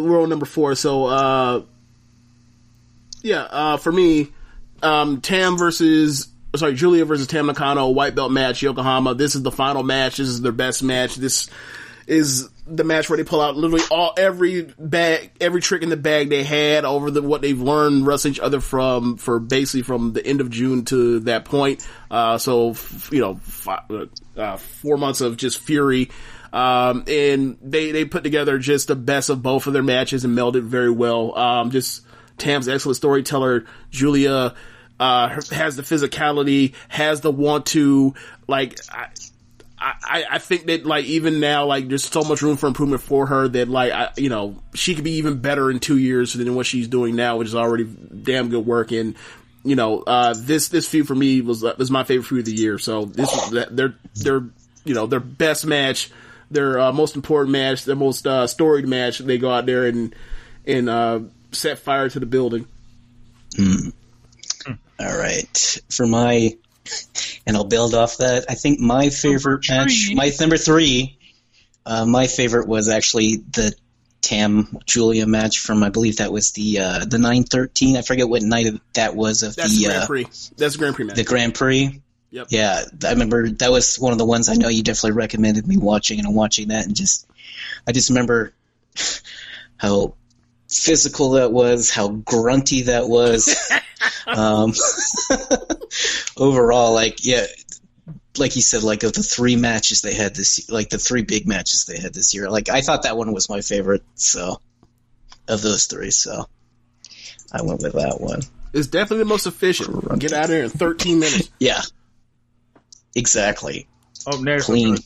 we're on number 4. So, for me, Julia versus Tam Nakano, white belt match, Yokohama. This is the final match. This is their best match. This is the match where they pull out literally every trick in the bag they had over what they've learned wrestling each other from the end of June to that point. 4 months of just fury. And they put together just the best of both of their matches and melded very well. Just Tam's excellent storyteller. Julia has the physicality, has the want to, like, I think that, like, even now, like, there's so much room for improvement for her that, like, she could be even better in 2 years than what she's doing now, which is already damn good work. And, this feud for me was my favorite feud of the year. So this their best match, their most important match, their most storied match. They go out there and set fire to the building. All right. For my, and I'll build off that, I think my favorite match, my number 3, my favorite was actually the Tam Julia match from, I believe that was the 9/13. I forget what night that was of That's the Grand Prix. That's the Grand Prix match. The Grand Prix. Yep. Yeah, I remember that was one of the ones I know you definitely recommended me watching, and I'm watching that, and I just remember how physical that was, how grunty that was. Overall, like you said, like of the 3 matches they had this, like the 3 big matches they had this year, like I thought that one was my favorite. So of those 3, so I went with that one. It's definitely the most efficient. Grunty. Get out of here in 13 minutes. Yeah. Exactly. Up next, clean.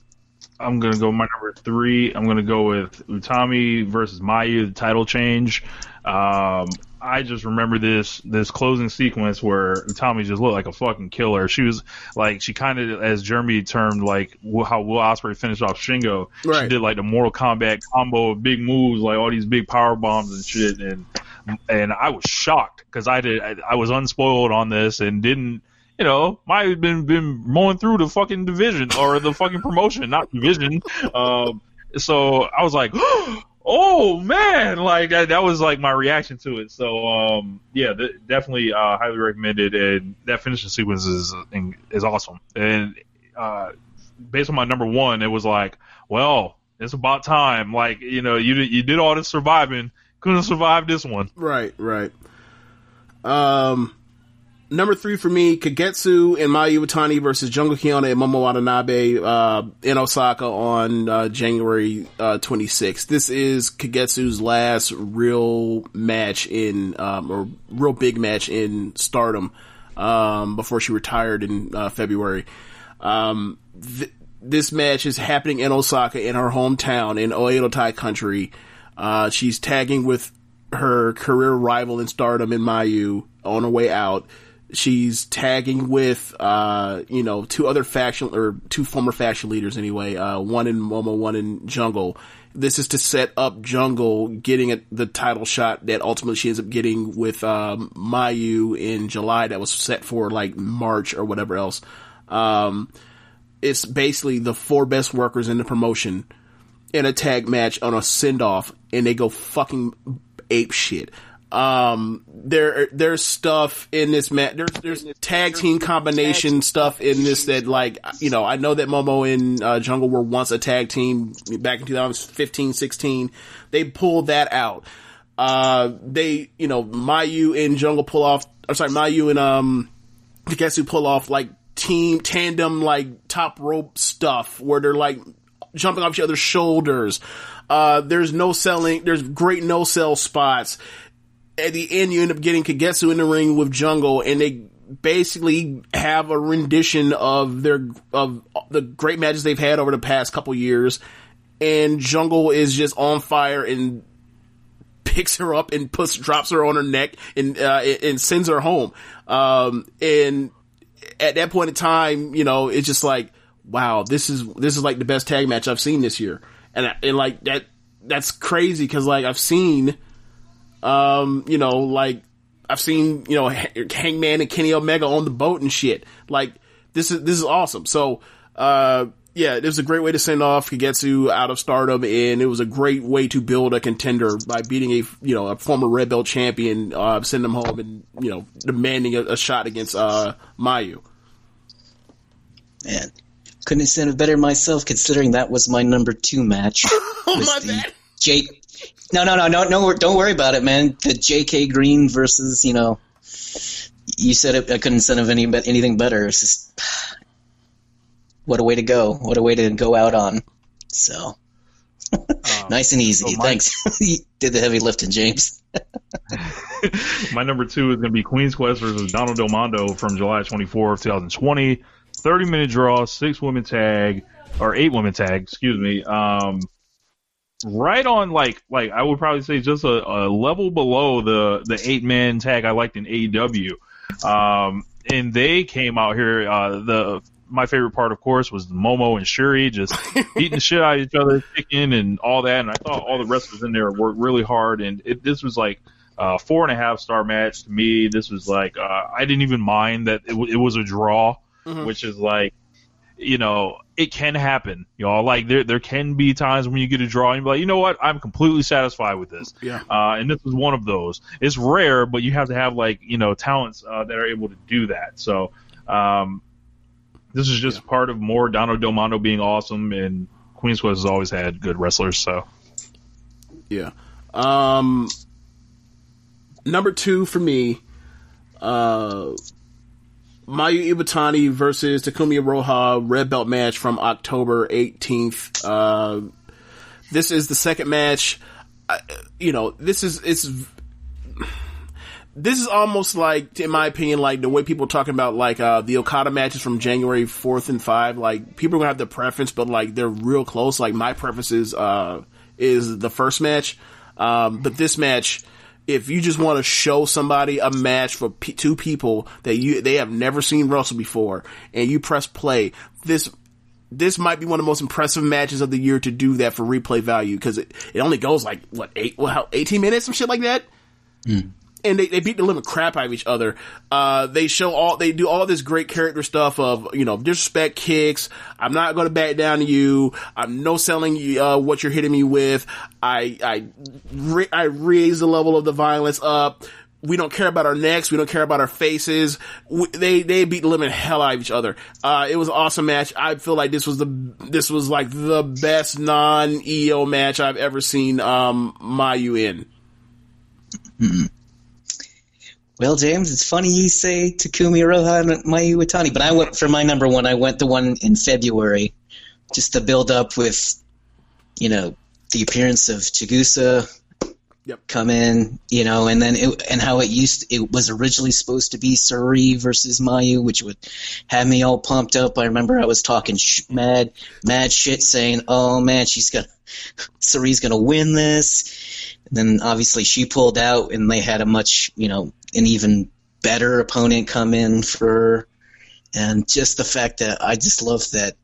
I'm gonna go my number 3. I'm gonna go with Utami versus Mayu, the title change. I just remember this closing sequence where Utami just looked like a fucking killer. She was like, she kind of, as Jeremy termed, like how Will Ospreay finished off Shingo. Right. She did like the Mortal Kombat combo of big moves, like all these big power bombs and shit. And I was shocked because I was unspoiled on this and didn't. Might have been mowing through the fucking division or the fucking promotion, not division. So I was like, oh man, like that was like my reaction to it. So definitely highly recommended, and that finishing sequence is awesome. And based on my number 1, it was like, well, it's about time. Like you did all this surviving, couldn't survive this one. Right. Number 3 for me, Kagetsu and Mayu Iwatani versus Jungle Kyona and Momo Watanabe in Osaka on January 26th. This is Kagetsu's last real match or real big match in Stardom before she retired in February. This match is happening in Osaka, in her hometown, in Oedo-tai country. She's tagging with her career rival in Stardom in Mayu on her way out. She's tagging with, 2 other two former faction leaders anyway, one in Momo, one in Jungle. This is to set up Jungle getting the title shot that ultimately she ends up getting with, Mayu in July that was set for like March or whatever else. It's basically the 4 best workers in the promotion in a tag match on a send-off, and they go fucking ape shit. There's stuff in this match. There's tag team combination stuff in this that, like, I know that Momo and Jungle were once a tag team back in 2015, 16. They pulled that out. Mayu and Jungle pull off. I'm sorry, Mayu and Kagetsu pull off like tandem, like top rope stuff where they're like jumping off each other's shoulders. There's no selling. There's great no sell spots. At the end, you end up getting Kagetsu in the ring with Jungle, and they basically have a rendition of the great matches they've had over the past couple years. And Jungle is just on fire and picks her up and drops her on her neck and sends her home. And at that point in time, it's just like, wow, this is like the best tag match I've seen this year, and like that's crazy because like I've seen. I've seen, Hangman and Kenny Omega on the boat and shit. Like, this is awesome. So, it was a great way to send off Kagetsu out of Stardom, and it was a great way to build a contender by beating a former Red Belt champion, send them home and, demanding a shot against, Mayu. Man, couldn't have said it better myself considering that was my number 2 match. Oh, my bad. No, don't worry about it, man. The J.K. Green versus, you said it, I couldn't send of anything better. It's just, what a way to go. What a way to go out on. So nice and easy. Thanks. You did the heavy lifting, James. My number 2 is going to be Queen's Quest versus Donald Del Mondo from July 24th, 2020. 30-minute draw, 8 women tag, excuse me. Right on, like I would probably say just a level below the 8-man tag I liked in AEW. And they came out here. My favorite part, of course, was Momo and Shuri just beating the shit out of each other, kicking and all that. And I thought all the wrestlers in there worked really hard. And this was like a 4.5-star match to me. This was like I didn't even mind that it was a draw, which is like, you know, it can happen. You know, like there can be times when you get a draw and you're like, you know what, I'm completely satisfied with this. Yeah. And this was one of those. It's rare, but you have to have like, you know, talents that are able to do that. So this is just part of more Donald Del Mondo being awesome, and Queen's Quest has always had good wrestlers. So yeah. Number 2 for me, Mayu Iwatani versus Takumi Iroha red belt match from October 18th. This is the second match. This is almost like, in my opinion, like the way people are talking about like the Okada matches from January 4th and 5. Like, people are gonna have their preference, but like they're real close. Like, my preference is the first match. But this match, if you just want to show somebody a match for 2 people that they have never seen wrestle before, and you press play, this might be one of the most impressive matches of the year to do that for replay value, because it only goes like 18 minutes, some shit like that. And they beat the living crap out of each other. They do all this great character stuff of, you know, disrespect kicks. I'm not going to back down to you. I'm no selling you, what you're hitting me with. I raise the level of the violence up. We don't care about our necks. We don't care about our faces. They beat the living hell out of each other. It was an awesome match. I feel like this was like the best non-EO match I've ever seen, Mayu in. Well, James, it's funny you say Takumi Iroha and Mayu Iwatani, but I went for my number 1. I went the one in February, just to build up with, you know, the appearance of Chigusa come in, you know, and then it was originally supposed to be Suri versus Mayu, which would have me all pumped up. I remember I was talking mad shit, saying, "Oh man, Suri's gonna win this." And then obviously she pulled out, and they had an even better opponent come in for her. And just the fact that I just love that,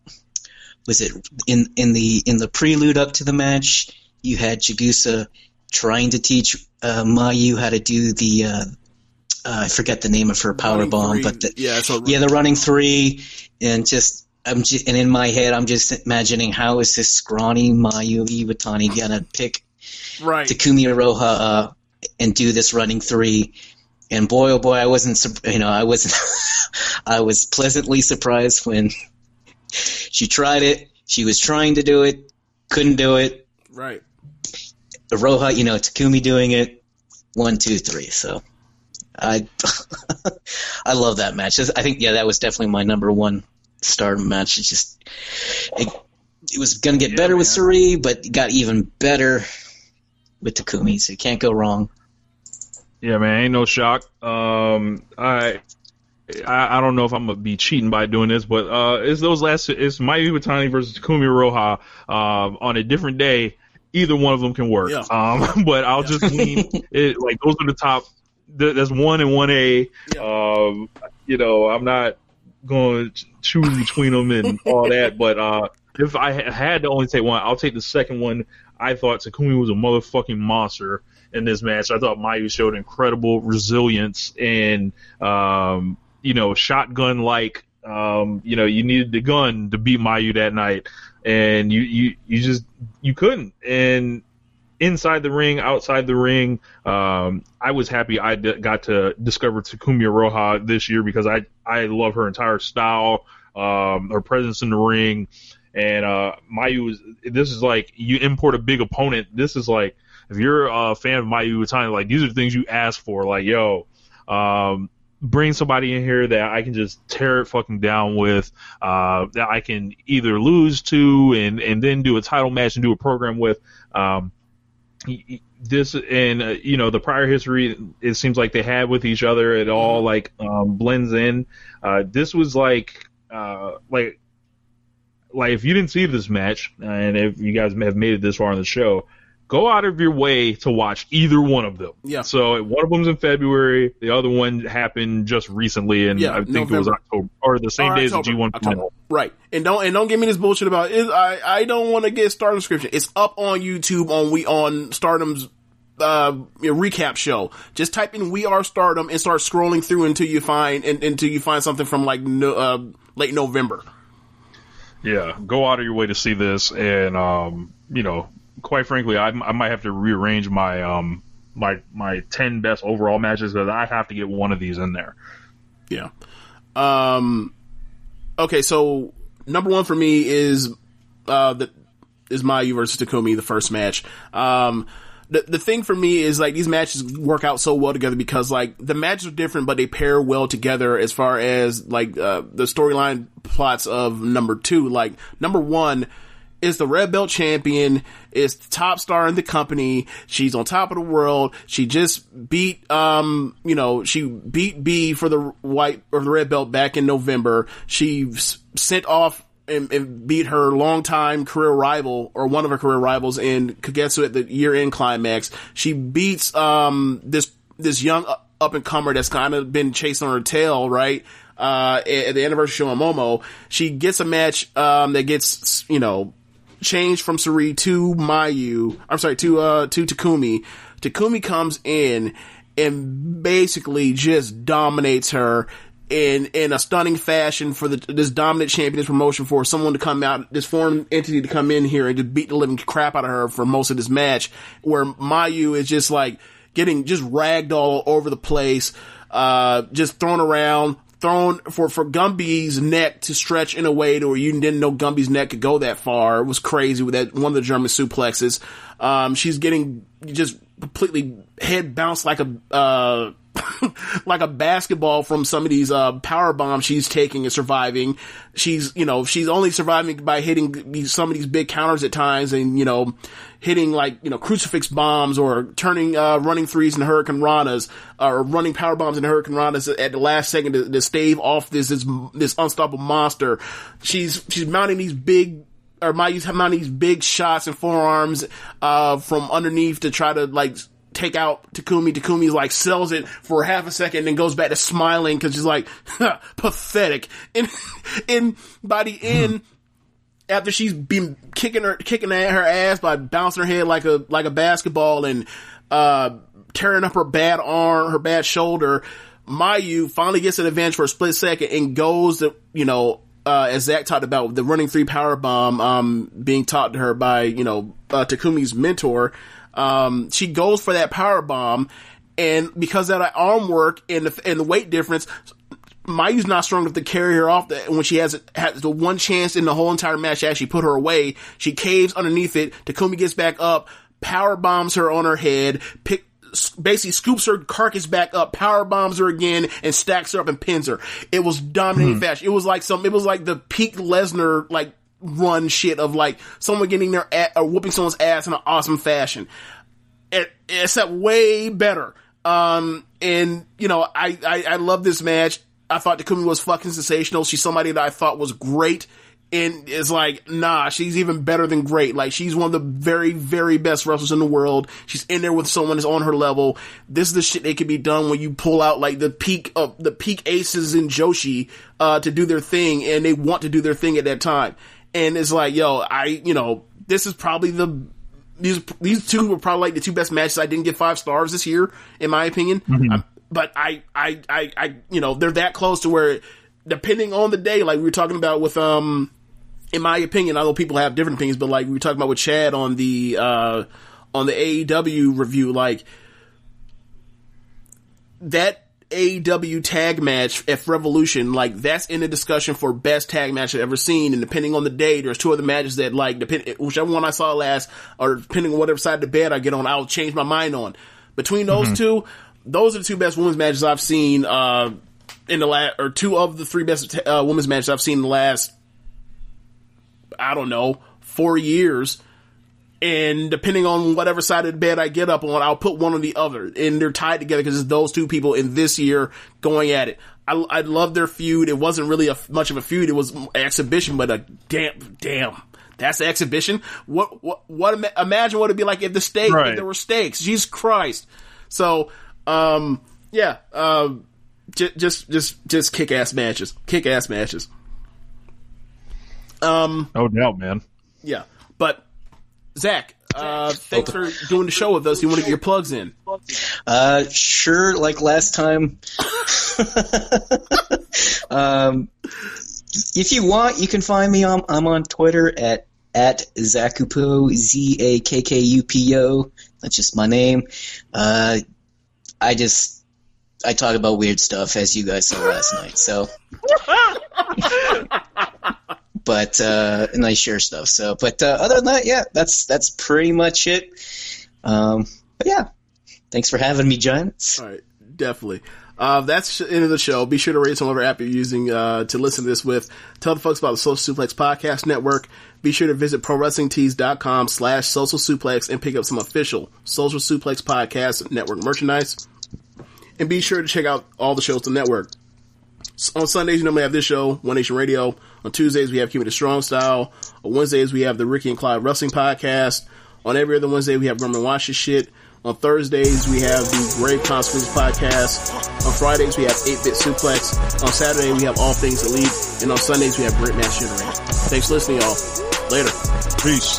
was it in the prelude up to the match, you had Chigusa trying to teach Mayu how to do the I forget the name of her power bomb, but the running 3, and and in my head I'm just imagining, how is this scrawny Mayu Iwatani gonna pick Takumi Iroha and do this running 3? And boy, oh boy, I was pleasantly surprised when she tried it. She was trying to do it, couldn't do it. Right. Iroha, Takumi doing it, 1, 2, 3. So I love that match. I think, that was definitely my number 1 Stardom match. It was going to get better with Suri, but it got even better with Takumi, so you can't go wrong. Yeah, man, ain't no shock. I don't know if I'm gonna be cheating by doing this, but it's Mayu Iwatani versus Takumi Iroha on a different day. Either one of them can work. Yeah. But I'll just lean it, like, those are the top. That's 1 and 1A. Yeah. I'm not going to choose between them and all that. But if I had to only take one, I'll take the second one. I thought Takumi was a motherfucking monster in this match. I thought Mayu showed incredible resilience and, shotgun like. You needed the gun to beat Mayu that night, and you couldn't. And inside the ring, outside the ring, I was happy I got to discover Takumi Iroha this year, because I love her entire style, her presence in the ring. And Mayu this is like, you import a big opponent. This is like, if you're a fan of Mayu Iwatani, like, these are the things you ask for. Like, bring somebody in here that I can just tear it fucking down with, that I can either lose to and then do a title match and do a program with. This and the prior history, it seems like they had with each other, it all like blends in. This was like if you didn't see this match, and if you guys have made it this far on the show, go out of your way to watch either one of them. Yeah. So one of them's in February, the other one happened just recently, and I think November. It was October or the same day as the G1 final. Right. And don't give me this bullshit about it. I don't want to get Stardom description. It's up on YouTube on Stardom's recap show. Just type in "We Are Stardom" and start scrolling through until you find something from like late November. Yeah, go out of your way to see this, and quite frankly, I might have to rearrange my my 10 best overall matches, because I have to get one of these in there. Yeah. Okay, so number one for me is Mayu versus Takumi, the first match. The thing for me is like these matches work out so well together because like the matches are different, but they pair well together as far as like the storyline plots of number two. Like number one is the red belt champion, is the top star in the company. She's on top of the world. She just beat she beat B for the white or the red belt back in November. She sent off and beat her longtime career rival, or one of her career rivals, in Kagetsu at the year-end climax. She beats this young up-and-comer that's kind of been chasing on her tail, right? At the anniversary show in Momo. She gets a match that gets, changed from Suri to Mayu. I'm sorry, to Takumi. Takumi comes in and basically just dominates her in a stunning fashion for this dominant champion, this promotion, for someone to come out, this foreign entity to come in here and just beat the living crap out of her for most of this match, where Mayu is just like getting just ragged all over the place, just thrown around, thrown for Gumby's neck to stretch in a way to where you didn't know Gumby's neck could go that far. It was crazy with that one of the German suplexes. She's getting just completely head bounced like a like a basketball from some of these power bombs she's taking and surviving. She's only surviving by hitting some of these big counters at times, and hitting like crucifix bombs, or turning running threes into Hurricane Ranas, or running power bombs into Hurricane Ranas at the last second to stave off this unstoppable monster. She's mounting these big. Or Mayu's mounting these big shots and forearms from underneath to try to like take out Takumi. Takumi's like sells it for half a second and then goes back to smiling because she's like, pathetic. And by the end, after she's been kicking at her ass by bouncing her head like a basketball and tearing up her bad arm, her bad shoulder, Mayu finally gets an advantage for a split second and goes to, as Zack talked about, the running three power bomb being taught to her by Takumi's mentor. She goes for that power bomb, and because of that arm work and the weight difference, Mayu's not strong enough to carry her off. When she has the one chance in the whole entire match to actually put her away, she caves underneath it. Takumi gets back up, power bombs her on her head, basically scoops her carcass back up, power bombs her again, and stacks her up and pins her. It was dominating fashion. It was like the peak Lesnar like run shit of like someone getting their or whooping someone's ass in an awesome fashion. Except way better. I love this match. I thought Takumi was fucking sensational. She's somebody that I thought was great. And it's like, nah, she's even better than great. Like, she's one of the very, very best wrestlers in the world. She's in there with someone that's on her level. This is the shit that can be done when you pull out, like, the peak aces in Joshi, to do their thing, and they want to do their thing at that time. And it's like, this is probably these two were probably like the two best matches. I didn't get 5 stars this year, in my opinion. Mm-hmm. But I, they're that close to where, depending on the day, like we were talking about with, in my opinion, although people have different opinions, but like we were talking about with Chad on the AEW review, like that AEW tag match at Revolution, like that's in the discussion for best tag match I've ever seen. And depending on the day, there's 2 other matches that like, whichever one I saw last, or depending on whatever side of the bed I get on, I'll change my mind on. Between those two, those are the 2 best women's matches I've seen, in the last, or 2 of the 3 best women's matches I've seen in the last, I don't know, 4 years. And depending on whatever side of the bed I get up on, I'll put one or the other. And they're tied together because it's those 2 people in this year going at it. I love their feud. It wasn't really much of a feud. It was an exhibition, but a damn. That's the exhibition. What imagine what it'd be like if if there were stakes. Jesus Christ. So, just kick-ass matches. Kick-ass matches. No doubt, man. Yeah. But, Zach, thanks for doing the show with us. You want to get your plugs in? Sure, like last time. If you want, you can find me I'm on Twitter at Zakkupo, Zakkupo. That's just my name. I talk about weird stuff, as you guys saw last night. So, but and I share stuff. So, but other than that, yeah, that's pretty much it. But yeah, thanks for having me, Giants. All right, definitely. That's the end of the show. Be sure to rate us on whatever app you're using to listen to this with. Tell the folks about the Social Suplex Podcast Network. Be sure to visit ProWrestlingTees.com/Social Suplex and pick up some official Social Suplex Podcast Network merchandise. And be sure to check out all the shows on the network. On Sundays, we normally have this show, One Nation Radio. On Tuesdays, we have Keepin It Strong Style. On Wednesdays, we have the Ricky and Clive Wrestling Podcast. On every other Wednesday, we have Roman Watch This Shit. On Thursdays, we have the Grave Consequences Podcast. On Fridays, we have 8-Bit Suplex. On Saturday, we have All Things Elite. And on Sundays, we have Great Match Generator. Thanks for listening, y'all. Later. Peace.